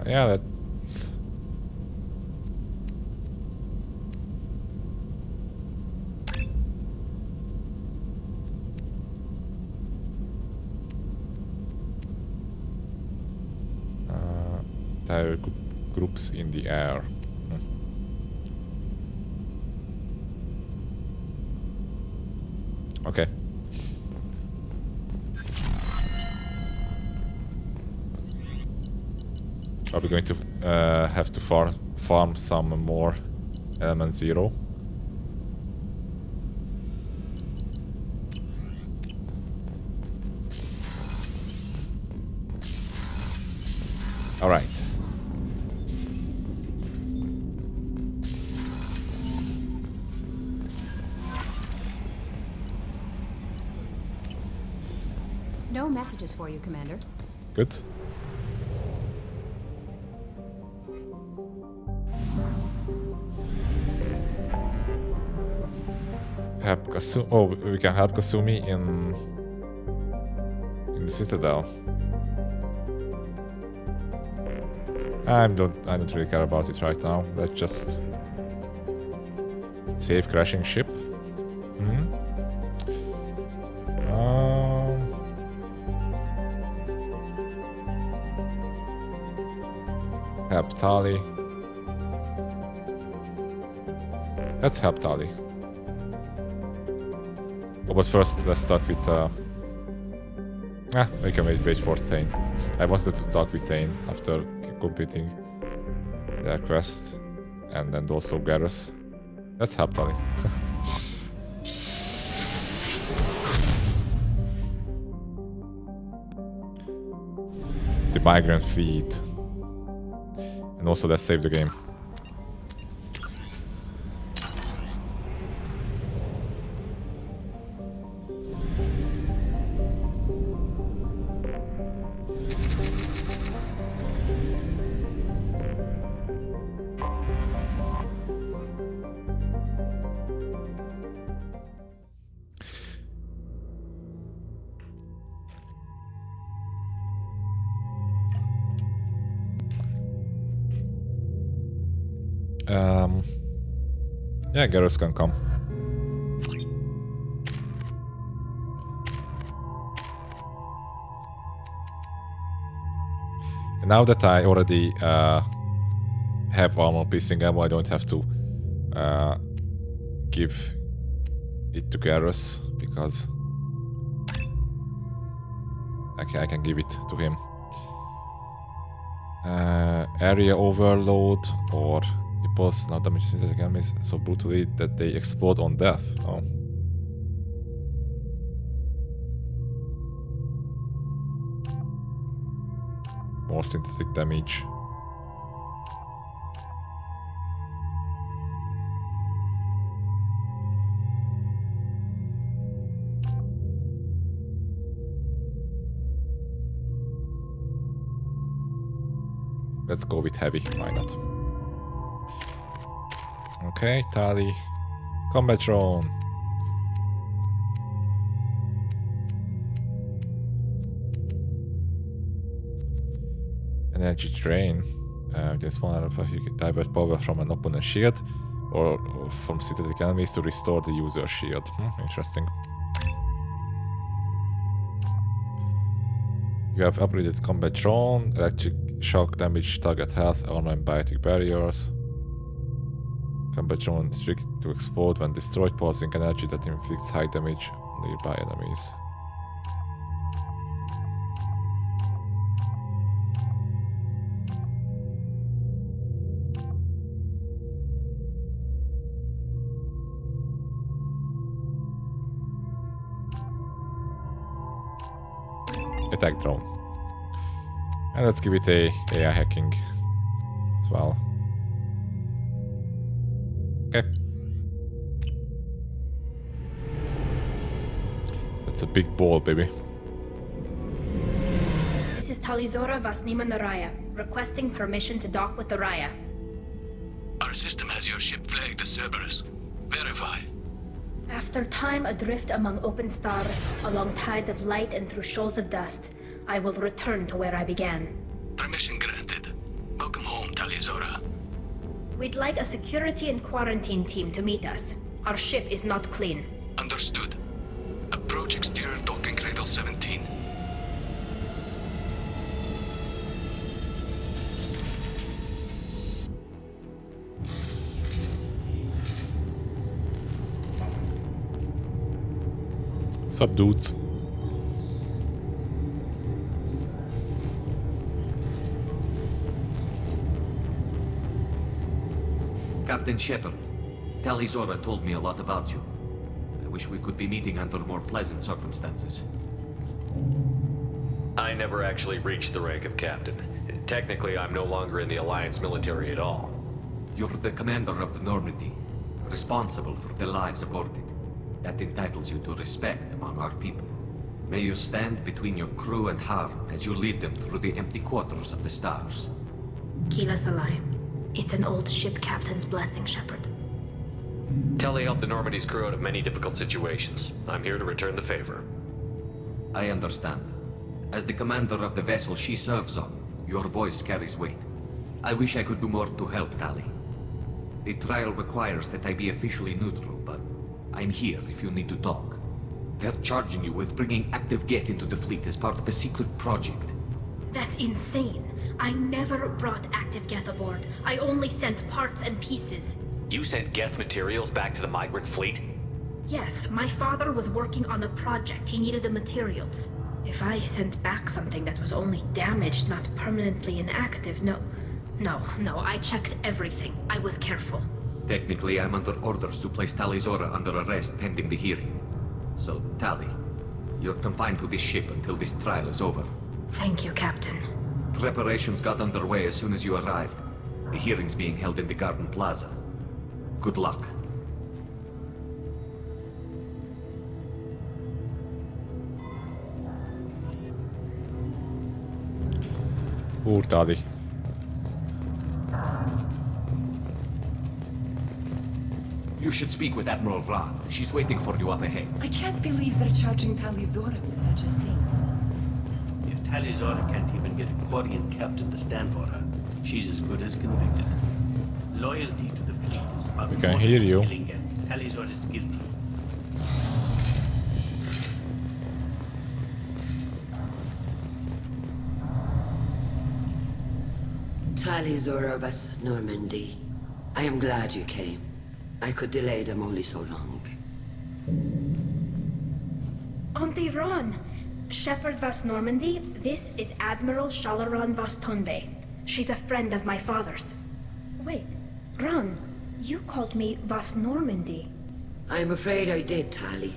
Yeah, that's... Entire groups in the air. Okay. Are we going to have to farm some more element 0? All right. No messages for you, Commander. Good. Help Kasumi. Oh, we can help Kasumi in the Citadel. I don't really care about it right now. Let's just save crashing ship. Help Tali. Let's help Tali. Oh, but first let's start with we can wait for Thane. I wanted to talk with Thane after completing their quest, and then also Garrus. Let's help Tali. The migrant fleet. And also let's save the game. Yeah, Garrus can come. And now that I already have armor piercing ammo, I don't have to give it to Garrus because I can give it to him. Area overload or impulse now damage synthetic enemies so brutally that they explode on death. Oh. More synthetic damage. Let's go with heavy, why not? Okay, Tali. Combat drone. Energy drain. This one you can divert power from an opponent's shield or from synthetic enemies to restore the user's shield. Interesting. You have upgraded combat drone, electric shock damage target health, armor and biotic barriers. Combat drone is restricted to explode when destroyed, pausing energy that inflicts high damage on nearby enemies. Attack drone. And let's give it a AI hacking as well. Okay. That's a big ball, baby. This is Talizora Vasnima Naraya, requesting permission to dock with the Raya. Our system has your ship flagged as Cerberus. Verify. After time adrift among open stars, along tides of light and through shoals of dust, I will return to where I began. Permission granted. Welcome home, Talizora. We'd like a security and quarantine team to meet us. Our ship is not clean. Understood. Approach exterior docking cradle 17. Sup, dudes? Captain Shepard, Talizora told me a lot about you. I wish we could be meeting under more pleasant circumstances. I never actually reached the rank of captain. Technically, I'm no longer in the Alliance military at all. You're the commander of the Normandy, responsible for the lives aborted. That entitles you to respect among our people. May you stand between your crew and her as you lead them through the empty quarters of the stars. Kila Salai. It's an old ship captain's blessing, Shepard. Telly helped the Normandy's crew out of many difficult situations. I'm here to return the favor. I understand. As the commander of the vessel she serves on, your voice carries weight. I wish I could do more to help, Tali. The trial requires that I be officially neutral, but I'm here if you need to talk. They're charging you with bringing active Geth into the fleet as part of a secret project. That's insane. I never brought active Geth aboard. I only sent parts and pieces. You sent Geth materials back to the migrant fleet? Yes, my father was working on a project. He needed the materials. If I sent back something that was only damaged, not permanently inactive, no, I checked everything. I was careful. Technically, I'm under orders to place Tali Zora under arrest pending the hearing. So, Tali, you're confined to this ship until this trial is over. Thank you, Captain. Preparations got underway as soon as you arrived. The hearing's being held in the Garden Plaza. Good luck. Úr Tali. You should speak with Admiral Ra. She's waiting for you up ahead. I can't believe they're charging Talizora with such a thing. If Talizora can't even get a Quarian captain to stand for her, she's as good as convicted. Loyalty to the fleet is about We can hear you. Talizora is guilty. Talizora of us, Normandy. I am glad you came. I could delay them only so long. Auntie Ron! Shepard Vas Normandy, this is Admiral Shalaron Vas Tonbe. She's a friend of my father's. Wait, Ron, you called me Vas Normandy. I'm afraid I did, Tali.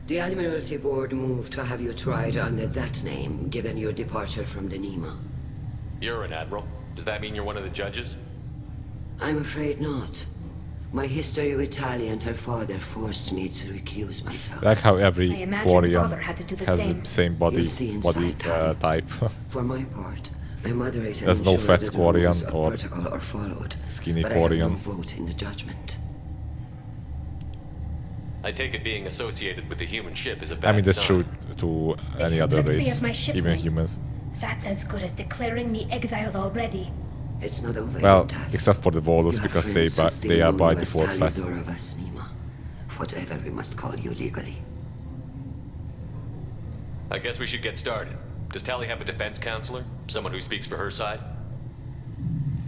The Admiralty Board moved to have you tried under that name, given your departure from the Nima. You're an admiral. Does that mean you're one of the judges? I'm afraid not. My history with Tali and her father forced me to recuse myself. Like how every I imagine Quarian Father had to do the has same. the same body You'll see inside, Tali. type. For my part, I moderate and There's no ensure fat that the rules Quarian of or protocol are followed. skinny But I have no Quarian. vote in the judgment. I take it being associated with the human ship is a bad I mean, that's sign. true to any other stripped me race, of my ship even name. humans. That's as good as declaring me exiled already. It's not over Well, yet, Tali. except for the Volus, You have because they friends who still they are know by you as default fat. Talizora Vas Nima. Whatever we must call you legally. I guess we should get started. Does Tali have a defense counselor? Someone who speaks for her side?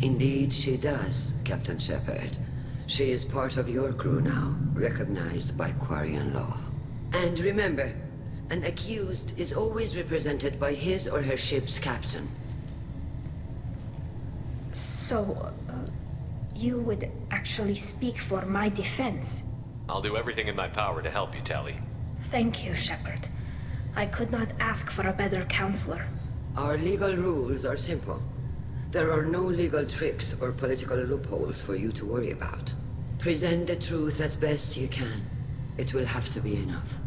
Indeed, she does, Captain Shepard. She is part of your crew now, recognized by Quarian law. And remember, an accused is always represented by his or her ship's captain. So, you would actually speak for my defense? I'll do everything in my power to help you, Tali. Thank you, Shepard. I could not ask for a better counselor. Our legal rules are simple. There are no legal tricks or political loopholes for you to worry about. Present the truth as best you can. It will have to be enough.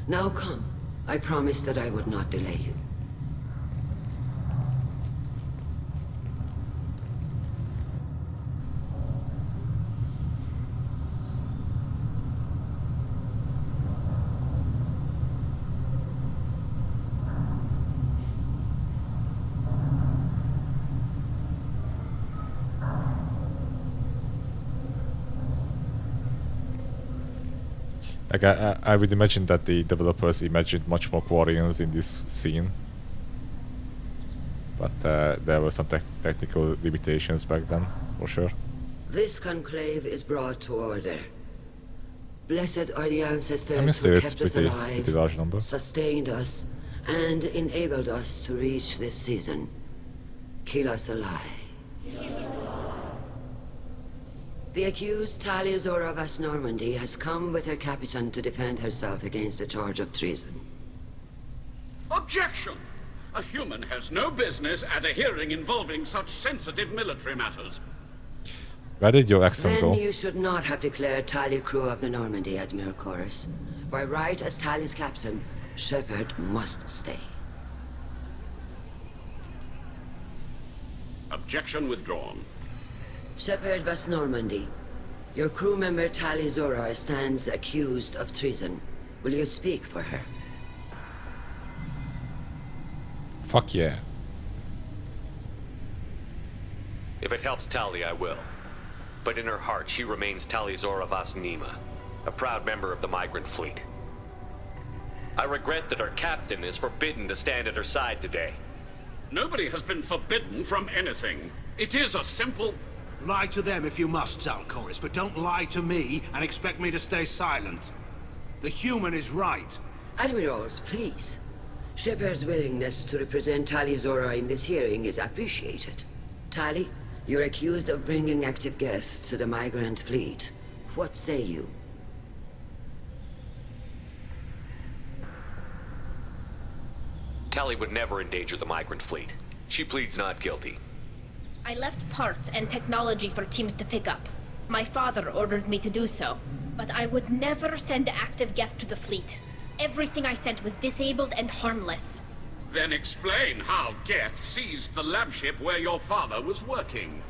Now come. I promised that I would not delay you. Like I would imagine that the developers imagined much more Quarians in this scene, but there were some technical limitations back then, for sure. This conclave is brought to order. Blessed are the ancestors I mean, still who it's kept us pretty alive, large number. sustained us, and enabled us to reach this season. Keep us alive. The accused Talizora Vas Normandy has come with her captain to defend herself against a charge of treason. Objection! A human has no business at a hearing involving such sensitive military matters. Where did your accent Then go? you should not have declared Tali crew of the Normandy, Admiral Chorus. By right as Tali's captain, Shepard must stay. Objection withdrawn. Shepard was Normandy. Your crew member Tali Zora stands accused of treason. Will you speak for her? Fuck yeah. If it helps Tali, I will. But in her heart, she remains Tali Zora Vas Nima, a proud member of the migrant fleet. I regret that our captain is forbidden to stand at her side today. Nobody has been forbidden from anything. It is a simple... Lie to them if you must, Zalcoris, but don't lie to me and expect me to stay silent. The human is right. Admirals, please. Shepard's willingness to represent Tali Zora in this hearing is appreciated. Tali, you're accused of bringing active guests to the migrant fleet. What say you? Tali would never endanger the migrant fleet. She pleads not guilty. I left parts and technology for teams to pick up. My father ordered me to do so, but I would never send active guests to the fleet. Everything I sent was disabled and harmless. Then explain how Geth seized the lab ship where your father was working.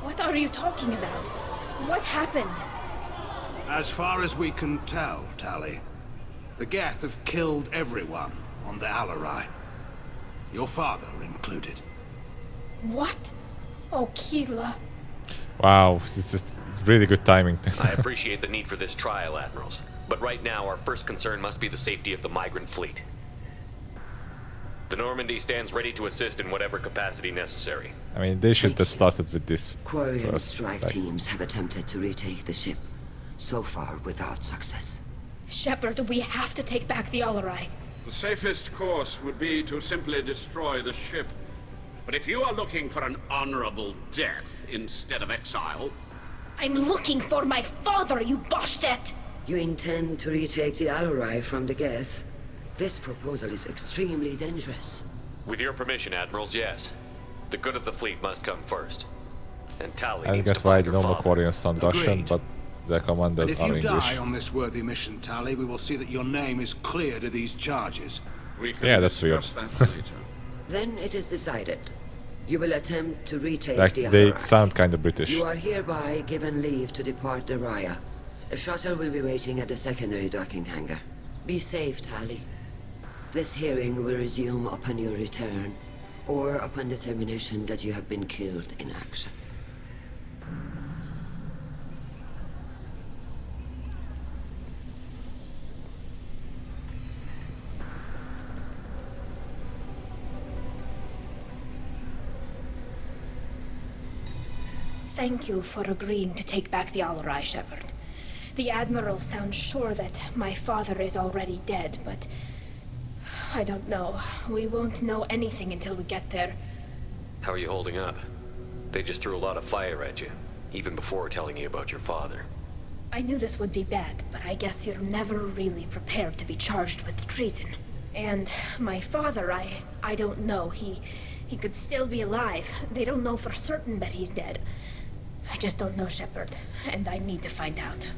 What are you talking about? What happened? As far as we can tell, Tali, the Geth have killed everyone on the Alarai. Your father included. What? Oh, Keela. Wow, it's just really good timing. I appreciate the need for this trial, Admirals. But right now, our first concern must be the safety of the migrant fleet. The Normandy stands ready to assist in whatever capacity necessary. I mean, they should have started with this Quarry and first. strike Like, teams have attempted to retake the ship, so far without success. Shepard, we have to take back the Alarai. The safest course would be to simply destroy the ship. But if you are looking for an honorable death instead of exile... I'm looking for my father, you Boshtet! You intend to retake the Alarai from the Geth? This proposal is extremely dangerous. With your permission, Admirals, yes. The good of the fleet must come first. And Tali I needs to get why find the her normal father. Koreans sound Russian, Agreed. but their And commanders if are you English. die on this worthy mission, Tali, we will see that your name is cleared of these charges. We can Yeah, that's weird. discuss that later. Then it is decided. You will attempt to retake Like, the they Alarai. sound kind of British. You are hereby given leave to depart the Raya. A shuttle will be waiting at the secondary docking hangar. Be safe, Tali. This hearing will resume upon your return, or upon determination that you have been killed in action. Thank you for agreeing to take back the Alarai, Shepard. The Admiral sounds sure that my father is already dead, but... I don't know. We won't know anything until we get there. How are you holding up? They just threw a lot of fire at you, even before telling you about your father. I knew this would be bad, but I guess you're never really prepared to be charged with treason. And my father, I don't know. He could still be alive. They don't know for certain that he's dead. I just don't know, Shepard, and I need to find out.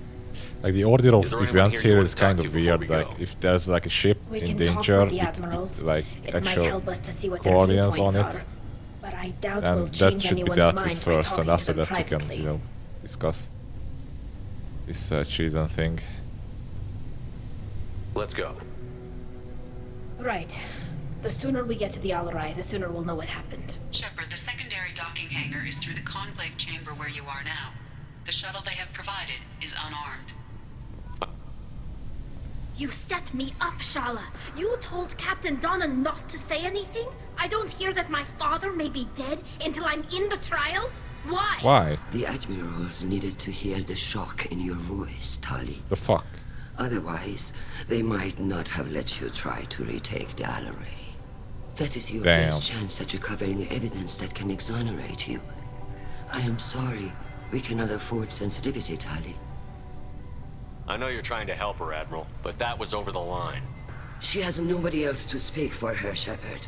Like, the order of Is there anyone events here you here want is to talk kind to of before weird. we go? Like, if there's like a ship We in can danger talk with the with Admirals. like It might actual help us to see what their Koreans on viewpoints it, are. But I doubt then we'll that change should be anyone's dealt mind with by first, and talking after to them that we can, privately. you know, discuss this treason thing. Let's go. Right. The sooner we get to the Alarai, the sooner we'll know what happened. Shepard, the secondary docking hangar is through the conclave chamber where you are now. The shuttle they have provided is unarmed. You set me up, Shala. You told Captain Donna not to say anything? I don't hear that my father may be dead until I'm in the trial? Why? Why? The Admirals needed to hear the shock in your voice, Tali. The fuck? Otherwise, they might not have let you try to retake the Alarai. That is your Damn. best chance at recovering evidence that can exonerate you. I am sorry. We cannot afford sensitivity, Tali. I know you're trying to help her, Admiral, but that was over the line. She has nobody else to speak for her, Shepard.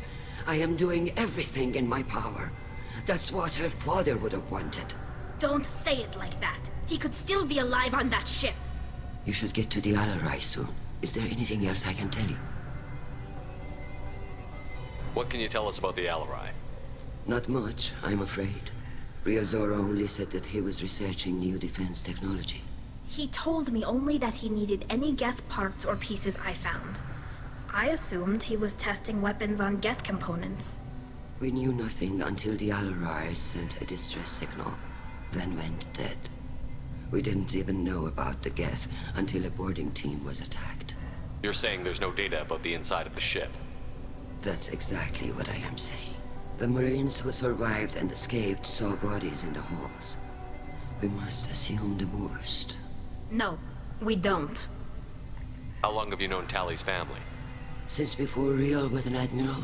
I am doing everything in my power. That's what her father would have wanted. Don't say it like that. He could still be alive on that ship. You should get to the Alarai soon. Is there anything else I can tell you? What can you tell us about the Alarai? Not much, I'm afraid. Real Zora only said that he was researching new defense technology. He told me only that he needed any Geth parts or pieces I found. I assumed he was testing weapons on Geth components. We knew nothing until the Alarai sent a distress signal, then went dead. We didn't even know about the Geth until a boarding team was attacked. You're saying there's no data about the inside of the ship? That's exactly what I am saying. The Marines who survived and escaped saw bodies in the halls. We must assume the worst. No, we don't. How long have you known Tally's family? Since before Riel was an admiral.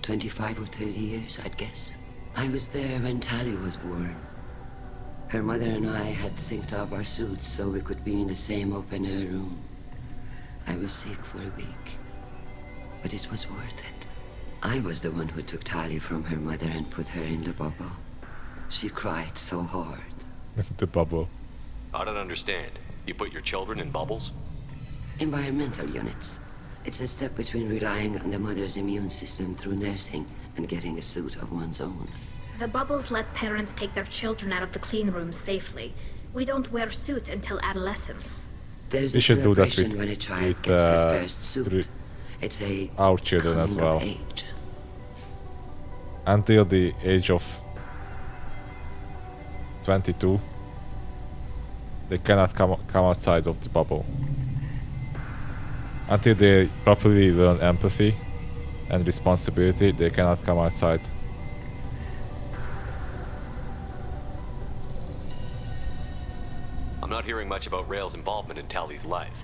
25 or 30 years, I'd guess. I was there when Tally was born. Her mother and I had synced up our suits so we could be in the same open-air room. I was sick for a week, but it was worth it. I was the one who took Tally from her mother and put her in the bubble. She cried so hard. The bubble. I don't understand. You put your children in bubbles? Environmental units. It's a step between relying on the mother's immune system through nursing and getting a suit of one's own. The bubbles let parents take their children out of the clean rooms safely. We don't wear suits until adolescence. There's We a should do that celebration when a child gets her first suit. It's a our children as coming of well. age. Until the age of 22, they cannot come outside of the bubble. Until they properly learn empathy and responsibility, they cannot come outside. I'm not hearing much about Rail's involvement in Tally's life.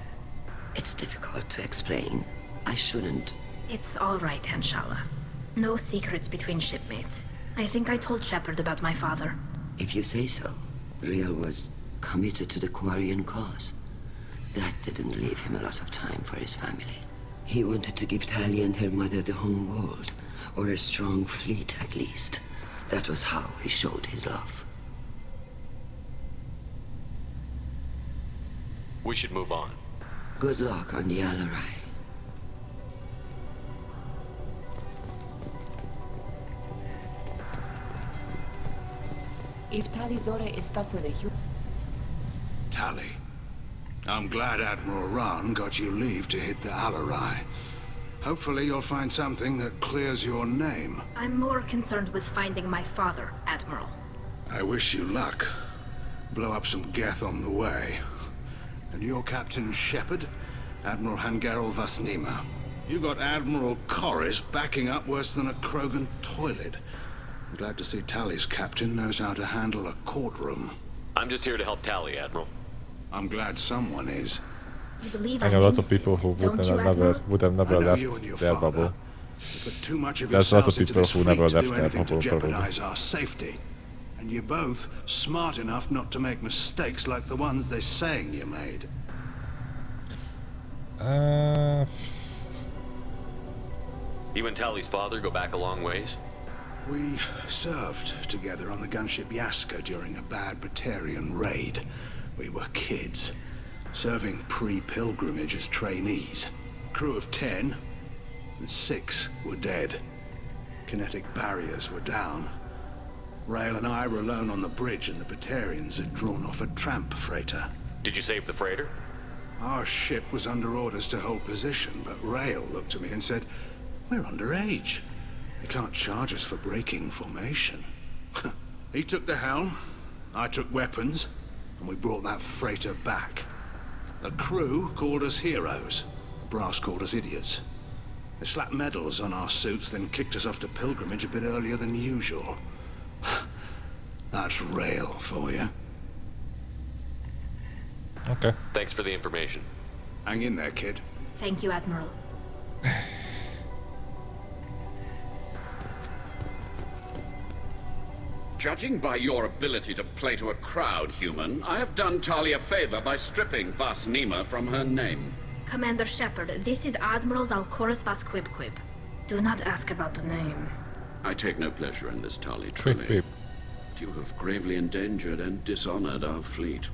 It's difficult to explain. I shouldn't. It's all right, Anshala. No secrets between shipmates. I think I told Shepard about my father. If you say so. Riel was committed to the Quarian cause. That didn't leave him a lot of time for his family. He wanted to give Tally and her mother the home world, or a strong fleet at least. That was how he showed his love. We should move on. Good luck on the Alarai. If Tali Zora is stuck with a human... Tally. I'm glad Admiral Rahn got you leave to hit the Alarai. Hopefully you'll find something that clears your name. I'm more concerned with finding my father, Admiral. I wish you luck. Blow up some Geth on the way. And your Captain Shepard? Admiral Hangarel Vasnima. You got Admiral Corris backing up worse than a Krogan toilet. I'm glad to see Tally's captain knows how to handle a courtroom. I'm just here to help Tally, Admiral. I'm glad someone is. You believe I know lots of people who would have never left their bubble. Put too much of There's a lot of yourselves into people this who never fleet to left do their anything to bubble, probably. jeopardize our safety. And you're both smart enough not to make mistakes like the ones they're saying you made. You and Tally's father go back a long ways? We served together on the gunship Yaska during a bad Batarian raid. We were kids, serving pre-pilgrimage as trainees. Crew of 10, and 6 were dead. Kinetic barriers were down. Rail and I were alone on the bridge, and the Batarians had drawn off a tramp freighter. Did you save the freighter? Our ship was under orders to hold position, but Rail looked at me and said, "We're underage. They can't charge us for breaking formation." He took the helm, I took weapons, and we brought that freighter back. The crew called us heroes. The brass called us idiots. They slapped medals on our suits, then kicked us off to pilgrimage a bit earlier than usual. That's Rail for you. Okay. Thanks for the information. Hang in there, kid. Thank you, Admiral. Judging by your ability to play to a crowd, human, I have done Talia a favor by stripping Vasnima from her name. Commander Shepard, this is Admiral Zalkoris Vasquibquib. Do not ask about the name. I take no pleasure in this, Tali, Quip, truly. quip. You have gravely endangered and dishonored our fleet.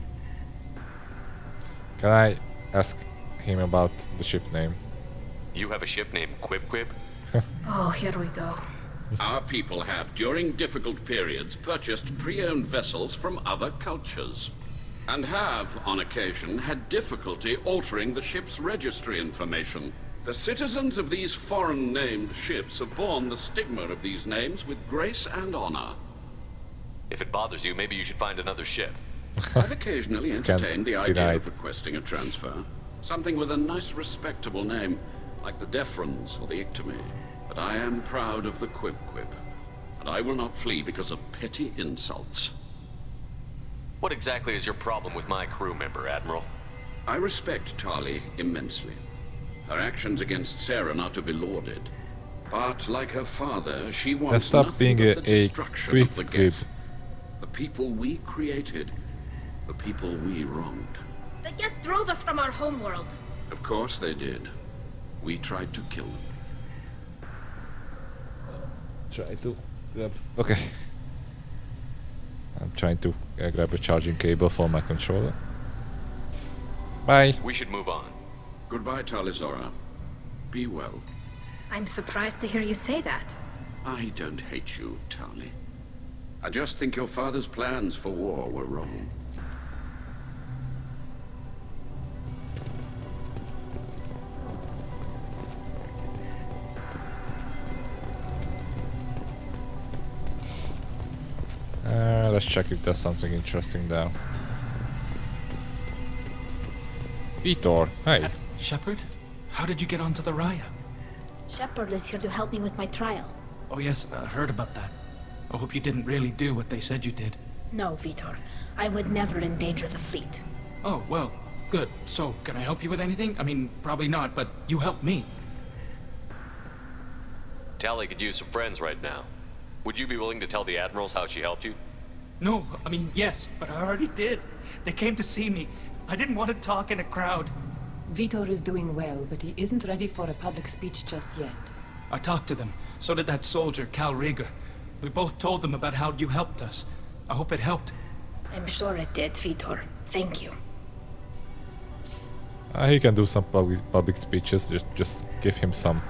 Can I ask him about the ship name? You have a ship named Quib Quib? Oh, here we go. Our people have, during difficult periods, purchased pre-owned vessels from other cultures, and have, on occasion, had difficulty altering the ship's registry information. The citizens of these foreign-named ships have borne the stigma of these names with grace and honor. If it bothers you, maybe you should find another ship. I've occasionally entertained the idea deny of requesting a transfer. Something with a nice, respectable name, like the Defrons or the Ictomy. But I am proud of the Quib Quib, and I will not flee because of petty insults. What exactly is your problem with my crew member, Admiral? I respect Tali immensely. Her actions against Saren are to be lauded. But like her father, she wants stop nothing being but the a destruction of the quib. Geth. The people we created, the people we wronged. The Geth drove us from our homeworld. Of course they did. We tried to kill them. Try to grab. Okay. I'm trying to grab a charging cable for my controller. Bye. We should move on. Goodbye, Talizora. Be well. I'm surprised to hear you say that. I don't hate you, Tali. I just think your father's plans for war were wrong. Let's check if there's something interesting there. Vitor, hey. Shepard? How did you get onto the Raya? Shepard is here to help me with my trial. Oh yes, I heard about that. I hope you didn't really do what they said you did. No, Vitor. I would never endanger the fleet. Oh, well, good. So, can I help you with anything? I mean, probably not, but you helped me. Tali could use some friends right now. Would you be willing to tell the Admirals how she helped you? No, I mean, yes, but I already did. They came to see me. I didn't want to talk in a crowd. Vitor is doing well, but he isn't ready for a public speech just yet. I talked to them. So did that soldier, Cal Rieger. We both told them about how you helped us. I hope it helped. I'm sure it did, Vitor. Thank you. He can do some public speeches. Just give him some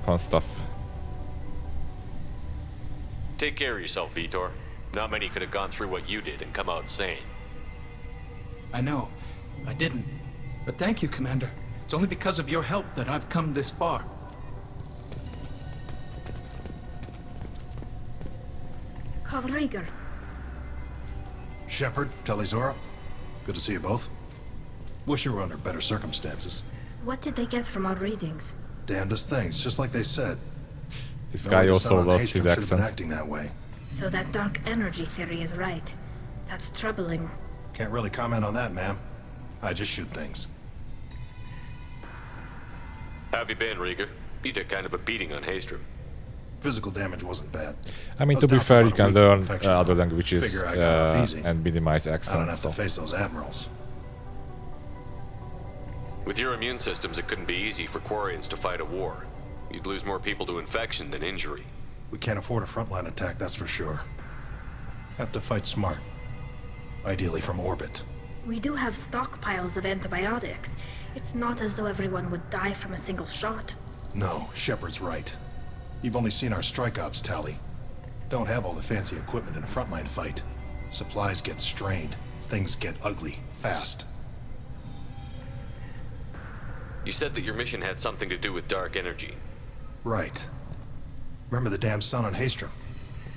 fun stuff. Take care of yourself, Vitor. Not many could have gone through what you did and come out sane. I know. I didn't. But thank you, Commander. It's only because of your help that I've come this far. Cal Rieger. Shepard, Talizora. Good to see you both. Wish you were under better circumstances. What did they get from our readings? Damnedest things, just like they said. This guy also lost his accent. Acting that way. So that dark energy theory is right. That's troubling. Can't really comment on that, ma'am. I just shoot things. How have you been, Rieger? You took kind of a beating on Haystrom. Physical damage wasn't bad. I mean, to be fair, you can learn other languages and minimize accents. I don't have to face those admirals. With your immune systems, it couldn't be easy for Quarians to fight a war. You'd lose more people to infection than injury. We can't afford a frontline attack, that's for sure. Have to fight smart. Ideally from orbit. We do have stockpiles of antibiotics. It's not as though everyone would die from a single shot. No, Shepard's right. You've only seen our strike ops, Tali. Don't have all the fancy equipment in a frontline fight. Supplies get strained. Things get ugly, fast. You said that your mission had something to do with dark energy. Right. Remember the damn sun on Haystrom?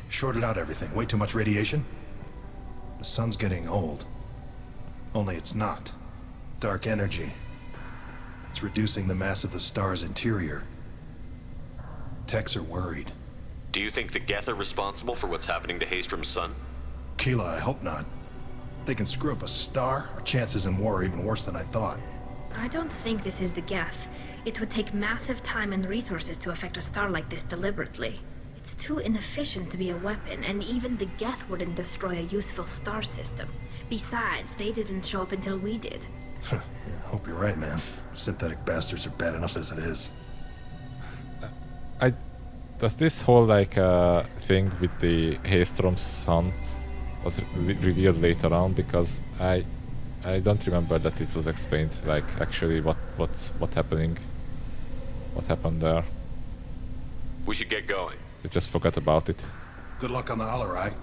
Shorted out everything. Way too much radiation? The sun's getting old. Only it's not. Dark energy. It's reducing the mass of the star's interior. Techs are worried. Do you think the Geth are responsible for what's happening to Haystrom's sun? Keela, I hope not. They can screw up a star, our chances in war are even worse than I thought. I don't think this is the Geth. It would take massive time and resources to affect a star like this deliberately. It's too inefficient to be a weapon, and even the Geth wouldn't destroy a useful star system. Besides, they didn't show up until we did. Yeah, hope you're right, man. Synthetic bastards are bad enough as it is. does this whole like thing with the Haystrom's son was revealed later on? Because I don't remember that it was explained, like actually what happened there. We should get going. I just forgot about it. Good luck on the Alarai.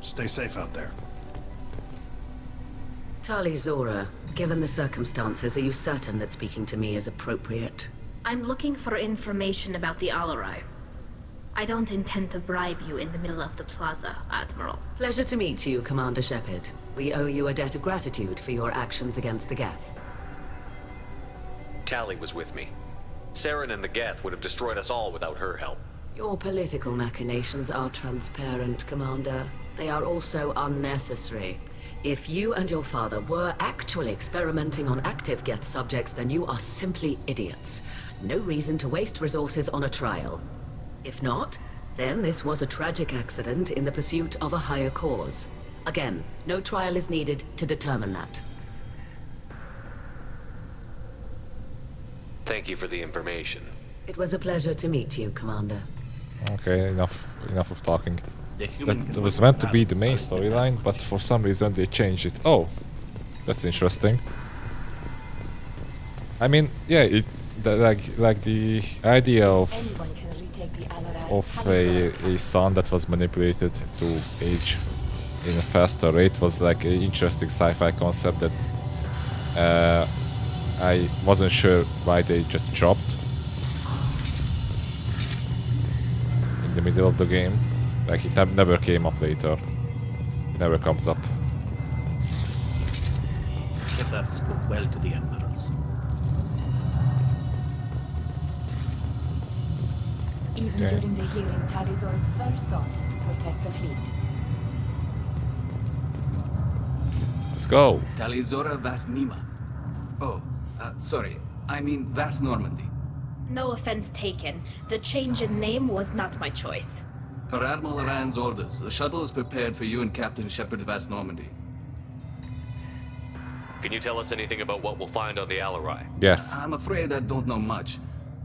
Stay safe out there. Tali Zora, given the circumstances, are you certain that speaking to me is appropriate? I'm looking for information about the Alarai. I don't intend to bribe you in the middle of the plaza, Admiral. Pleasure to meet you, Commander Shepard. We owe you a debt of gratitude for your actions against the Geth. Tali was with me. Saren and the Geth would have destroyed us all without her help. Your political machinations are transparent, Commander. They are also unnecessary. If you and your father were actually experimenting on active Geth subjects, then you are simply idiots. No reason to waste resources on a trial. If not, then this was a tragic accident in the pursuit of a higher cause. Again, no trial is needed to determine that. Thank you for the information. It was a pleasure to meet you, Commander. Okay, enough of talking. That was meant to be the main storyline, but for some reason they changed it. Oh, that's interesting. I mean, yeah, like the idea of a son that was manipulated to age in a faster rate was like an interesting sci-fi concept that I wasn't sure why they just dropped in the middle of the game. Like it never came up later. Never comes up. Shepard spoke well to the admirals. Even during the hearing, Tali'Zorah's first thought is to protect the fleet. Let's go. Tali'Zorah Vas Nima. Oh, sorry. I mean Vas Normandy. No offense taken. The change in name was not my choice. Per Admiral Rand's orders, the shuttle is prepared for you and Captain Shepard Vas Normandy. Can you tell us anything about what we'll find on the Alarai? Yes. I'm afraid I don't know much.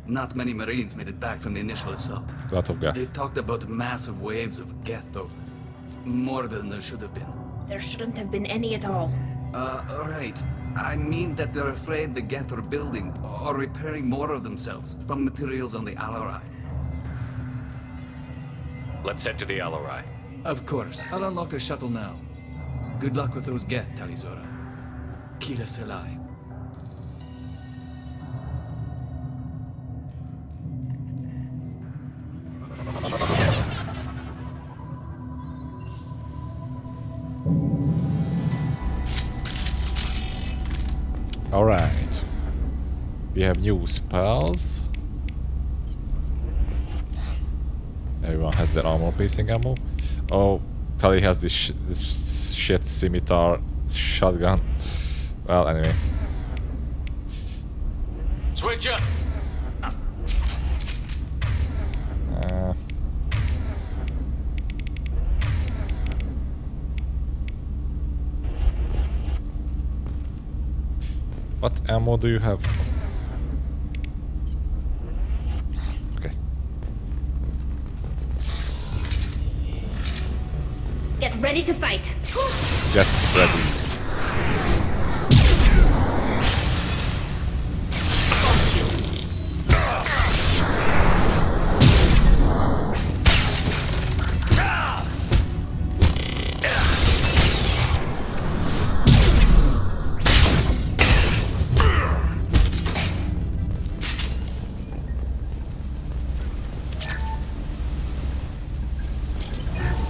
Not many Marines made it back from the initial assault. A lot of Geth. They talked about massive waves of Geth, though. More than there should have been. There shouldn't have been any at all. Right. I mean that they're afraid the Geth are building or repairing more of themselves from materials on the Alarai. Let's head to the Alarai. Of course. I'll unlock the shuttle now. Good luck with those Geth, Tali'Zorah. Kila Selai. Alright. We have new spells. Everyone has their armor piercing ammo. Oh, Tali has this shit scimitar shotgun. Well, anyway. Switch up! What ammo do you have? Okay. Get ready to fight. Get ready.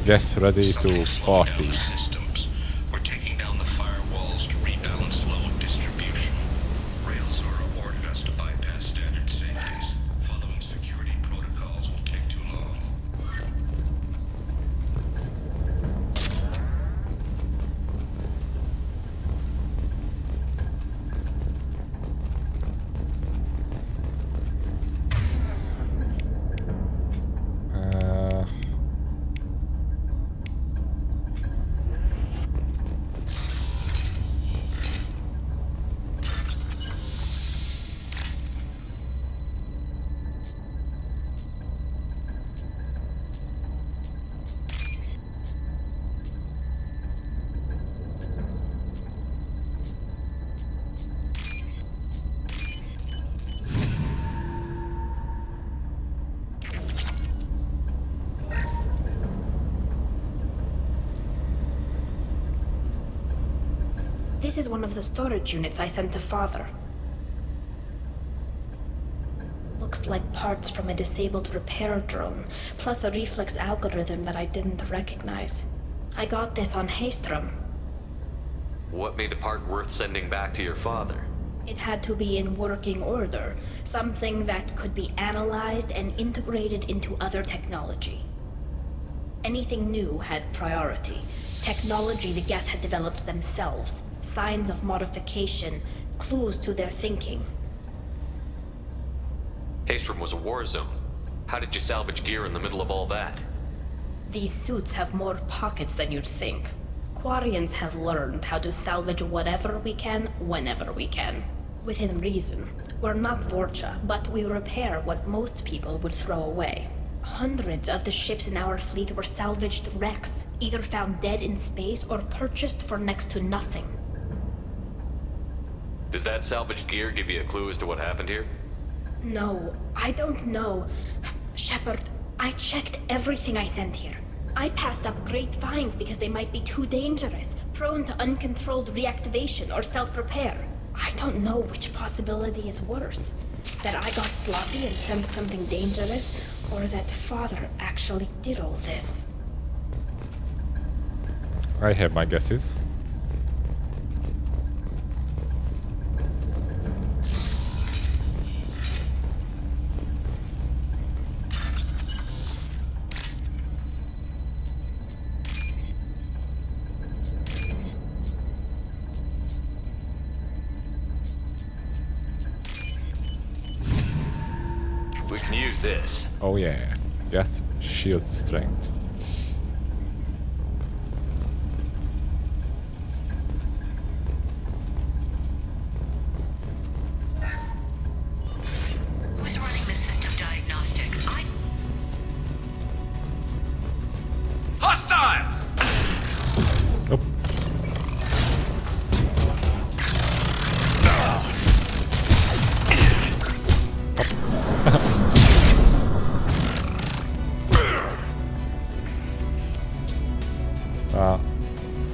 Get ready to party. Systems. We're taking down the firewalls to rebalance load distribution. Railzora ordered us to bypass standard safeties. Following security protocols will take too long. This is one of the storage units I sent to Father. Looks like parts from a disabled repair drone, plus a reflex algorithm that I didn't recognize. I got this on Haystrom. What made a part worth sending back to your father? It had to be in working order, something that could be analyzed and integrated into other technology. Anything new had priority. Technology the Geth had developed themselves, signs of modification, clues to their thinking. Haystrom was a war zone. How did you salvage gear in the middle of all that? These suits have more pockets than you'd think. Quarians have learned how to salvage whatever we can, whenever we can. Within reason. We're not Vorcha, but we repair what most people would throw away. Hundreds of the ships in our fleet were salvaged wrecks, either found dead in space or purchased for next to nothing. Does that salvaged gear give you a clue as to what happened here? No, I don't know. Shepard, I checked everything I sent here. I passed up great finds because they might be too dangerous, prone to uncontrolled reactivation or self-repair. I don't know which possibility is worse. That I got sloppy and sent something dangerous, or that Father actually did all this. I have my guesses. We can use this. Oh yeah. Geth shields strength. Who's running the system diagnostic? Hostile! Nope.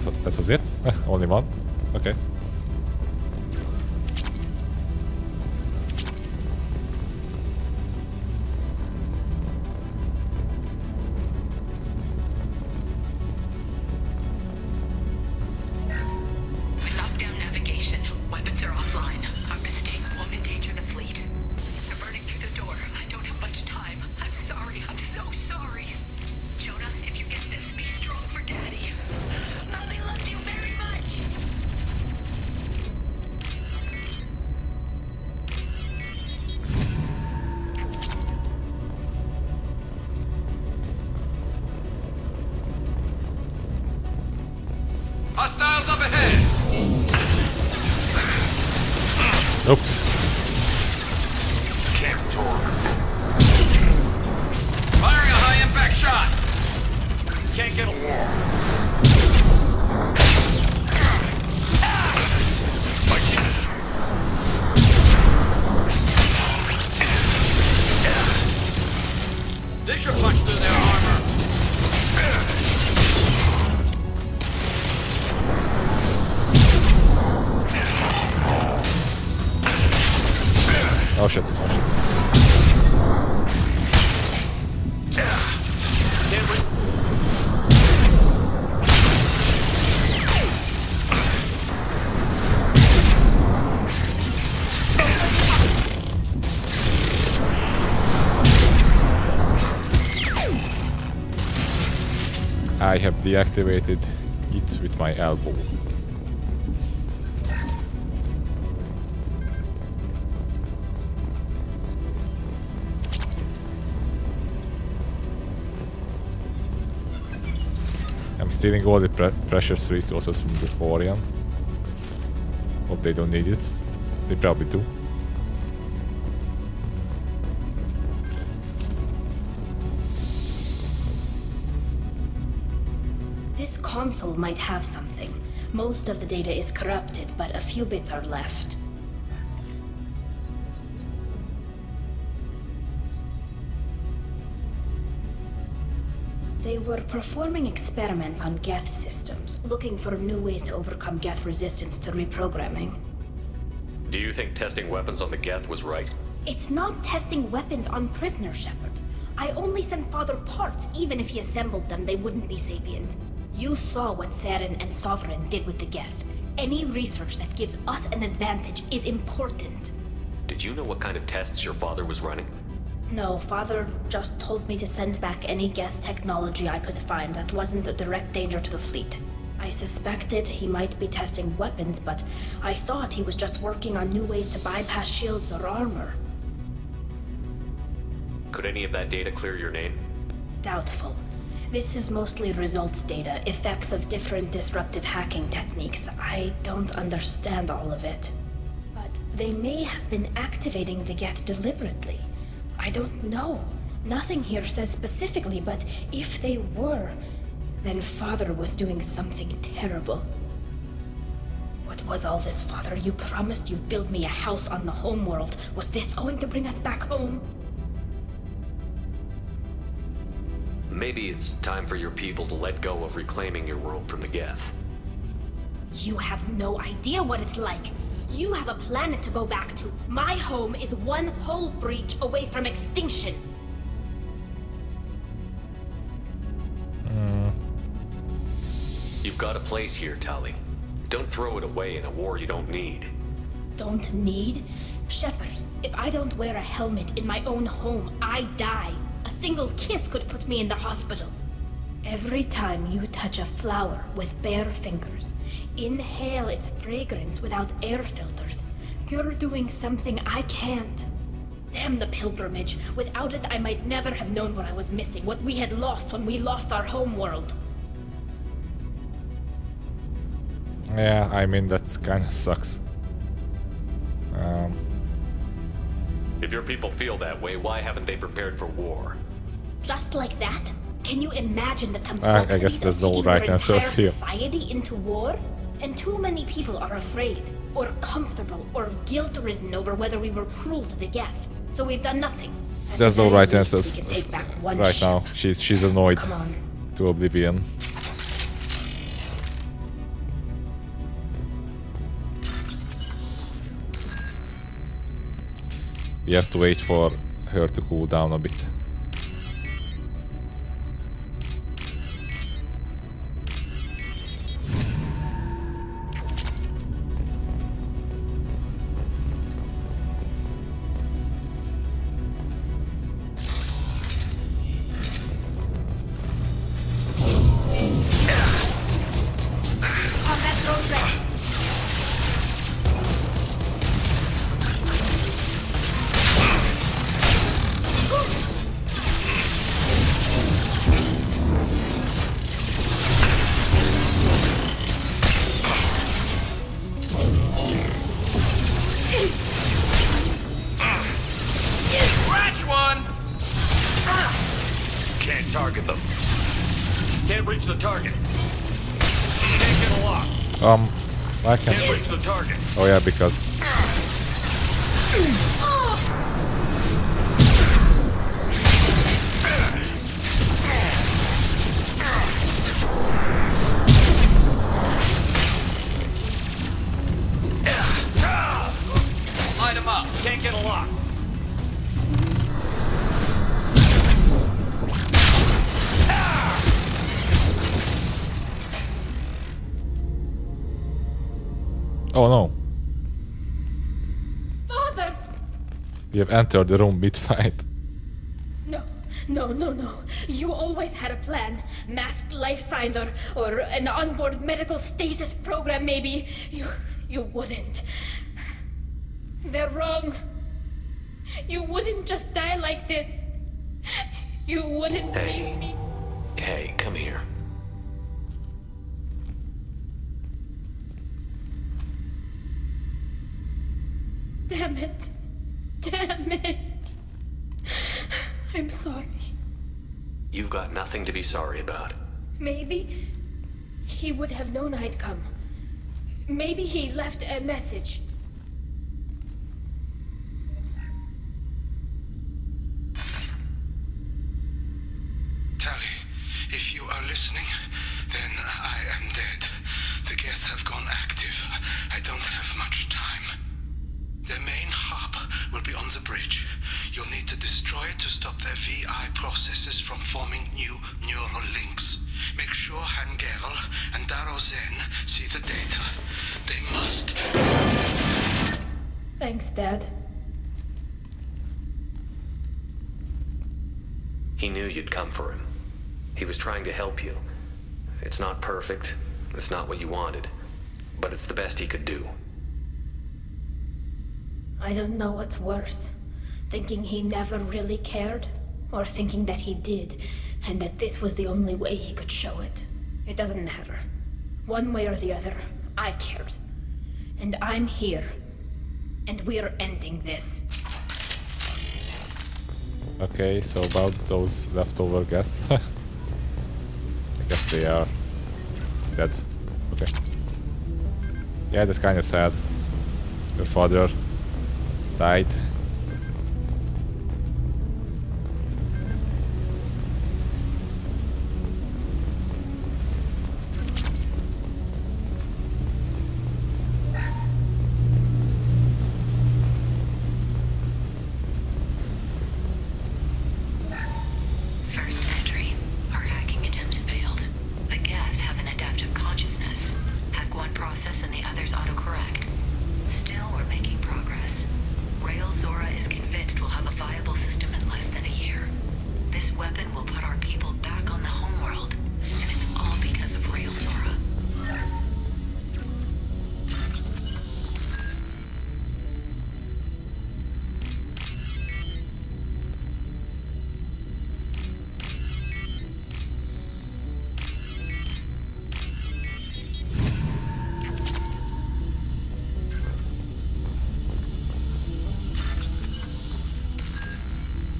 So that was it? Only one? Okay. Lockdown navigation. Weapons are offline. Our mistake won't endanger the fleet. They're burning through the door. I don't have much time. I'm sorry. I'm so sorry. Jonah, if you get this, be strong for Daddy. Mommy loves you very much. Hostiles up ahead! Oops. Can't talk. Firing a high impact shot! Can't get a wall. They should punch through their armor. Oh shit. Oh shit. I have deactivated it with my elbow. I'm stealing all the precious resources from the Quarian. Hope they don't need it. They probably do. This console might have something. Most of the data is corrupted, but a few bits are left. They were performing experiments on Geth systems, looking for new ways to overcome Geth resistance to reprogramming. Do you think testing weapons on the Geth was right? It's not testing weapons on prisoners, Shepard. I only sent Father parts. Even if he assembled them, they wouldn't be sapient. You saw what Saren and Sovereign did with the Geth. Any research that gives us an advantage is important. Did you know what kind of tests your father was running? No, Father just told me to send back any Geth technology I could find that wasn't a direct danger to the fleet. I suspected he might be testing weapons, but I thought he was just working on new ways to bypass shields or armor. Could any of that data clear your name? Doubtful. This is mostly results data, effects of different disruptive hacking techniques. I don't understand all of it. But they may have been activating the Geth deliberately. I don't know. Nothing here says specifically, but if they were, then Father was doing something terrible. What was all this, Father? You promised you'd build me a house on the homeworld. Was this going to bring us back home? Maybe it's time for your people to let go of reclaiming your world from the Geth. You have no idea what it's like. You have a planet to go back to. My home is one hull breach away from extinction. You've got a place here, Tali. Don't throw it away in a war you don't need. Don't need? Shepard, if I don't wear a helmet in my own home, I die. A single kiss could put me in the hospital. Every time you touch a flower with bare fingers, inhale its fragrance without air filters, you're doing something I can't. Damn the pilgrimage. Without it, I might never have known what I was missing, what we had lost when we lost our homeworld. Yeah, I mean, that kind of sucks. If your people feel that way, why haven't they prepared for war? Just like that? Can you imagine the complexities I guess that's of the taking right your answer entire here. society into war? And too many people are afraid, or comfortable, or guilt-ridden over whether we were cruel to the Geth. So we've done nothing. At There's the no very right least, answers we can take back one right ship. now. She's annoyed Come on. to oblivion. We have to wait for her to cool down a bit. Combat drone ready. Scratch one! Can't target them. Can't reach the target. Can't get a lock. I can. Can't reach the target. Oh yeah, because Light him up. Can't get a lock. oh no, Father! we have entered the room mid-fight. No, no. You always had a plan. Masked life signs or an onboard medical stasis program, maybe. You wouldn't. They're wrong. You wouldn't just die like this. You wouldn't leave me. Hey, come here. Damn it. I'm sorry. You've got nothing to be sorry about. Maybe he would have known I'd come. Maybe he left a message. Tali, if listening, then I am dead. The Geth have gone active. I don't have much time. Their main hub will be on the bridge. You'll need to destroy it to stop their VI processes from forming new neural links. Make sure Hangerl and Daro Zen see the data. They must. Thanks, Dad. He knew you'd come for him. He was trying to help you. It's not perfect. It's not what you wanted. But it's the best he could do. I don't know what's worse. Thinking he never really cared, or thinking that he did, and that this was the only way he could show it. It doesn't matter. One way or the other, I cared. And I'm here. And we're ending this. Okay, so about those leftover Geths. I guess they are dead. Okay. Yeah, that's kinda sad. Your father died. First entry. Our hacking attempts failed. The Geth have an adaptive consciousness. Hack one process and the others autocorrect. Still, we're making progress. Rail Zora is convinced we'll have a viable system in less than a year. This weapon will put our people back on the homeworld, and it's all because of Rail Zora.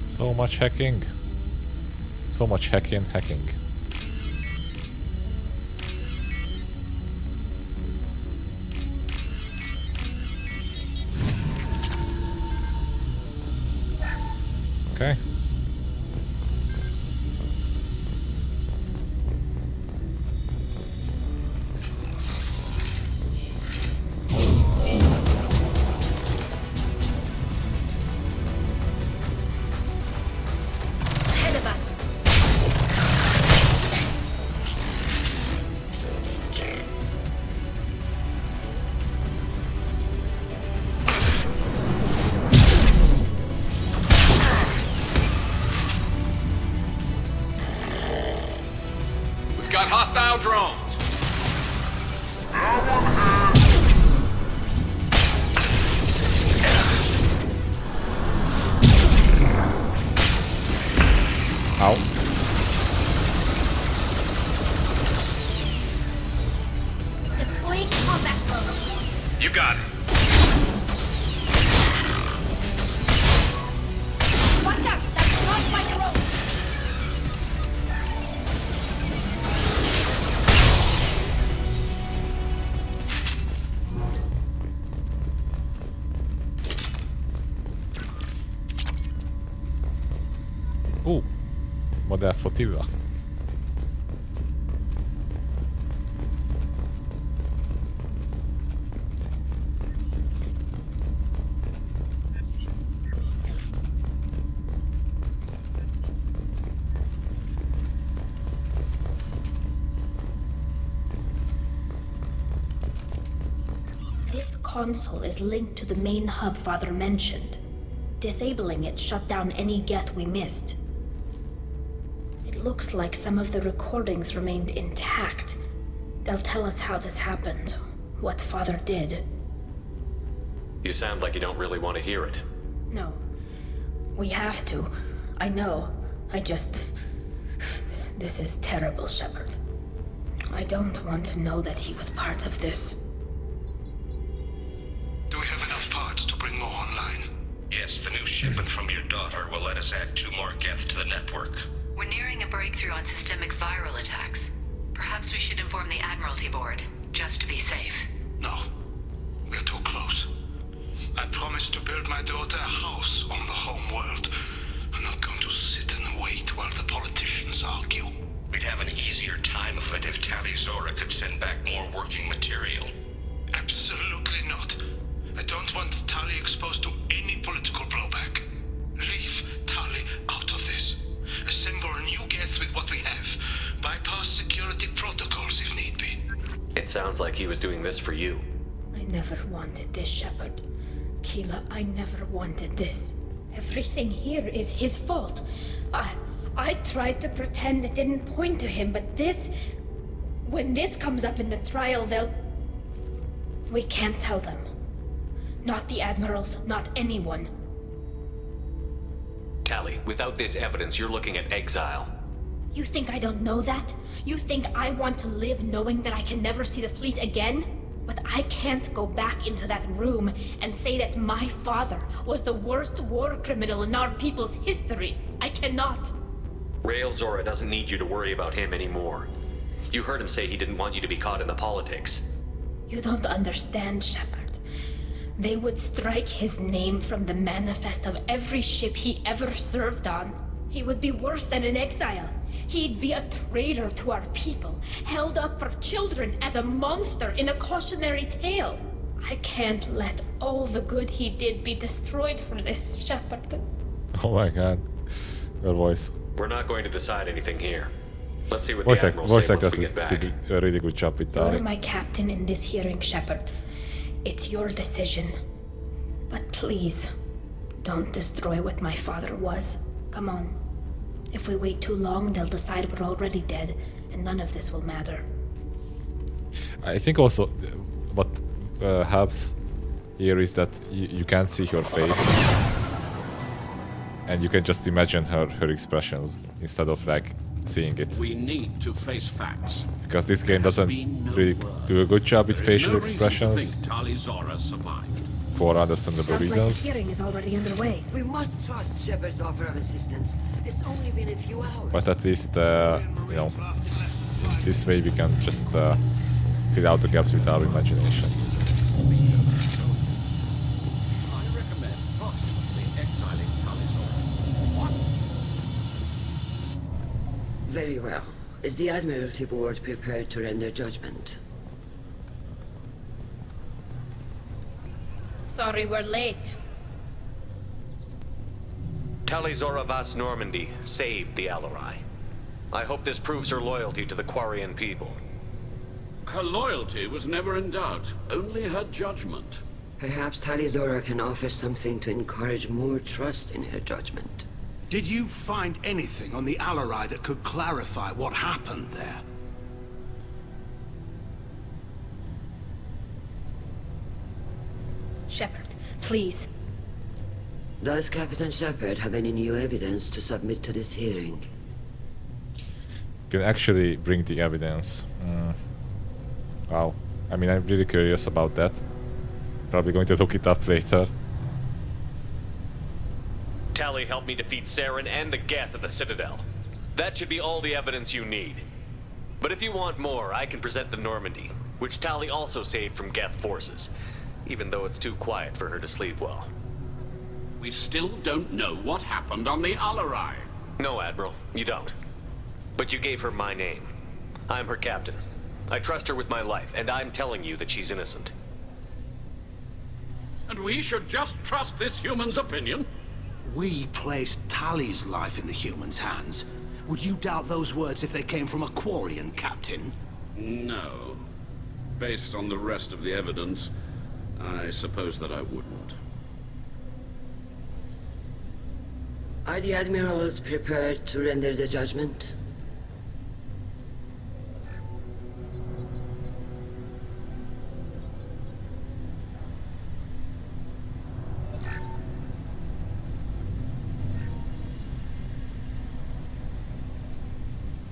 So much hacking. So much hacking. Okay. Ahead of us. We've got hostile drones. Ow. Deploying combat program. You got it. Watch out! That's not my drone! Modell flotilla. This console is linked to the main hub Father mentioned. Disabling it shut down any Geth we missed. It looks like some of the recordings remained intact. They'll tell us how this happened, what Father did. You sound like you don't really want to hear it. No. We have to. I know. This is terrible, Shepard. I don't want to know that he was part of this. Do we have enough parts to bring more online? Yes, the new shipment from your daughter will let us add 2 more Geth to the network. We're nearing a breakthrough on systemic viral attacks. Perhaps we should inform the Admiralty Board, just to be safe. No. We're too close. I promised to build my daughter a house on the home world. I'm not going to sit and wait while the politicians argue. We We'd have an easier time of it if Tali Zora could send back more working material. Absolutely not. I don't want Tali exposed to any political blowback. Leave Tali out of this. Assemble a new Geth with what we have. Bypass security protocols if need be. It sounds like he was doing this for you. I never wanted this, Shepard. Keela, I never wanted this. Everything here is his fault. I tried to pretend it didn't point to him, but this... When this comes up in the trial, they'll... We can't tell them. Not the admirals, not anyone. Tali, without this evidence, you're looking at exile. You think I don't know that? You think I want to live knowing that I can never see the fleet again? But I can't go back into that room and say that my father was the worst war criminal in our people's history. I cannot. Rael Zora doesn't need you to worry about him anymore. You heard him say he didn't want you to be caught in the politics. You don't understand, Shepard. They would strike his name from the manifest of every ship he ever served on. He would be worse than an exile. He'd be a traitor to our people, held up for children as a monster in a cautionary tale. I can't let all the good he did be destroyed for this, Shepard. Oh my god. Your voice. We're not going to decide anything here. Let's see what the Admiral Voice say once actors we get back. did a really good job with Tali. You're my captain in this hearing, Shepard. It's your decision. But please, don't destroy what my father was. Come on. If we wait too long, they'll decide we're already dead, and none of this will matter. I think also what helps here is that you can't see her face. And you can just imagine her expressions instead of like seeing it. We need to face facts. Because this game doesn't really do a good job with facial expressions Tali Zora survived. for understandable Sounds like the reasons. hearing is already underway. We must trust Shepard's offer of assistance. It's only been a few hours. But at least, you know, this way we can just fill out the gaps with our imagination. I recommend posthumously exiling Tali Zora. What? Very well. Is the Admiralty Board prepared to render judgment? Sorry we're late. Tali Zora Vas Normandy saved the Alarai. I hope this proves her loyalty to the Quarian people. Her loyalty was never in doubt, only her judgment. Perhaps Tali Zora can offer something to encourage more trust in her judgment. Did you find anything on the Alarai that could clarify what happened there? Shepard, please. Does Captain Shepard have any new evidence to submit to this hearing? You can actually bring the evidence. Wow. I mean, I'm really curious about that. Probably going to look it up later. Tali helped me defeat Saren and the Geth at the Citadel. That should be all the evidence you need. But if you want more, I can present the Normandy, which Tali also saved from Geth forces, even though it's too quiet for her to sleep well. We still don't know what happened on the Alarai. No, Admiral, you don't. But you gave her my name. I'm her captain. I trust her with my life, and I'm telling you that she's innocent. And we should just trust this human's opinion? We placed Tali's life in the human's hands. Would you doubt those words if they came from a Quarian, Captain? No. Based on the rest of the evidence, I suppose that I wouldn't. Are the Admirals prepared to render the judgment?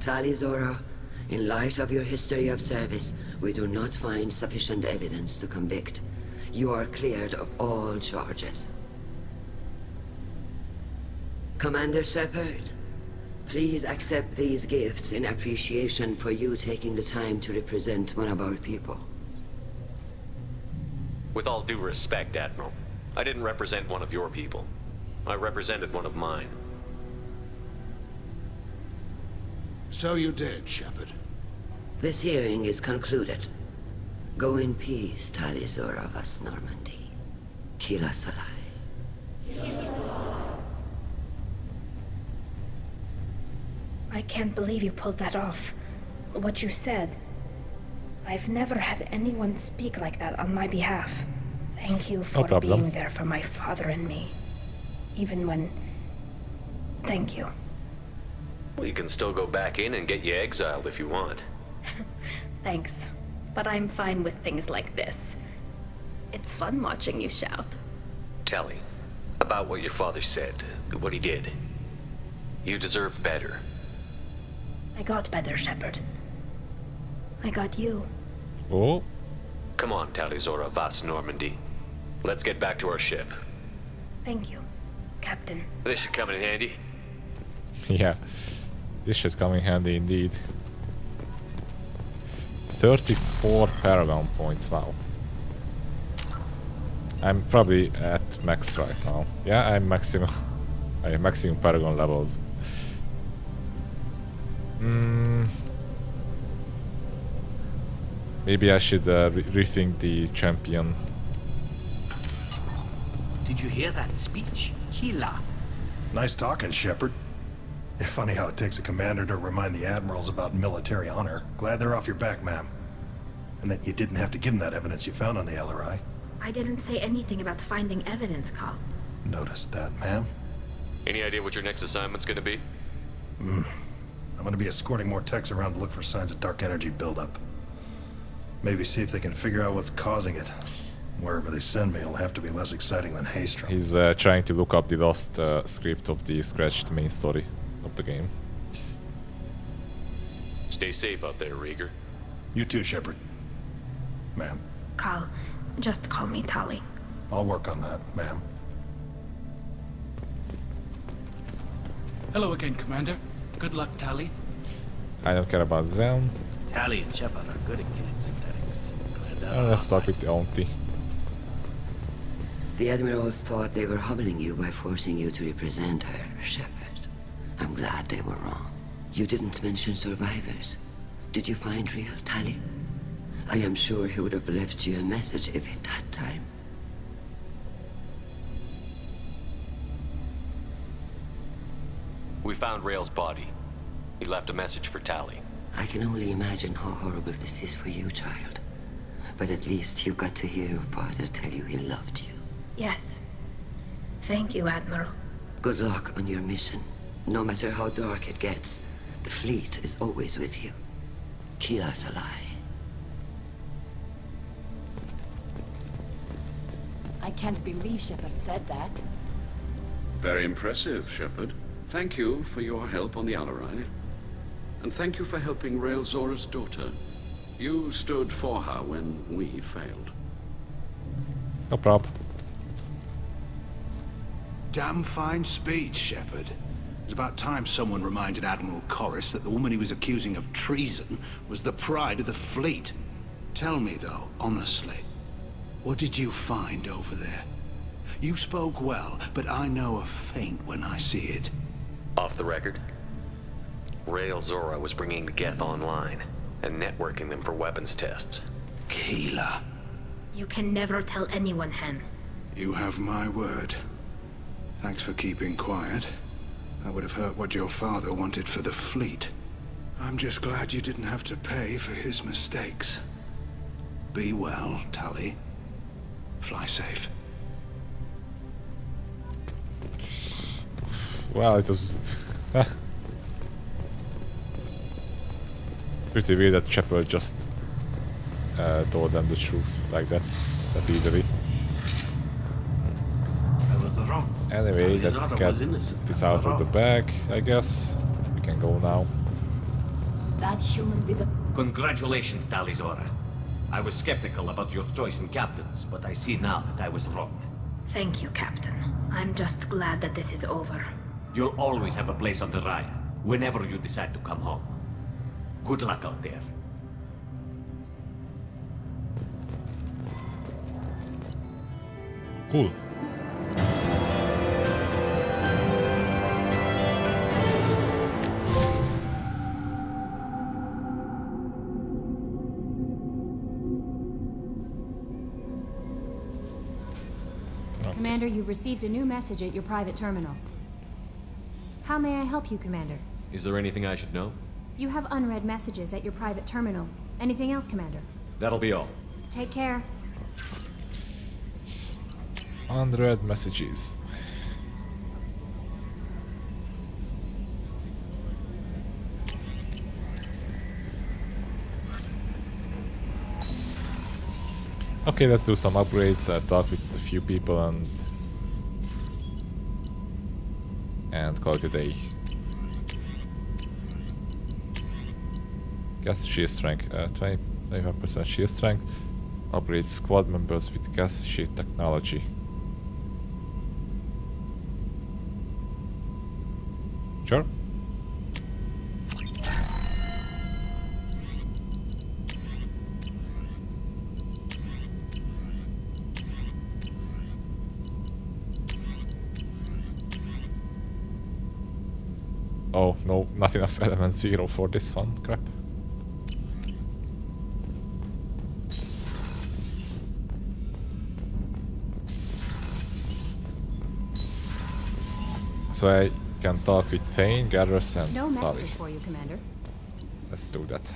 Tali Zora, in light of your history of service, we do not find sufficient evidence to convict. You are cleared of all charges. Commander Shepard, please accept these gifts in appreciation for you taking the time to represent one of our people. With all due respect, Admiral, I didn't represent one of your people. I represented one of mine. So you did, Shepard. This hearing is concluded. Go in peace, Talizora Vas Normandy. Kila Salai. I can't believe you pulled that off. What you said. I've never had anyone speak like that on my behalf. Thank you for being there for my father and me. Even when... Thank you. Well, you can still go back in and get you exiled if you want. Thanks. But I'm fine with things like this. It's fun watching you shout. Tally, about what your father said, what he did. You deserve better. I got better, Shepard. I got you. Oh? Come on, Talizora Vas Normandy. Let's get back to our ship. Thank you, Captain. This should come in handy. Yeah, this should come in handy indeed. 34 Paragon points, wow. I'm probably at max right now. Yeah, I'm maximum. I have maximum Paragon levels. Maybe I should rethink the champion. Did you hear that speech? Hila. Nice talking, Shepard. It's funny how it takes a commander to remind the admirals about military honor. Glad they're off your back, ma'am. And that you didn't have to give them that evidence you found on the LRI. I didn't say anything about finding evidence, Carl. Noticed that, ma'am. Any idea what your next assignment's gonna be? I'm gonna be escorting more techs around to look for signs of dark energy buildup. Maybe see if they can figure out what's causing it. Wherever they send me, it'll have to be less exciting than Haystrom. He's trying to look up the lost script of the scratched main story of the game. Stay safe out there, Rieger. You too, Shepard. Ma'am. Carl, just call me Tali. I'll work on that, ma'am. Hello again, Commander. Good luck, Tali. I don't care about them. Tali and Shepard are good at killing synthetics. Let's start with the auntie. The admirals thought they were humbling you by forcing you to represent her, Shepard. I'm glad they were wrong. You didn't mention survivors. Did you find real Tali? I am sure he would have left you a message if he'd had time. We found Rail's body. He left a message for Tali. I can only imagine how horrible this is for you, child. But at least you got to hear your father tell you he loved you. Yes. Thank you, Admiral. Good luck on your mission. No matter how dark it gets, the fleet is always with you. Kila Salai. I can't believe Shepard said that. Very impressive, Shepard. Thank you for your help on the Alarai. And thank you for helping Rail Zora's daughter. You stood for her when we failed. No problem. Damn fine speech, Shepard. It's about time someone reminded Admiral Corris that the woman he was accusing of treason was the pride of the fleet. Tell me, though, honestly, what did you find over there? You spoke well, but I know a feint when I see it. Off the record, Rail Zora was bringing the Geth online and networking them for weapons tests. Keela. You can never tell anyone, Hen. You have my word. Thanks for keeping quiet. I would have heard what your father wanted for the fleet. I'm just glad you didn't have to pay for his mistakes. Be well, Tali. Fly safe. Well, it was pretty weird that Shepard just told them the truth like that easily. I was wrong. Anyway, that Zara cat was innocent. is out of the bag, I guess. We can go now. That human did a... Congratulations, Talizora. I was skeptical about your choice in captains, but I see now that I was wrong. Thank you, Captain. I'm just glad that this is over. You'll always have a place on the Raya, whenever you decide to come home. Good luck out there. Cool. Commander, you've received a new message at your private terminal. How may I help you, Commander? Is there anything I should know? You have unread messages at your private terminal. Anything else, Commander? That'll be all. Take care. Unread messages. Okay, let's do some upgrades. Talk with a few people and call it a day. Gas shield strength, 25% shield strength. Upgrade squad members with gas shield technology. Sure. Oh, no, not enough element 0 for this one. Crap. So I can talk with Thane, Garrus, and No Tali. messages for you, Commander. Let's do that.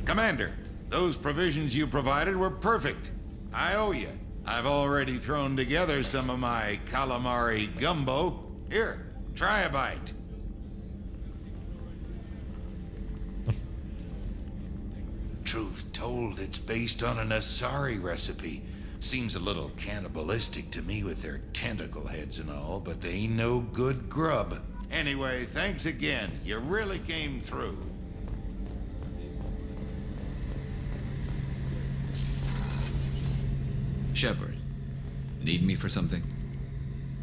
Commander, those provisions you provided were perfect. I owe you. I've already thrown together some of my calamari gumbo. Here, try a bite. Truth told, it's based on an Asari recipe. Seems a little cannibalistic to me with their tentacle heads and all, but they ain't no good grub. Anyway, thanks again. You really came through. Shepard, need me for something?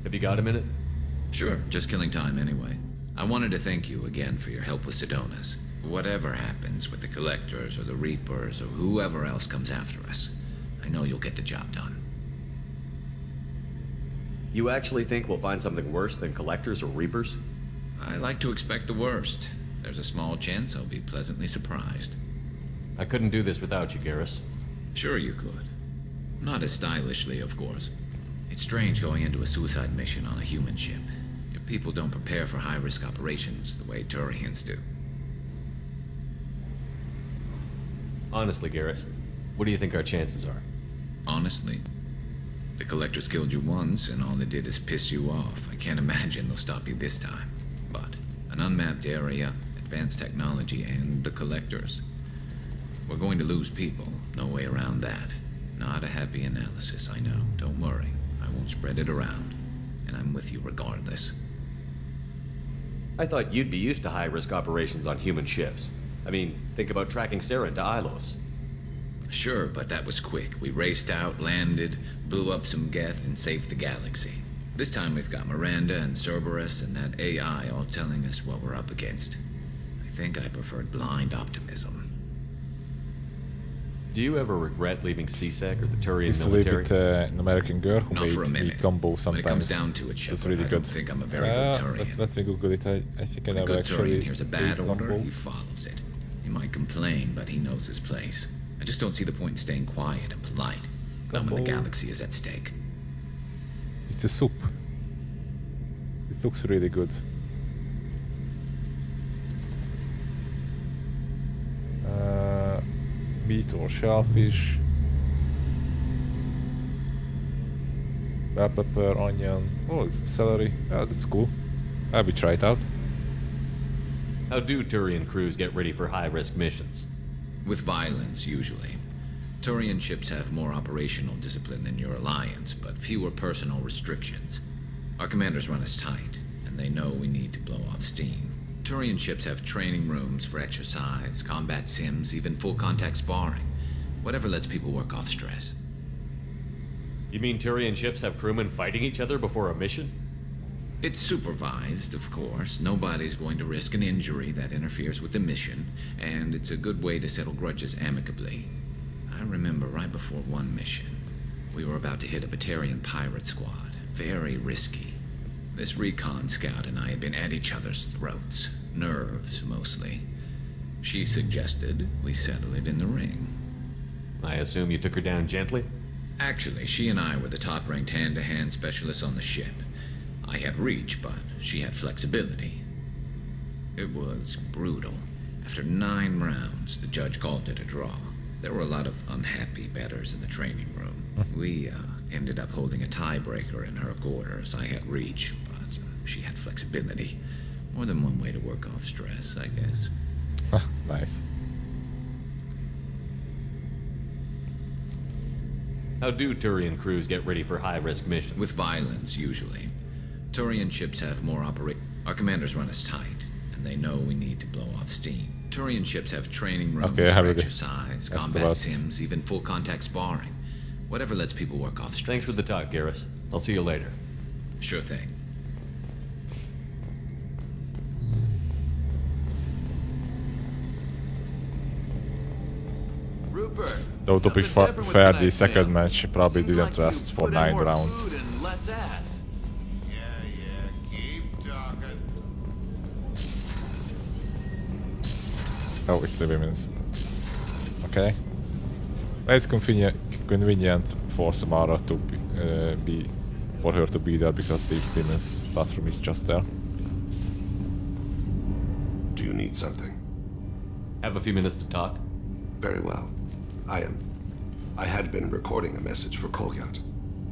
Have you got a minute? Sure, just killing time anyway. I wanted to thank you again for your help with Sidonis. Whatever happens with the Collectors or the Reapers or whoever else comes after us, I know you'll get the job done. You actually think we'll find something worse than Collectors or Reapers? I like to expect the worst. There's a small chance I'll be pleasantly surprised. I couldn't do this without you, Garrus. Sure you could. Not as stylishly, of course. It's strange going into a suicide mission on a human ship. Your people don't prepare for high-risk operations the way Turians do. Honestly, Garrus, what do you think our chances are? Honestly, the Collectors killed you once, and all they did is piss you off. I can't imagine they'll stop you this time. But an unmapped area, advanced technology, and the Collectors. We're going to lose people. No way around that. Not a happy analysis, I know. Don't worry. I won't spread it around. And I'm with you regardless. I thought you'd be used to high-risk operations on human ships. I mean, think about tracking Saren to Ilos. Sure, but that was quick. We raced out, landed, blew up some Geth, and saved the galaxy. This time we've got Miranda and Cerberus and that AI all telling us what we're up against. I think I preferred blind optimism. Do you ever regret leaving CSEC or the Turian Used to live military? with an American girl who Not for a made me minute. gumbo When it sometimes. comes down to it, It's Shepard, really I good. don't think I'm a very good Turian. Let me Google it. I think I A never good actually Turian hears a bad ate order, gumbo. he follows it. He might complain, but he knows his place. I just don't see the point in staying quiet and polite. Not when the Gumbo. galaxy is at stake. It's a soup. It looks really good. Meat or shellfish. Bell pepper, onion. Oh, celery. Oh, that's cool. I'll be try it out. How do Turian crews get ready for high-risk missions? With violence, usually. Turian ships have more operational discipline than your alliance, but fewer personal restrictions. Our commanders run us tight, and they know we need to blow off steam. Turian ships have training rooms for exercise, combat sims, even full-contact sparring. Whatever lets people work off stress. You mean Turian ships have crewmen fighting each other before a mission? It's supervised, of course. Nobody's going to risk an injury that interferes with the mission, and it's a good way to settle grudges amicably. I remember right before one mission, we were about to hit a Batarian pirate squad. Very risky. This recon scout and I had been at each other's throats. Nerves, mostly. She suggested we settle it in the ring. I assume you took her down gently? Actually, she and I were the top-ranked hand-to-hand specialists on the ship. I had reach, but she had flexibility. It was brutal. After 9 rounds, the judge called it a draw. There were a lot of unhappy bettors in the training room. We ended up holding a tiebreaker in her quarters. I had reach, but she had flexibility. More than one way to work off stress, I guess. Nice. How do Turian crews get ready for high-risk missions? With violence, usually. Turian ships have more Our commanders run us tight, and they know we need to blow off steam. Turian ships have training rooms for exercise, combat sims, even full-contact sparring. Whatever lets people work off stress. Thanks for the talk, Garrus. I'll see you later. Sure thing. Though to be fair, the second match probably didn't last for 9 rounds. Oh, it's the women's. Okay. It's convenient for Samara to for her to be there because the women's bathroom is just there. Do you need something? Have a few minutes to talk? Very well. I had been recording a message for Kolyat.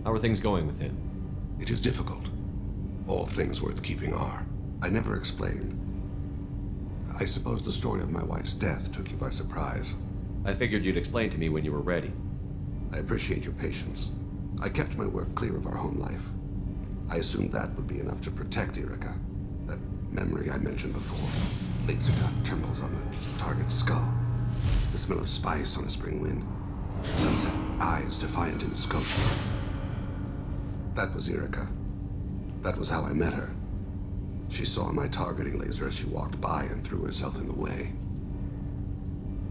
How are things going with him? It is difficult. All things worth keeping are. I never explained. I suppose the story of my wife's death took you by surprise. I figured you'd explain to me when you were ready. I appreciate your patience. I kept my work clear of our home life. I assumed that would be enough to protect Erica. That memory I mentioned before. Laser gun terminals on the target's skull. The smell of spice on a spring wind. Sunset eyes defiant in the scope. That was Erica. That was how I met her. She saw my targeting laser as she walked by and threw herself in the way.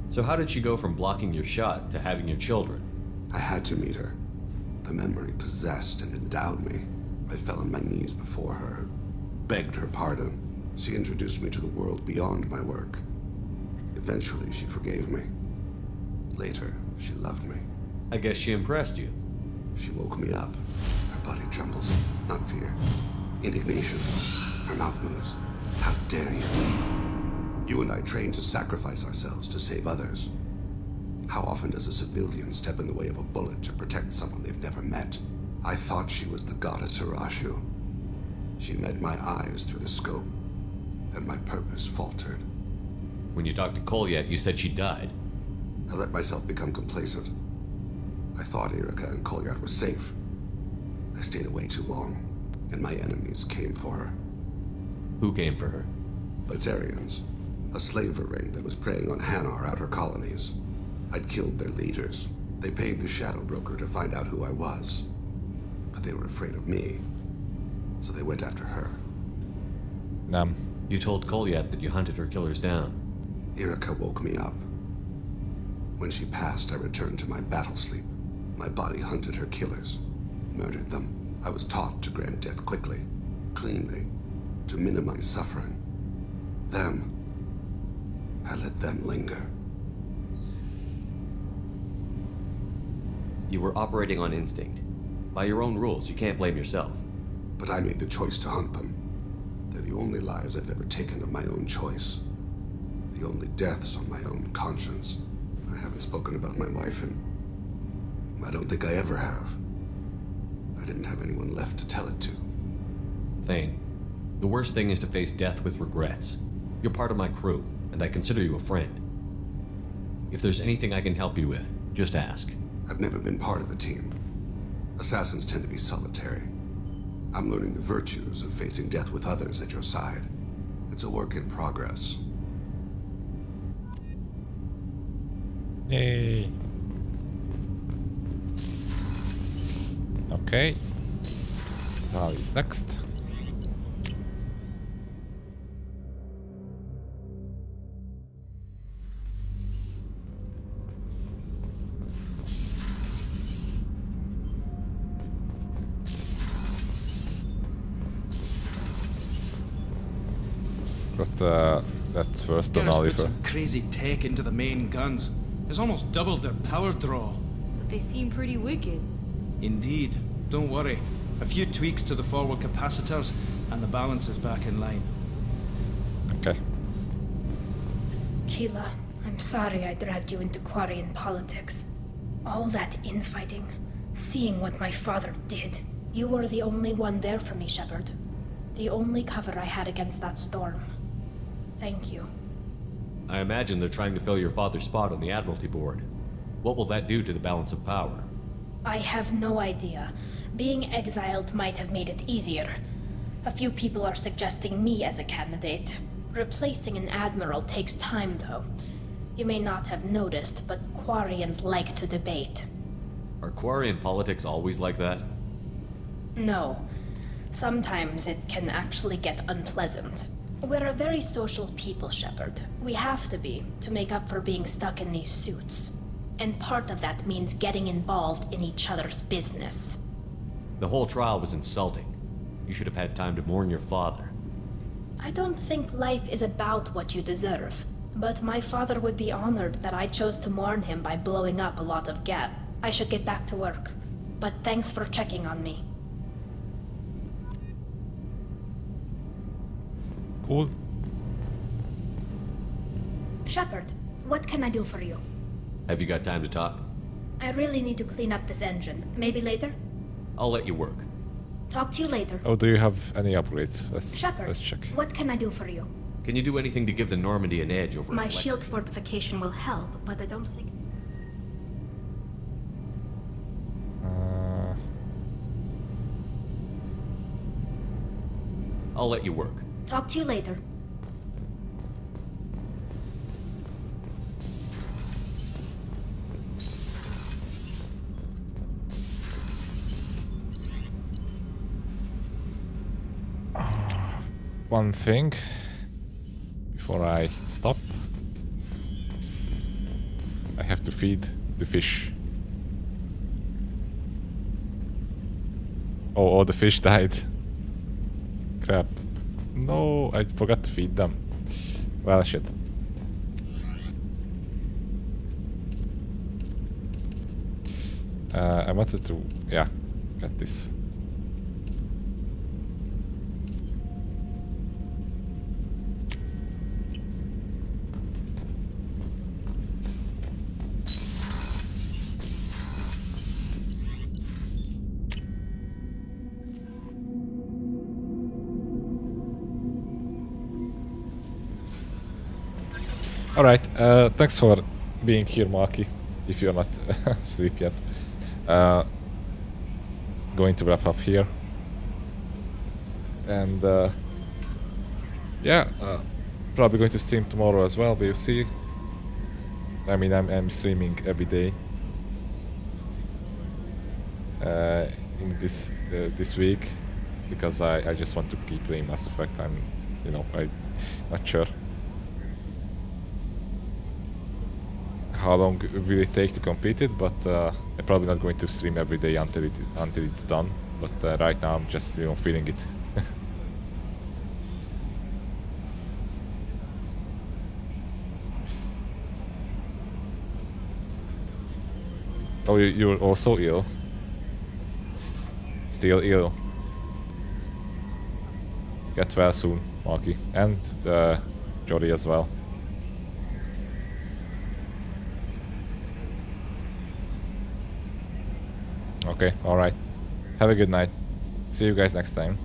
So how did she go from blocking your shot to having your children? I had to meet her. The memory possessed and endowed me. I fell on my knees before her, begged her pardon. She introduced me to the world beyond my work. Eventually, she forgave me. Later, she loved me. I guess she impressed you. She woke me up. Her body trembles. Not fear. Indignation. Her mouth moves. How dare you? You and I trained to sacrifice ourselves to save others. How often does a civilian step in the way of a bullet to protect someone they've never met? I thought she was the goddess Hirashu. She met my eyes through the scope, and my purpose faltered. When you talked to Kolyat, you said she died. I let myself become complacent. I thought Erica and Kolyat were safe. I stayed away too long, and my enemies came for her. Who came for her? Batarians. A slaver ring that was preying on Hanar outer colonies. I'd killed their leaders. They paid the shadow broker to find out who I was. But they were afraid of me, so they went after her. Nam. You told Kolyat that you hunted her killers down. Erica woke me up. When she passed, I returned to my battle sleep. My body hunted her killers, murdered them. I was taught to grant death quickly, cleanly, to minimize suffering. Them, I let them linger. You were operating on instinct. By your own rules, you can't blame yourself. But I made the choice to hunt them. They're the only lives I've ever taken of my own choice. The only deaths on my own conscience. I haven't spoken about my wife, and I don't think I ever have. I didn't have anyone left to tell it to. Thane, the worst thing is to face death with regrets. You're part of my crew, and I consider you a friend. If there's anything I can help you with, just ask. I've never been part of a team. Assassins tend to be solitary. I'm learning the virtues of facing death with others at your side. It's a work in progress. Yay. Okay. Now is next. But that's first on Garrus put Oliver. some crazy tech into the main guns. It's almost doubled their power draw. But they seem pretty wicked. Indeed. Don't worry. A few tweaks to the forward capacitors, and the balance is back in line. Okay. Keela, I'm sorry I dragged you into Quarian politics. All that infighting, seeing what my father did. You were the only one there for me, Shepard. The only cover I had against that storm. Thank you. I imagine they're trying to fill your father's spot on the Admiralty Board. What will that do to the balance of power? I have no idea. Being exiled might have made it easier. A few people are suggesting me as a candidate. Replacing an admiral takes time, though. You may not have noticed, but Quarians like to debate. Are Quarian politics always like that? No. Sometimes it can actually get unpleasant. We're a very social people, Shepard. We have to be, to make up for being stuck in these suits. And part of that means getting involved in each other's business. The whole trial was insulting. You should have had time to mourn your father. I don't think life is about what you deserve, but my father would be honored that I chose to mourn him by blowing up a lot of gas. I should get back to work, but thanks for checking on me. Cool. Shepard, what can I do for you? Have you got time to talk? I really need to clean up this engine. Maybe later? I'll let you work. Talk to you later. Oh, do you have any upgrades? Let's Shepard, check. what can I do for you? Can you do anything to give the Normandy an edge over My Electric? shield fortification will help, but I don't think... I'll let you work. Talk to you later. One thing before I stop. I have to feed the fish. Oh, the fish died. Crap. No, I forgot to feed them. Well, shit. I wanted to, yeah, get this. Alright, thanks for being here, Marky, if you're not asleep yet. Going to wrap up here. And yeah, probably going to stream tomorrow as well, we'll see. I mean, I'm streaming every day in this week, because I just want to keep playing Mass Effect. I'm not sure how long will it take to complete it, but I'm probably not going to stream every day until it's done. But right now I'm just feeling it. Oh, you're also ill. Still ill. Get well soon, Marky, and Jody as well. Okay, alright. Have a good night. See you guys next time.